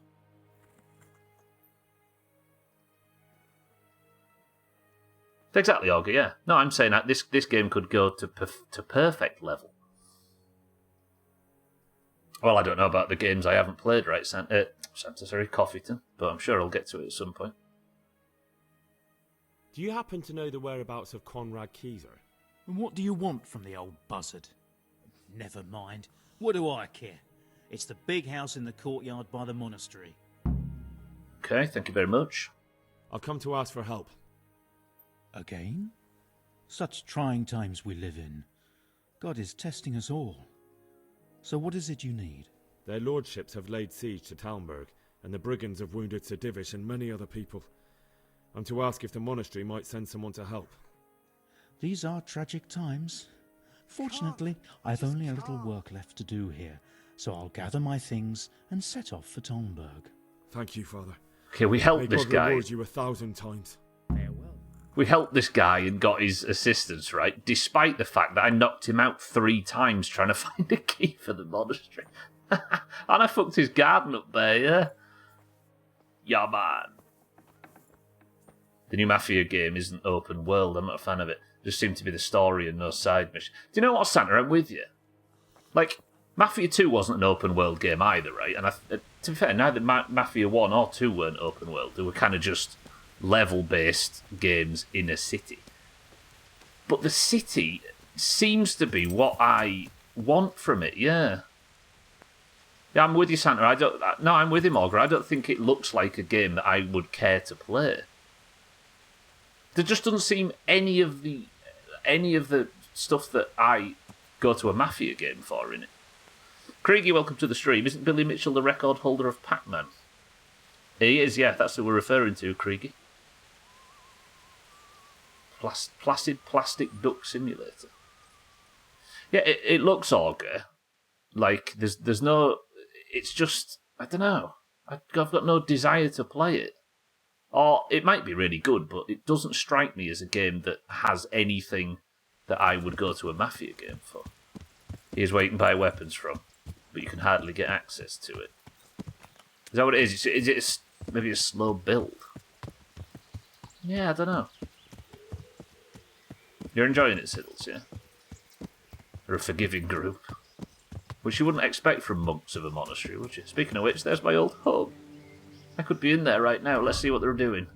Exactly, Olga, yeah. No, I'm saying that this game could go to perfect level. Well, I don't know about the games I haven't played, right, Coffeeton, but I'm sure I'll get to it at some point. Do you happen to know the whereabouts of Conrad Keyser? And what do you want from the old buzzard? Never mind. What do I care? It's the big house in the courtyard by the monastery. Okay, thank you very much. I've come to ask for help. Again? Such trying times we live in. God is testing us all. So what is it you need? Their lordships have laid siege to Talmberg, and the brigands have wounded Sir Divish and many other people. I'm to ask if the monastery might send someone to help. These are tragic times. Fortunately, I've only a little work left to do here, so I'll gather my things and set off for Talmberg. Thank you, Father. Okay, we helped this guy. May God reward you 1,000 times. We helped this guy and got his assistance, right? Despite the fact that I knocked him out 3 times trying to find a key for the monastery. And I fucked his garden up there, yeah? Yeah, man. The new Mafia game isn't open world. I'm not a fan of it. Just seemed to be the story and no side mission. Do you know what, Santa? I'm with you. Like, Mafia 2 wasn't an open world game either, right? And to be fair, neither Mafia 1 or 2 weren't open world. They were kind of just level-based games in a city. But the city seems to be what I want from it, yeah. Yeah, I'm with you, Santa. I'm with him, Augur. I don't think it looks like a game that I would care to play. There just doesn't seem any of the stuff that I go to a Mafia game for in it. Craigie, welcome to the stream. Isn't Billy Mitchell the record holder of Pac-Man? He is, yeah. That's what we're referring to, Craigie. Placid Plastic Duck Simulator. Yeah, it looks Augur. Like, there's no... It's just... I don't know. I've got no desire to play it. Or it might be really good, but it doesn't strike me as a game that has anything that I would go to a Mafia game for. Here's where you can buy weapons from, but you can hardly get access to it. Is that what it is? Is it maybe a slow build? Yeah, I don't know. You're enjoying it, Siddles, yeah? They're a forgiving group. Which you wouldn't expect from monks of a monastery, would you? Speaking of which, there's my old home. I could be in there right now. Let's see what they're doing.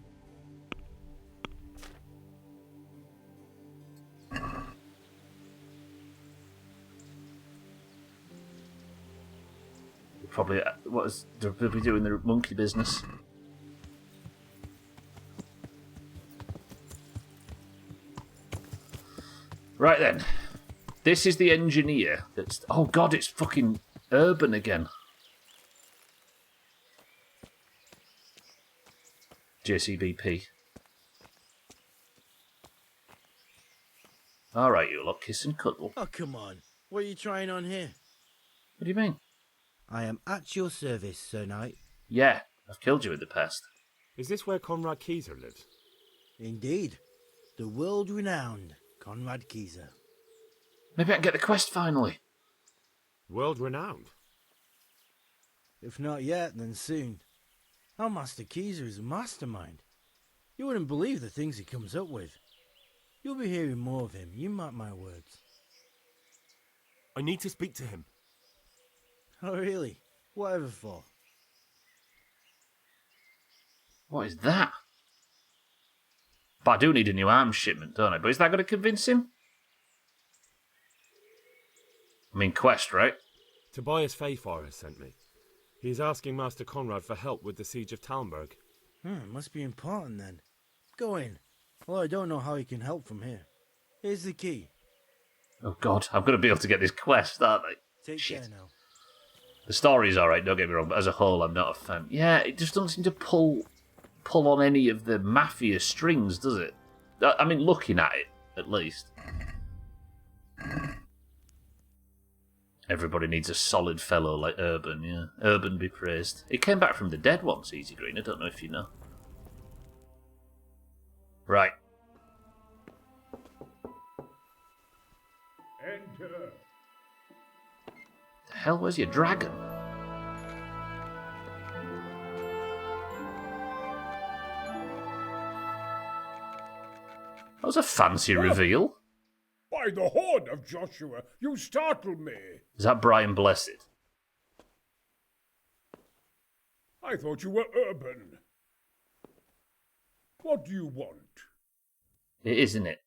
Probably, they'll be doing their monkey business. Right then. This is the engineer that's... Oh god, it's fucking urban again. JCBP. Alright, you lot, kiss and cuddle. Oh, come on. What are you trying on here? What do you mean? I am at your service, Sir Knight. Yeah, I've killed you in the past. Is this where Conrad Keyser lives? Indeed. The world-renowned Conrad Keyser. Maybe I can get the quest finally. World-renowned? If not yet, then soon. Our Master Keyser is a mastermind. You wouldn't believe the things he comes up with. You'll be hearing more of him, you mark my words. I need to speak to him. Oh, really? Whatever for? What is that? But I do need a new arms shipment, don't I? But is that going to convince him? I mean, quest, right? Tobias Fayfar has sent me. He's asking Master Conrad for help with the siege of Talmberg. It must be important then. Go in. Well, I don't know how he can help from here. Here's the key. Oh god, I'm going to be able to get this quest, aren't I? Take care now. The story's alright, don't get me wrong, but as a whole, I'm not a fan. Yeah, it just doesn't seem to pull on any of the mafia strings, does it? I mean, looking at it, at least. Everybody needs a solid fellow like Urban, yeah. Urban be praised. He came back from the dead once, Easy Green, I don't know if you know. Right. Enter. The hell, where's your dragon? That was a fancy reveal. By the horn of Joshua, you startle me. Is that Brian Blessed? I thought you were Urban. What do you want? It is, isn't it?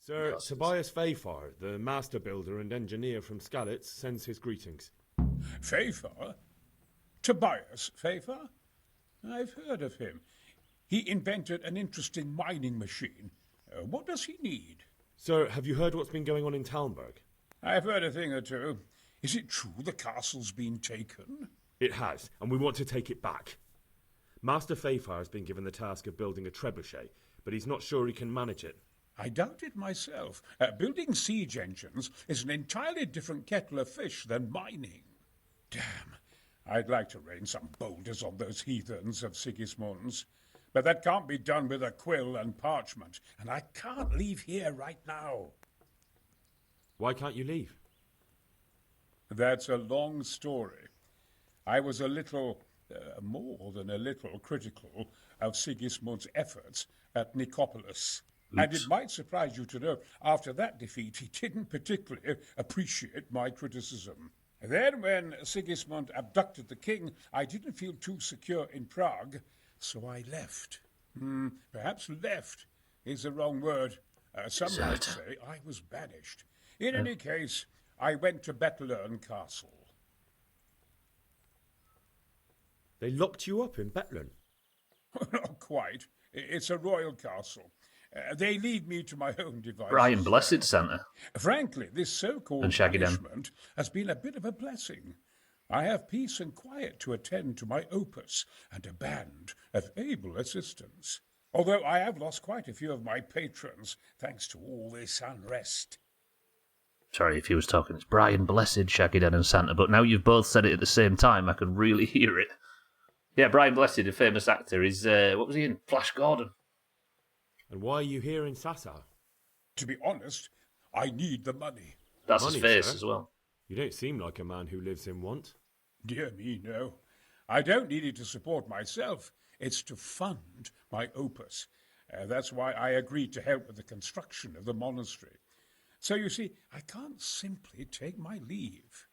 Sir, Tobias Fayfar, the master builder and engineer from Skalitz, sends his greetings. Fayfar? Tobias Fayfar? I've heard of him. He invented an interesting mining machine. What does he need? Sir, have you heard what's been going on in Talmberg? I've heard a thing or two. Is it true the castle's been taken? It has, and we want to take it back. Master Fayfar has been given the task of building a trebuchet, but he's not sure he can manage it. I doubt it myself. Building siege engines is an entirely different kettle of fish than mining. Damn, I'd like to rain some boulders on those heathens of Sigismund's. But that can't be done with a quill and parchment, and I can't leave here right now. Why can't you leave? That's a long story. I was a little, more than a little, critical of Sigismund's efforts at Nicopolis. And it might surprise you to know, after that defeat, he didn't particularly appreciate my criticism. Then, when Sigismund abducted the king, I didn't feel too secure in Prague, so I left. Perhaps left is the wrong word. Some might say I was banished. In any case, I went to Bettlern Castle. They locked you up in Bettlern? Not quite. It's a royal castle. They leave me to my own devices. Brian Blessed Santa. Frankly, this so-called punishment has been a bit of a blessing. I have peace and quiet to attend to my opus and a band of able assistants. Although I have lost quite a few of my patrons, thanks to all this unrest. Sorry if he was talking. It's Brian Blessed, Shaggy Dan and Santa, but now you've both said it at the same time, I can really hear it. Yeah, Brian Blessed, a famous actor, is, what was he in? Flash Gordon. And why are you here in Sassa? To be honest, I need the money. That's Money, his face sir? as well. You don't seem like a man who lives in want. Dear me, no. I don't need it to support myself. It's to fund my opus. That's why I agreed to help with the construction of the monastery. So you see, I can't simply take my leave.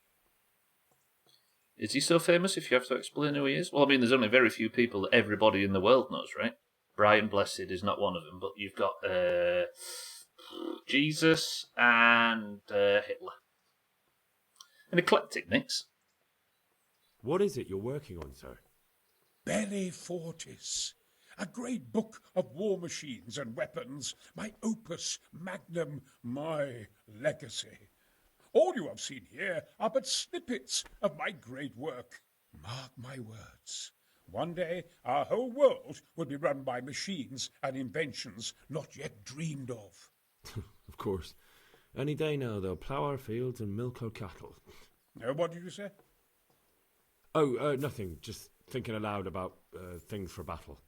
Is he so famous if you have to explain who he is? Well, I mean, there's only very few people that everybody in the world knows, right? Brian Blessed is not one of them, but you've got Jesus and Hitler. An eclectic mix. What is it you're working on, sir? Belli Fortis, a great book of war machines and weapons, my opus magnum, my legacy. All you have seen here are but snippets of my great work. Mark my words. One day our whole world will be run by machines and inventions not yet dreamed of. Of course. Any day now they'll plough our fields and milk our cattle. What did you say? Oh, nothing. Just thinking aloud about things for battle.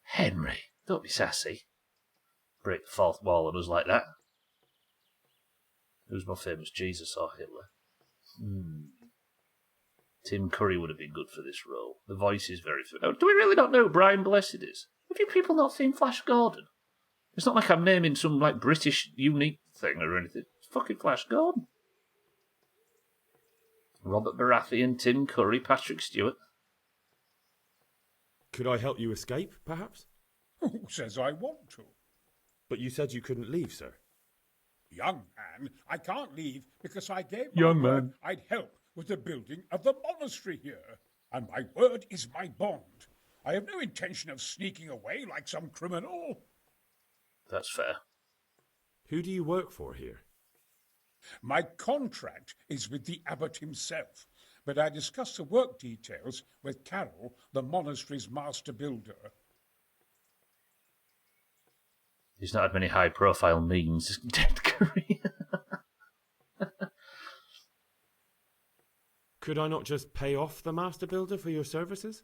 Henry, don't be sassy. Break the fourth wall on us like that. Who's more famous, Jesus or Hitler? Tim Curry would have been good for this role. The voice is very... Do we really not know who Brian Blessed is? Have you people not seen Flash Gordon? It's not like I'm naming some like British unique thing or anything. It's fucking Flash Gordon. Robert Baratheon, Tim Curry, Patrick Stewart. Could I help you escape, perhaps? Who says I want to? But you said you couldn't leave, sir. Young man, I can't leave because I gave Young my word man. I'd help with the building of the monastery here. And my word is my bond. I have no intention of sneaking away like some criminal. That's fair. Who do you work for here? My contract is with the abbot himself, but I discussed the work details with Carol, the monastery's master builder. He's not had many high-profile meetings. Dead Curry. Could I not just pay off the master builder for your services?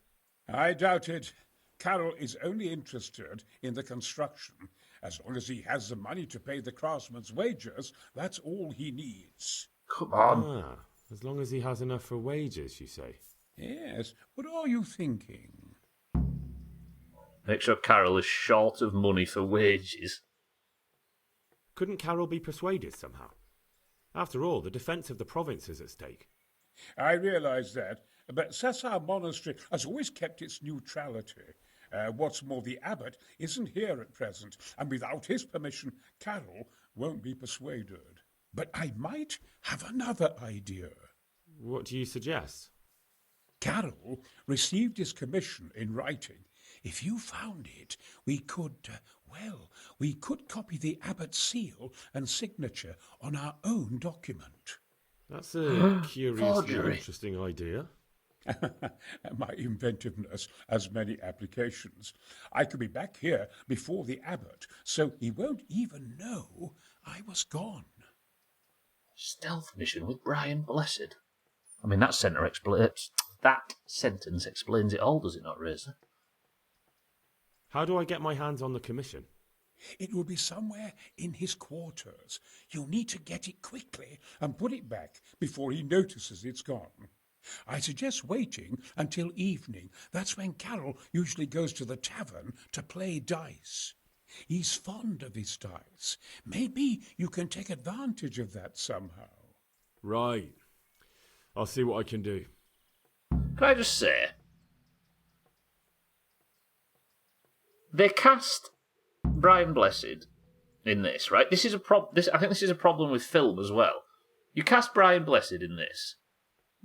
I doubt it. Carol is only interested in the construction. As long as he has the money to pay the craftsman's wages, that's all he needs. Come on. Ah, as long as he has enough for wages, you say? Yes. What are you thinking? Make sure Carol is short of money for wages. Couldn't Carol be persuaded somehow? After all, the defence of the province is at stake. I realise that, but Sassar Monastery has always kept its neutrality. What's more, the abbot isn't here at present, and without his permission, Carol won't be persuaded. But I might have another idea. What do you suggest? Carol received his commission in writing. If you found it, we could copy the abbot's seal and signature on our own document. That's a curiously Forgery. interesting idea. My inventiveness has many applications. I could be back here before the abbot, so he won't even know I was gone. Stealth mission with Brian Blessed. I mean, that sentence explains it all, does it not, Razor? How do I get my hands on the commission? It will be somewhere in his quarters. You'll need to get it quickly and put it back before he notices it's gone. I suggest waiting until evening. That's when Carol usually goes to the tavern to play dice. He's fond of his dice. Maybe you can take advantage of that somehow. Right. I'll see what I can do. Can I just say, they cast Brian Blessed in this, right? This is a I think this is a problem with film as well. You cast Brian Blessed in this.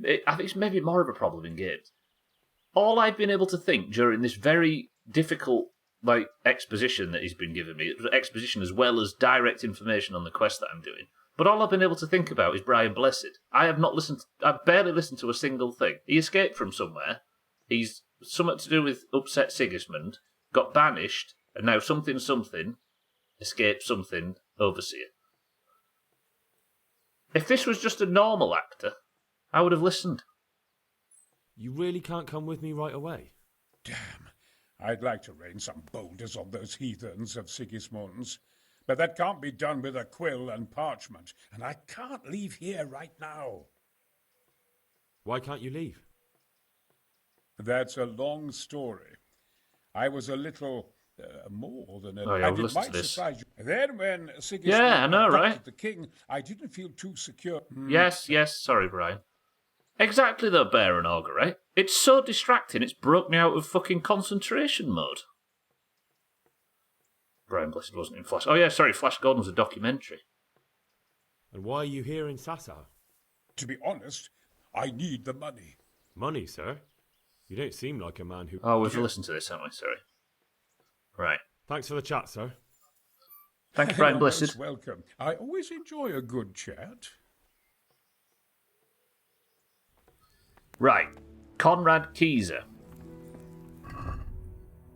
I think it's maybe more of a problem in games. All I've been able to think during this very difficult exposition that he's been giving me, exposition as well as direct information on the quest that I'm doing, but all I've been able to think about is Brian Blessed. I've barely listened to a single thing. He escaped from somewhere. He's something to do with upset Sigismund, got banished, and now something, escaped something, overseer. If this was just a normal actor, I would have listened. You really can't come with me right away? Damn, I'd like to rain some boulders on those heathens of Sigismund's. But that can't be done with a quill and parchment, and I can't leave here right now. Why can't you leave? That's a long story. I was a little more than a... Oh, yeah, and I've it listened might to this. surprise you. Then when Sigismund Yeah, I know, abducted right? the king, I didn't feel too secure. Yes, sorry, Brian. Exactly, though, Bear and Ogre, right? It's so distracting, it's broke me out of fucking concentration mode. Brian Blessed wasn't in Flash. Oh, yeah, sorry, Flash Gordon was a documentary. And why are you here in Sasau? To be honest, I need the money. Money, sir? You don't seem like a man who... Oh, we've listened to this, haven't we? Sorry. Right. Thanks for the chat, sir. Thank you, Brian You're Blessed. most welcome. I always enjoy a good chat. Right. Konrad Kieser.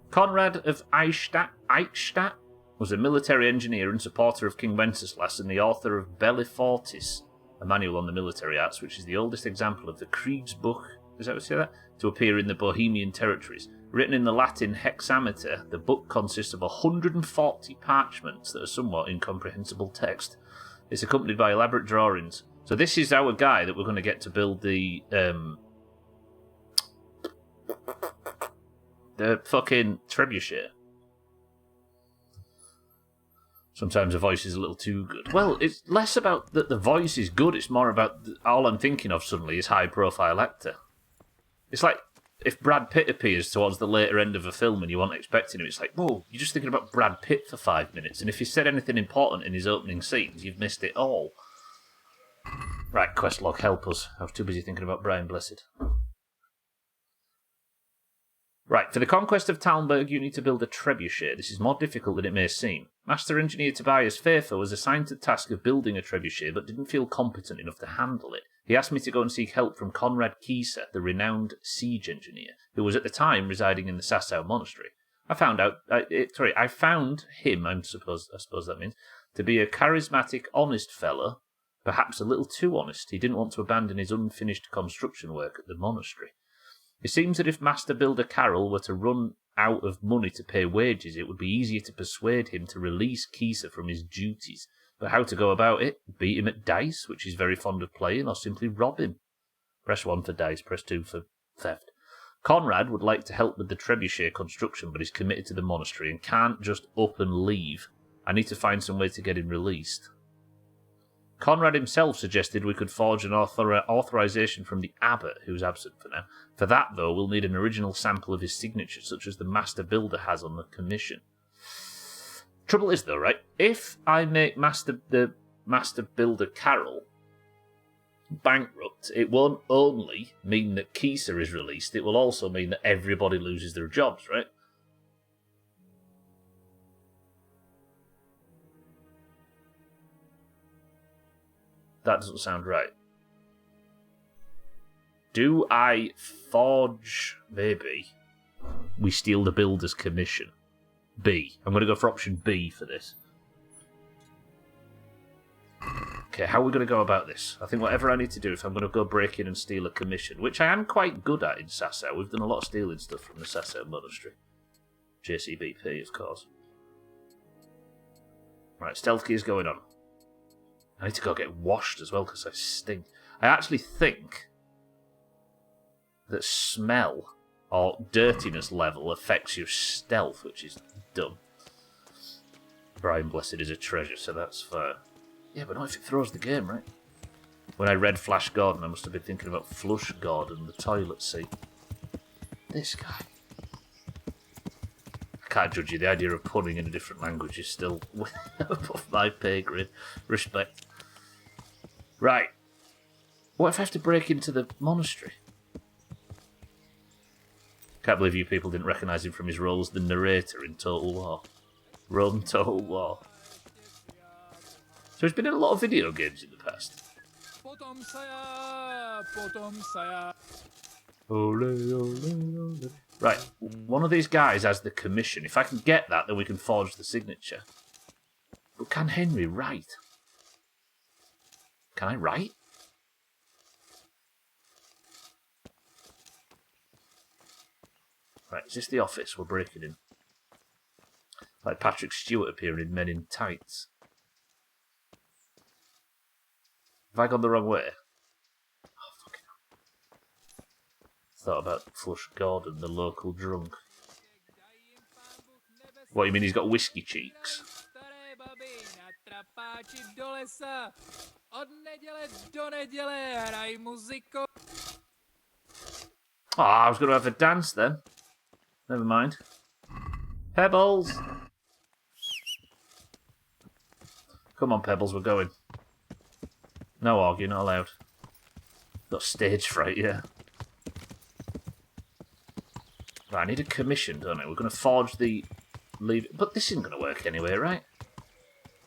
Konrad of Eichstätt was a military engineer and supporter of King Wenceslas and the author of Bellifortis, a manual on the military arts, which is the oldest example of the Kriegsbuch, is that what you say that? To appear in the Bohemian territories. Written in the Latin hexameter, the book consists of 140 parchments that are somewhat incomprehensible text. It's accompanied by elaborate drawings. So this is our guy that we're going to get to build the fucking trebuchet. Sometimes the voice is a little too good. Well, it's less about that the voice is good, it's more about all I'm thinking of suddenly is high-profile actor. It's like if Brad Pitt appears towards the later end of a film and you weren't expecting him, it's like, whoa, you're just thinking about Brad Pitt for 5 minutes, and if he said anything important in his opening scenes, you've missed it all. Right, Questlog, help us. I was too busy thinking about Brian Blessed. Right, for the conquest of Talmberg, you need to build a trebuchet. This is more difficult than it may seem. Master Engineer Tobias Fafer was assigned to the task of building a trebuchet, but didn't feel competent enough to handle it. He asked me to go and seek help from Konrad Kieser, the renowned siege engineer, who was at the time residing in the Sasau monastery. I found him, I suppose that means, to be a charismatic, honest fellow, perhaps a little too honest. He didn't want to abandon his unfinished construction work at the monastery. It seems that if Master Builder Carroll were to run out of money to pay wages, it would be easier to persuade him to release Kieser from his duties. But how to go about it? Beat him at dice, which he's very fond of playing, or simply rob him. Press 1 for dice, press 2 for theft. Conrad would like to help with the trebuchet construction, but he's committed to the monastery and can't just up and leave. I need to find some way to get him released. Conrad himself suggested we could forge an authorization from the abbot, who's absent for now. For that, though, we'll need an original sample of his signature, such as the Master Builder has on the commission. Trouble is, though, right? If I make the Master Builder Carroll bankrupt, it won't only mean that Kieser is released, it will also mean that everybody loses their jobs, right? That doesn't sound right. Do I forge... Maybe. We steal the builder's commission. B. I'm going to go for option B for this. Okay, how are we going to go about this? I think whatever I need to do, if I'm going to go break in and steal a commission, which I am quite good at in Sasau. We've done a lot of stealing stuff from the Sasau Monastery. JCBP, of course. Right, stealth key is going on. I need to go get washed as well because I stink. I actually think that smell or dirtiness level affects your stealth, which is dumb. Brian Blessed is a treasure, so that's fair. Yeah, but not if it throws the game, right? When I read Flash Gordon, I must have been thinking about Flush Gordon, the toilet seat. This guy. I can't judge you. The idea of punning in a different language is still above my pay grade. Respect. Right. What if I have to break into the monastery? Can't believe you people didn't recognise him from his role as the narrator in Total War. Rome Total War. So he's been in a lot of video games in the past. Right, one of these guys has the commission. If I can get that, then we can forge the signature. But can Henry write? Can I write? Right, is this the office? We're breaking in. Like Patrick Stewart appearing in Men in Tights. Have I gone the wrong way? Oh, fucking hell. thought about Flush Gordon, the local drunk. What, you mean he's got whiskey cheeks? Oh, I was going to have a dance then. Never mind. Pebbles! Come on, Pebbles, we're going. No arguing, not allowed. Got stage fright, yeah. Right, I need a commission, don't I? We're going to forge the lead. But this isn't going to work anyway, right?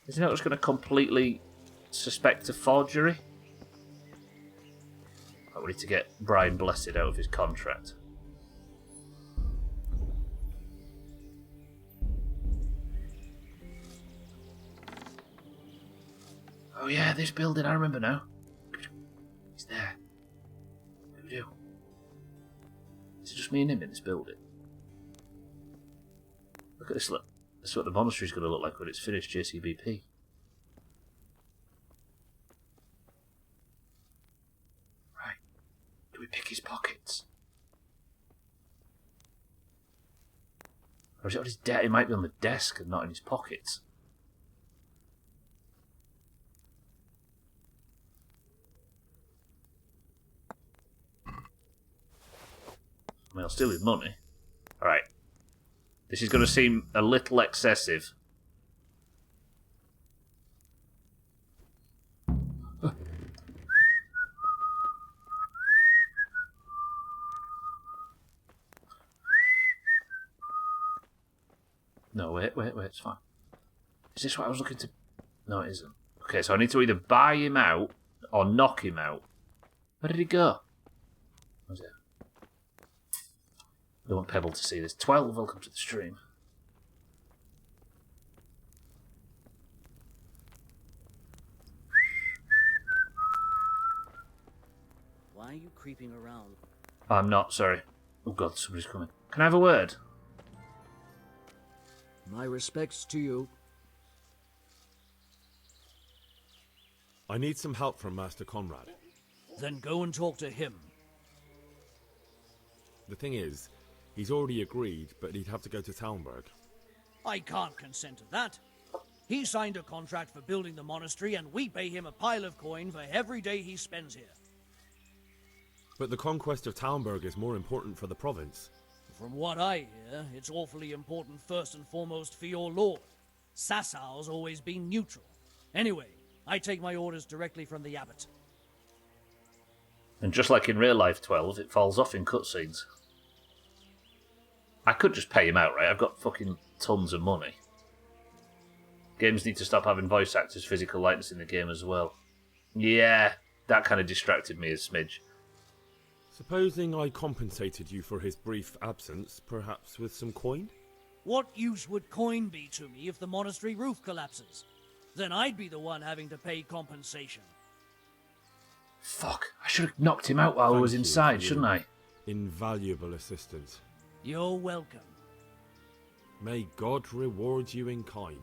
Isn't it just going to completely suspect a forgery? Oh, we need to get Brian Blessed out of his contract. Oh yeah, this building, I remember now. He's there. What do we do? Is it just me and him in this building? Look at this, look. This is what the monastery's going to look like when it's finished, JCBP. Right. Do we pick his pockets? Or is it on his desk? It might be on the desk and not in his pockets. I mean, I'll steal his money. Alright. This is going to seem a little excessive. No, wait, it's fine. Is this what I was looking to... No, it isn't. Okay, so I need to either buy him out or knock him out. Where did he go? Where's it? I don't want Pebble to see this. 12, welcome to the stream. Why are you creeping around? I'm not, sorry. Oh god, somebody's coming. Can I have a word? My respects to you. I need some help from Master Conrad. Then go and talk to him. The thing is, he's already agreed, but he'd have to go to Talmberg. I can't consent to that. He signed a contract for building the monastery, and we pay him a pile of coin for every day he spends here. But the conquest of Talmberg is more important for the province. From what I hear, it's awfully important first and foremost for your lord. Sassau's always been neutral. Anyway, I take my orders directly from the abbot. And just like in real life 12, it falls off in cutscenes. I could just pay him outright. I've got fucking tons of money. Games need to stop having voice actors' physical likeness in the game as well. Yeah, that kind of distracted me a smidge. Supposing I compensated you for his brief absence, perhaps with some coin? What use would coin be to me if the monastery roof collapses? Then I'd be the one having to pay compensation. Fuck, I should have knocked him out while I was inside, shouldn't I? Invaluable assistance. You're welcome. May God reward you in kind.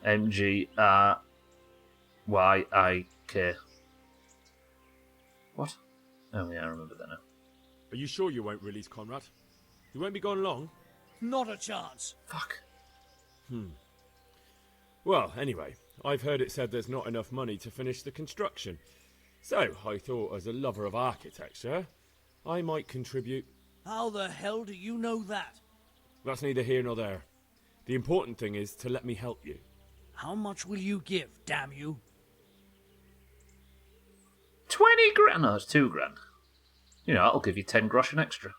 MGRYIK. What? Oh yeah, I remember that now. Are you sure you won't release Conrad? You won't be gone long? Not a chance. Fuck. Well, anyway, I've heard it said there's not enough money to finish the construction. So, I thought as a lover of architecture, I might contribute. How the hell do you know that? That's neither here nor there. The important thing is to let me help you. How much will you give, damn you? 20 grand? No, it's 2 grand. You know, I'll give you 10 groschen extra.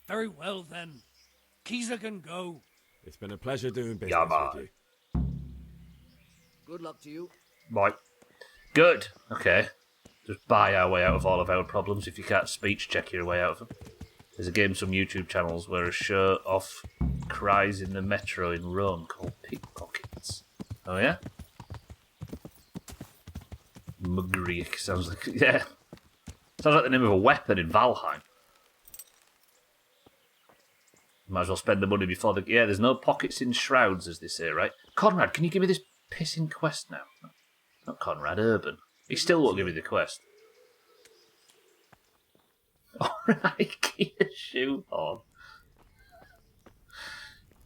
Very well then. Keezer can go. It's been a pleasure doing business with you. Good luck to you. Right. Good. Okay. Just buy our way out of all of our problems if you can't speech check your way out of them. There's a game, some YouTube channels, where a show off cries in the metro in Rome called Pickpockets. Oh yeah? Mugriek sounds like... Yeah. Sounds like the name of a weapon in Valheim. Might as well spend the money before the... Yeah, there's no pockets in shrouds, as they say, right? Conrad, can you give me this pissing quest now? Not Conrad, Urban. He still won't give me the quest. IKEA shoehorn.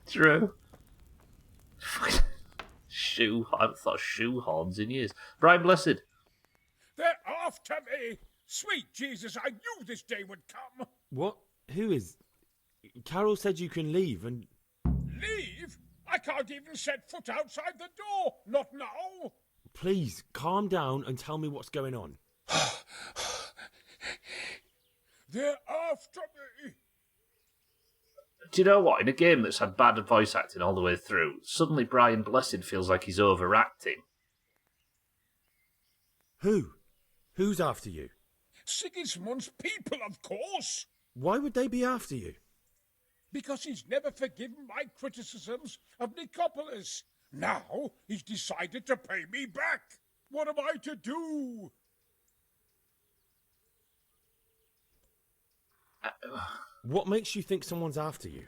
True. I haven't thought of shoehorns in years. Brian Blessed. They're after me! Sweet Jesus, I knew this day would come! What? Who is... Carol said you can leave and... Leave? I can't even set foot outside the door! Not now! Please, calm down and tell me what's going on. They're after me! Do you know what? In a game that's had bad voice acting all the way through, suddenly Brian Blessed feels like he's overacting. Who? Who's after you? Sigismund's people, of course! Why would they be after you? Because he's never forgiven my criticisms of Nicopolis. Now he's decided to pay me back. What am I to do? What makes you think someone's after you?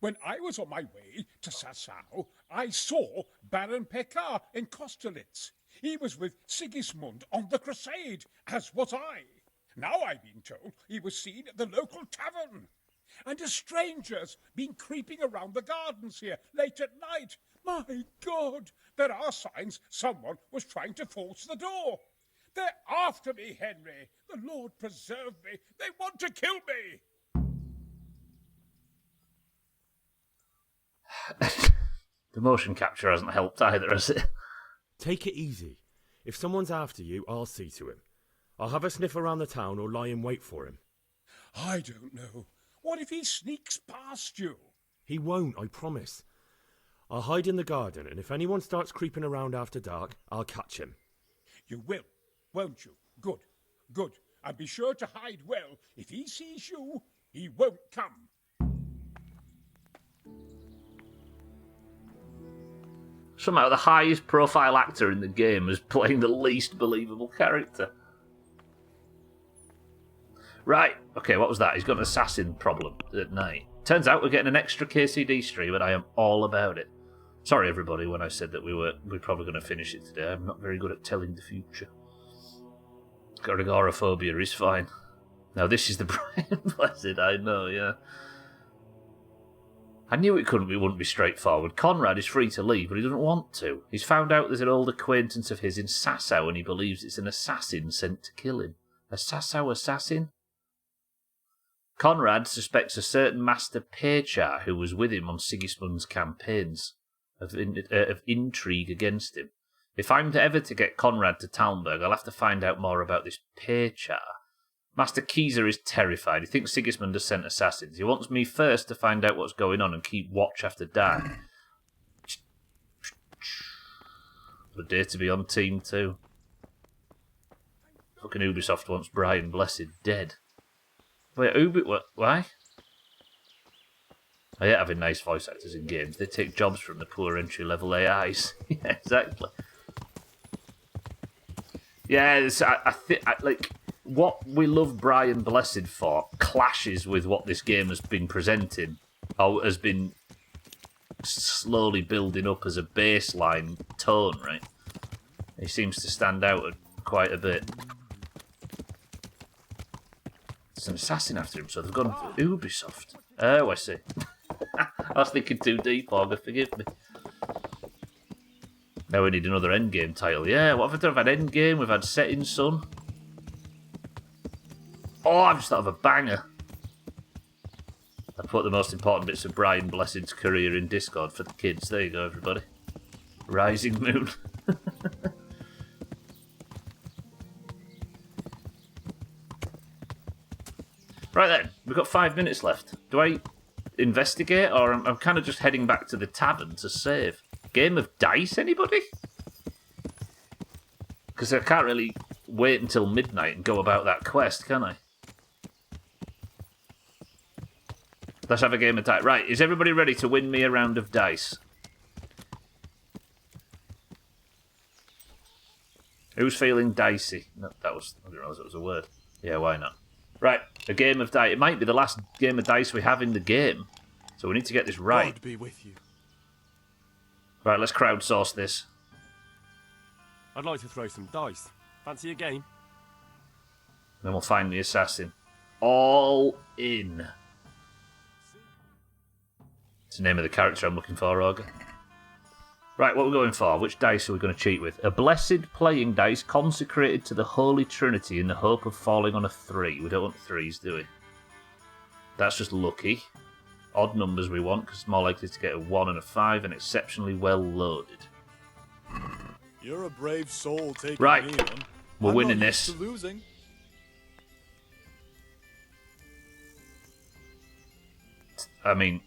When I was on my way to Sassau, I saw Baron Pekar in Kosterlitz. He was with Sigismund on the crusade, as was I. Now I've been told he was seen at the local tavern. And a stranger's been creeping around the gardens here late at night. My God, there are signs someone was trying to force the door. They're after me, Henry. The Lord preserve me. They want to kill me. The motion capture hasn't helped either, has it? Take it easy. If someone's after you, I'll see to him. I'll have a sniff around the town or lie in wait for him. I don't know. What if he sneaks past you? He won't, I promise. I'll hide in the garden, and if anyone starts creeping around after dark, I'll catch him. You will, won't you? Good, good. And be sure to hide well. If he sees you, he won't come. Somehow the highest profile actor in the game is playing the least believable character. Right, okay, what was that? He's got an assassin problem at night. Turns out we're getting an extra KCD stream, and I am all about it. Sorry, everybody, when I said that we're probably going to finish it today. I'm not very good at telling the future. Got agoraphobia is fine. Now, this is the Brian Blessed, I know, yeah. I knew it wouldn't be straightforward. Conrad is free to leave, but he doesn't want to. He's found out there's an old acquaintance of his in Sassau, and he believes it's an assassin sent to kill him. A Sassau assassin? Conrad suspects a certain Master Pechar who was with him on Sigismund's campaigns of intrigue against him. If I'm ever to get Conrad to Talmberg, I'll have to find out more about this Pechar. Master Kieser is terrified. He thinks Sigismund has sent assassins. He wants me first to find out what's going on and keep watch after dark. The day to be on Team 2. Fucking Ubisoft wants Brian Blessed dead. Wait, why? I hate having nice voice actors in games. They take jobs from the poor entry-level AIs. Yeah, exactly. Yeah, I think like what we love Brian Blessed for clashes with what this game has been presenting, or has been slowly building up as a baseline tone. Right? He seems to stand out quite a bit. There's an assassin after him, so they've gone for Ubisoft. Oh, I see. I was thinking too deep, Augur, forgive me. Now we need another endgame title. Yeah, what have I done? I've had endgame, we've had Setting Sun. Oh, I've just thought of a banger. I put the most important bits of Brian Blessed's career in Discord for the kids. There you go, everybody. Rising Moon. Right then, we've got 5 minutes left. Do I investigate, or I'm kind of just heading back to the tavern to save? Game of dice, anybody? Because I can't really wait until midnight and go about that quest, can I? Let's have a game of dice. Right, is everybody ready to win me a round of dice? Who's feeling dicey? No, I didn't realise it was a word. Yeah, why not? Right, a game of dice. It might be the last game of dice we have in the game, so we need to get this right. God be with you. Right, let's crowdsource this. I'd like to throw some dice. Fancy a game? Then we'll find the assassin. all in. It's the name of the character I'm looking for, Augur. Right, what are we going for? Which dice are we going to cheat with? A blessed playing dice consecrated to the Holy Trinity in the hope of falling on a 3. We don't want 3s, do we? That's just lucky. Odd numbers we want, because it's more likely to get a 1 and a 5 and exceptionally well loaded. You're a brave soul taking Right, me on. we're I'm winning not this. used to losing. I mean,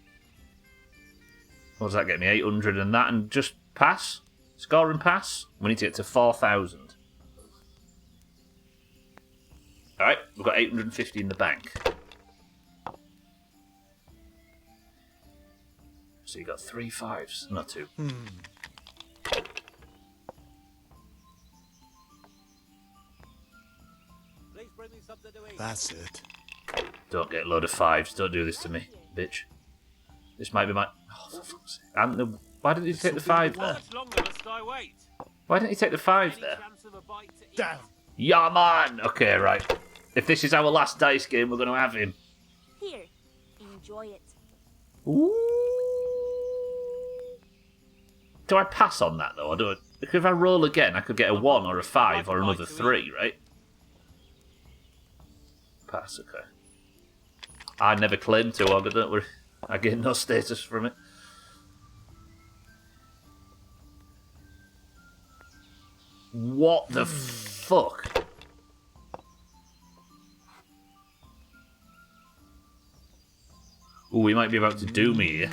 what does that get me? 800 and that, and just pass? Score and pass? We need to get to 4,000. Alright, we've got 850 in the bank. So you got 3 5s, not 2. That's it. Don't get a load of 5s. Don't do this to me, bitch. This might be my... Oh, for fuck's sake. And why didn't you take the 5 there? Why didn't you take the 5 there? Damn. Yeah, man! Okay, right. If this is our last dice game, we're going to have him. Here, enjoy it. Ooh. Do I pass on that, though? Or do I... Because if I roll again, I could get a 1 or a 5 or another 3, right? Pass, okay. I never claimed to, Augur, don't worry. I get no status from it. What the fuck? Ooh, we might be about to do me here.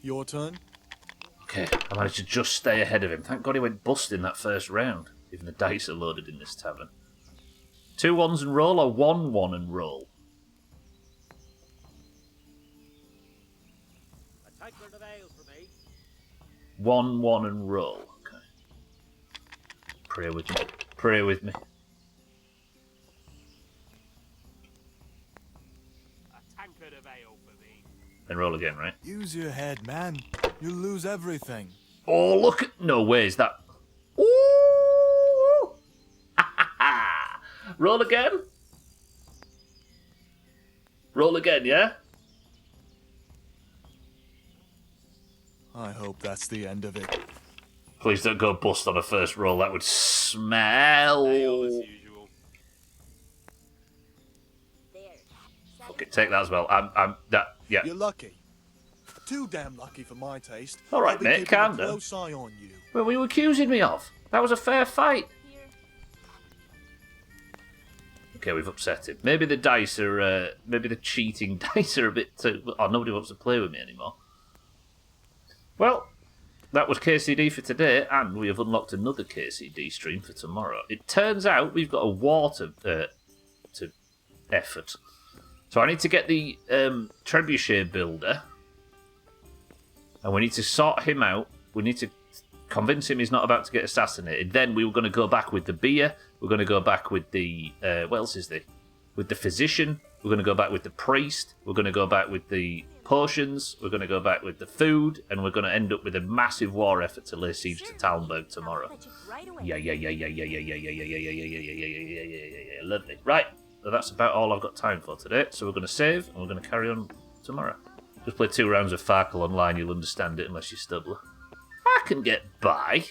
Your turn. Okay, I managed to just stay ahead of him. Thank God he went bust in that first round. Even the dice are loaded in this tavern. 2 1s and roll, or 1 1 and roll? A tankard of ale for me. 1 1 and roll. Okay. Pray with me. Pray with me. A tankard of ale for me. Then roll again, right? Use your head, man. You'll lose everything. Oh, look at... No way, is that... Ooh! Roll again? Roll again, yeah? I hope that's the end of it. Please don't go bust on a first roll. That would smell. Okay, take that as well. Yeah. You're lucky. Too damn lucky for my taste. All right, I'll be mate, keeping calm a down. close eye on you. What were you accusing me of? That was a fair fight. Okay, we've upset him. Maybe the dice are, maybe the cheating dice are a bit too... Oh, nobody wants to play with me anymore. Well, that was KCD for today, and we have unlocked another KCD stream for tomorrow. It turns out we've got a war to effort. So I need to get the trebuchet builder, and we need to sort him out. We need to convince him he's not about to get assassinated. Then we were going to go back with the beer. We're going to go back with the... what else is there? With the physician. We're going to go back with the priest. We're going to go back with the potions. We're going to go back with the food. And we're going to end up with a massive war effort to lay siege to Talmberg tomorrow. Yeah. Lovely. Right. So that's about all I've got time for today. So we're going to save, and we're going to carry on tomorrow. Just play 2 rounds of Farkle online. You'll understand it, unless you're Stubbler. I can get by.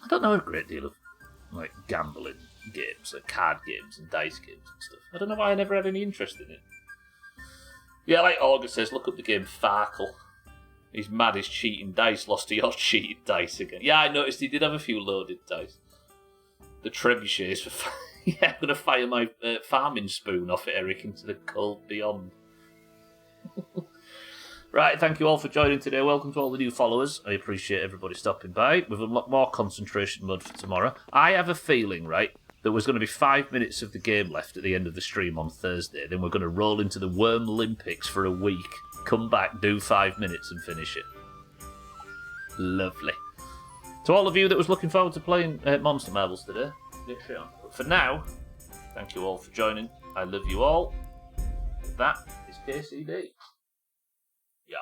I don't know a great deal of gambling games, card games and dice games and stuff. I don't know why I never had any interest in it. Yeah, like Augur says, look up the game Farkle. He's mad, he's cheating dice, lost to your cheated dice again. Yeah, I noticed he did have a few loaded dice. The trebuchets for... Yeah, I'm going to fire my farming spoon off at Eric into the cold beyond. Right, thank you all for joining today. Welcome to all the new followers. I appreciate everybody stopping by. We've unlocked more concentration mode for tomorrow. I have a feeling, right, there was going to be 5 minutes of the game left at the end of the stream on Thursday. Then we're going to roll into the Worm Olympics for a week. Come back, do 5 minutes and finish it. Lovely. To all of you that was looking forward to playing Monster Marbles today, but for now, thank you all for joining. I love you all. That is KCD. Yeah,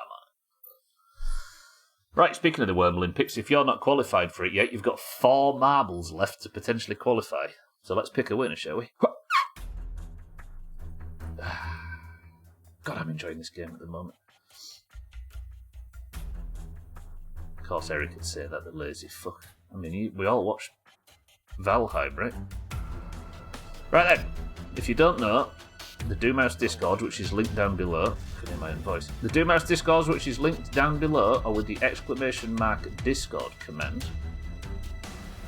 man. Right, speaking of the Worm Olympics, if you're not qualified for it yet, you've got 4 marbles left to potentially qualify. So let's pick a winner, shall we? God, I'm enjoying this game at the moment. Of course, Eric could say that, the lazy fuck. I mean, we all watched Valheim, right? Right then, if you don't know, the Doomhaus Discord, which is linked down below, I can hear my own voice. The Doomhaus Discord, which is linked down below, or with the !Discord command.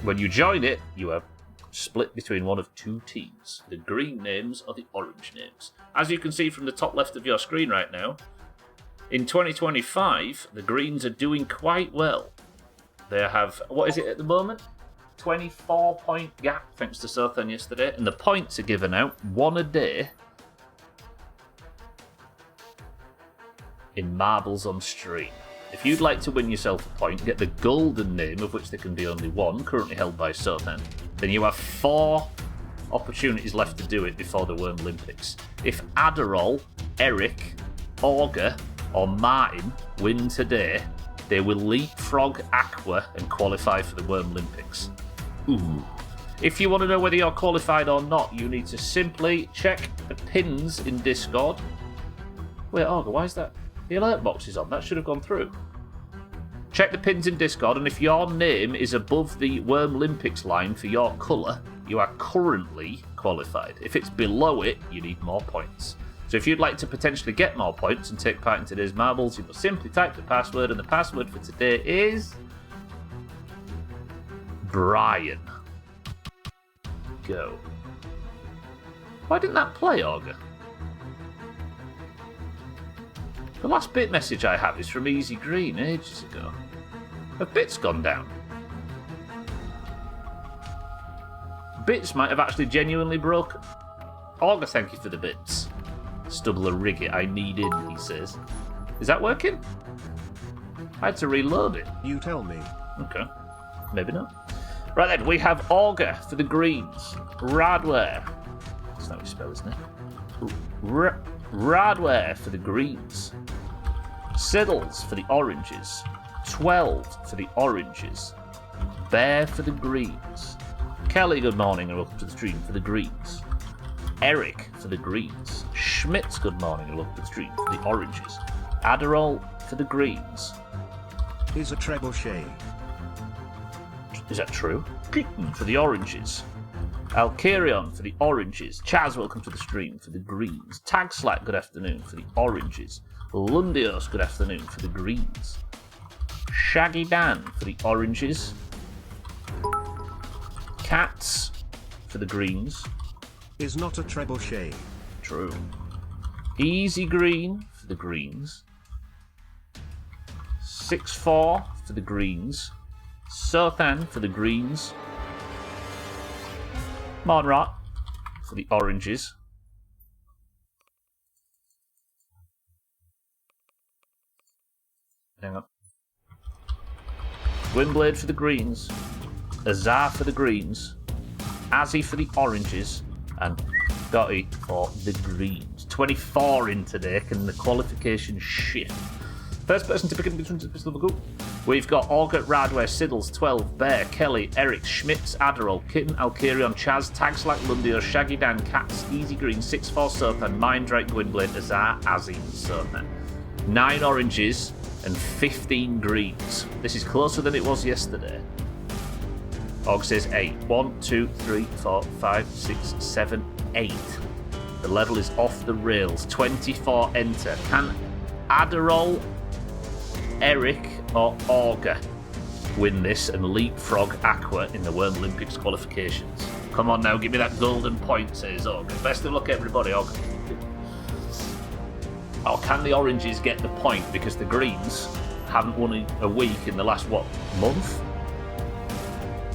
When you join it, you are split between one of 2 teams, the green names or the orange names. As you can see from the top left of your screen right now, in 2025, the Greens are doing quite well. They have, what is it at the moment? 24-point gap, thanks to Sothan yesterday, and the points are given out 1 a day in marbles on stream. If you'd like to win yourself a point, get the golden name, of which there can be only 1, currently held by Sothan, then you have 4 opportunities left to do it before the Worm Olympics. If Adderall, Eric, Augur, or Martin win today, they will leapfrog Aqua and qualify for the Worm Olympics. Ooh. If you want to know whether you're qualified or not, you need to simply check the pins in Discord. Wait, Augur, why is that? The alert box is on. That should have gone through. Check the pins in Discord, and if your name is above the Worm Olympics line for your colour, you are currently qualified. If it's below it, you need more points. So if you'd like to potentially get more points and take part in today's marbles, you must simply type the password, and the password for today is Brian. Go. Why didn't that play, Augur? The last bit message I have is from Easy Green ages ago. Have bits gone down? Bits might have actually genuinely broken. Augur, thank you for the bits. Stubble a rig it, I need in, he says. Is that working? I had to reload it. You tell me. Okay. Maybe not. Right then, we have Augur for the greens. Radware. That's not how you spell, isn't it? Radware for the greens. Siddles for the oranges. 12 for the oranges. Bear for the greens. Kelly, good morning and welcome to the stream for the greens. Eric for the greens. Schmitz, good morning and welcome to the stream for the oranges. Adderall for the greens. Is a trebuchet. Is that true? Kitten for the oranges. Alkarion for the oranges. Chaz, welcome to the stream for the greens. Tag Slack, good afternoon for the oranges. Lundios, good afternoon for the greens. Shaggy Dan for the oranges. Cats for the greens. Is not a trebuchet. True. Easy Green for the greens. 6-4 for the greens. Sothan for the greens. Monrot for the oranges. Hang on. Gwynblade for the greens. Azar for the greens. Azzy for the oranges. And Dotty for the greens. 24 in today. Can the qualification shift? First person to pick up between the group. We've got Augur, Radware, Siddles, 12, Bear, Kelly, Eric, Schmitz, Adderall, Kitten, Alkarion, Chaz, Tagslack, Lundio, Shaggy Dan, Cats, Easy Green, 6-4 Sothan, Mindrake, Gwynblade, Azar, Azzy, and Sothan. 9 oranges and 15 greens. This is closer than it was yesterday. Og says 8. 1, 2, 3, 4, 5, 6, 7, 8. The level is off the rails. 24 enter. Can Adderall, Eric, or Augur win this and leapfrog Aqua in the Worm Olympics qualifications? Come on now, give me that golden point, says Augur. Best of luck, everybody, Augur. Or can the oranges get the point because the greens haven't won a week in the last, month?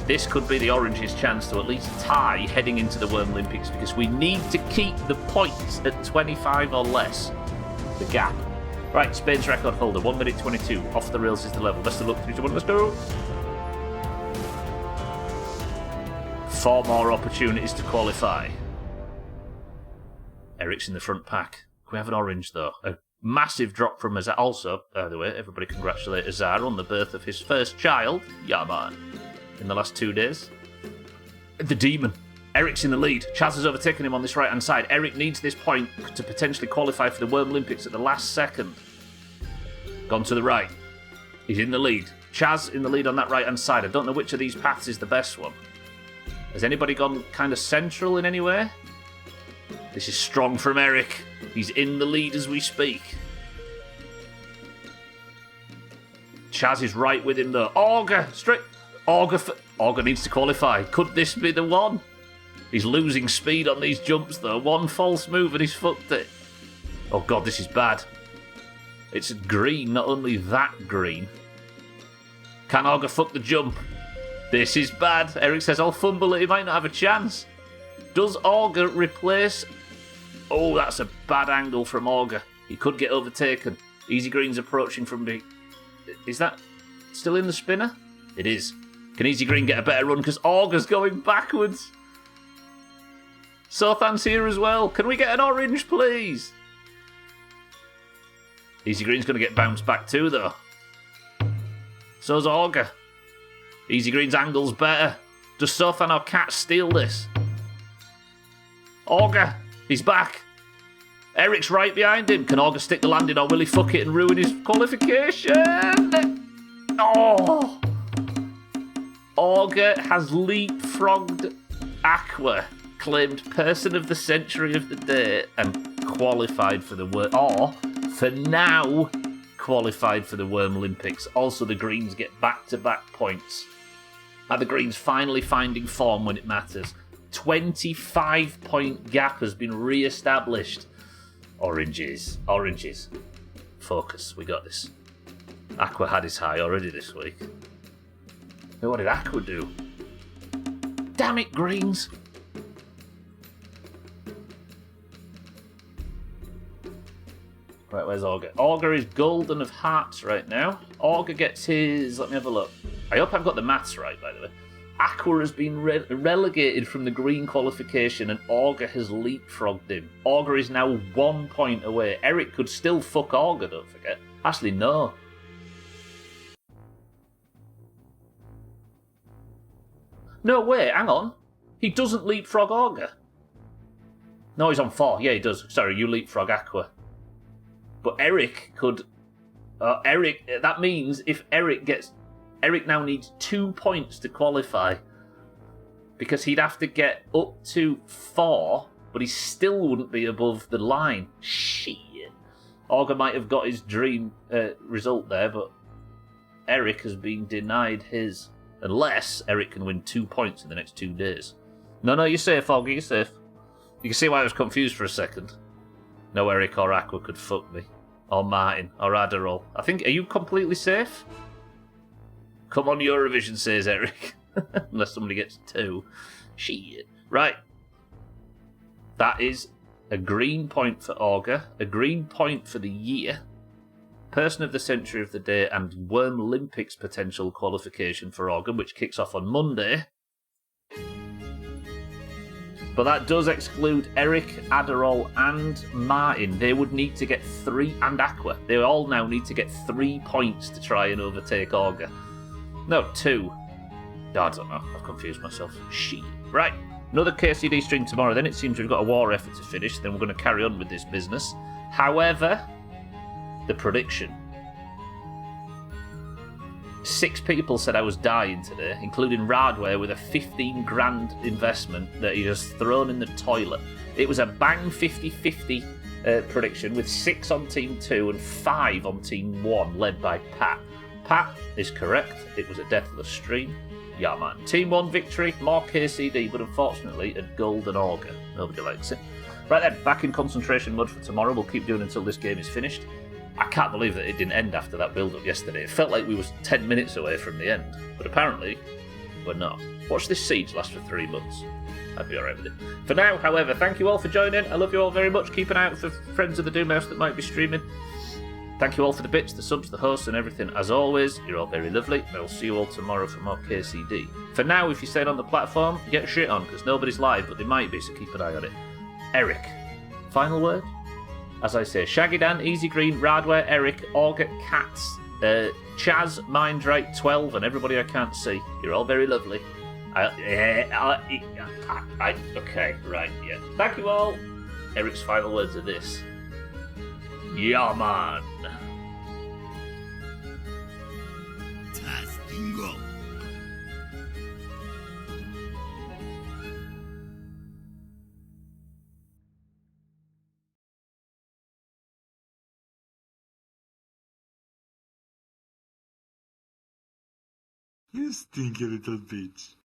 This could be the oranges' chance to at least tie heading into the Worm Olympics because we need to keep the points at 25 or less. The gap. Right, Spain's record holder, 1 minute 22. Off the rails is the level. Best of luck, 3, 2, 1, let's go. 4 more opportunities to qualify. Eric's in the front pack. Can we have an orange, though? A Massive drop from Azar. Also, by the way, everybody congratulate Azar on the birth of his first child. Yeah, man. In the last 2 days. The Demon. Eric's in the lead. Chaz has overtaken him on this right-hand side. Eric needs this point to potentially qualify for the Worm Olympics at the last second. Gone to the right. He's in the lead. Chaz in the lead on that right-hand side. I don't know which of these paths is the best one. Has anybody gone kind of central in any way? This is strong from Eric. He's in the lead as we speak. Chaz is right with him though. Augur! Straight... Augur needs to qualify. Could this be the one? He's losing speed on these jumps though. One false move and he's fucked it. Oh god, this is bad. It's green, not only that green. Can Augur fuck the jump? This is bad. Eric says, I'll fumble it. He might not have a chance. Does Augur replace... Oh, that's a bad angle from Augur. He could get overtaken. Easy Green's approaching from the... Is that still in the spinner? It is. Can Easy Green get a better run? Because Augur's going backwards. Sothan's here as well. Can we get an orange, please? Easy Green's going to get bounced back too, though. So's Augur. Easy Green's angle's better. Does Sothan or Cat steal this? Augur, he's back. Eric's right behind him. Can Augur stick the landing or will he fuck it and ruin his qualification? Oh! Augur has leapfrogged Aqua, claimed Person of the Century of the Day, and qualified for the Worm... Or, for now, qualified for the Worm Olympics. Also, the Greens get back-to-back points. Are the Greens finally finding form when it matters? 25-point gap has been re-established. Oranges. Focus, we got this. Aqua had his high already this week. What did Aqua do? Damn it, Greens! Right, where's Augur? Augur is golden of hearts right now. Augur gets his... Let me have a look. I hope I've got the maths right, by the way. Aqua has been relegated from the green qualification and Augur has leapfrogged him. Augur is now 1 point away. Eric could still fuck Augur, don't forget. Actually, no. No, wait, hang on. He doesn't leapfrog Augur. No, he's on 4. Yeah, he does. Sorry, you leapfrog Aqua. But Eric could... that means if Eric gets... Eric now needs 2 points to qualify. Because he'd have to get up to 4, but he still wouldn't be above the line. Shit. Augur might have got his dream result there, but Eric has been denied his. Unless Eric can win 2 points in the next 2 days. No, you're safe, Augur, you're safe. You can see why I was confused for a second. No Eric or Aqua could fuck me. Or Martin, or Adderall. I think, are you completely safe? Come on, Eurovision, says Eric. Unless somebody gets 2. Shit. Right. That is a green point for Augur, a green point for the year, Person of the Century of the Day, and Worm Olympics potential qualification for Augur, which kicks off on Monday. But that does exclude Eric, Adderall, and Martin. They would need to get 3, and Aqua. They all now need to get 3 points to try and overtake Augur. No, 2. Oh, I don't know. I've confused myself. Shit. Right. Another KCD stream tomorrow. Then it seems we've got a war effort to finish. Then we're going to carry on with this business. However, the prediction. 6 people said I was dying today, including Radware with a 15 grand investment that he has thrown in the toilet. It was a bang 50-50 prediction with 6 on Team 2 and 5 on Team 1, led by Pat. Pat is correct. It was a deathless stream. Yeah, man. Team 1 victory, more KCD, but unfortunately a golden Augur. Nobody likes it. Right then, back in concentration mode for tomorrow. We'll keep doing until this game is finished. I can't believe that it didn't end after that build-up yesterday. It felt like we were 10 minutes away from the end, but apparently we're not. Watch this siege last for 3 months. I'd be alright with it. For now, however, thank you all for joining. I love you all very much. Keep an eye out for friends of the Doomhaus that might be streaming. Thank you all for the bits, the subs, the hosts, and everything. As always, you're all very lovely. I will see you all tomorrow for more KCD. For now, if you're staying on the platform, get shit on, because nobody's live, but they might be, so keep an eye on it. Eric, final word? as I say, Shaggy Dan, Easy Green, Radware, Eric, Auger, Cats, Chaz, Mindrake, 12, and everybody I can't see. You're all very lovely. Okay, right, yeah. Thank you all. Eric's final words are this. Yeah, man. You stinky little bitch.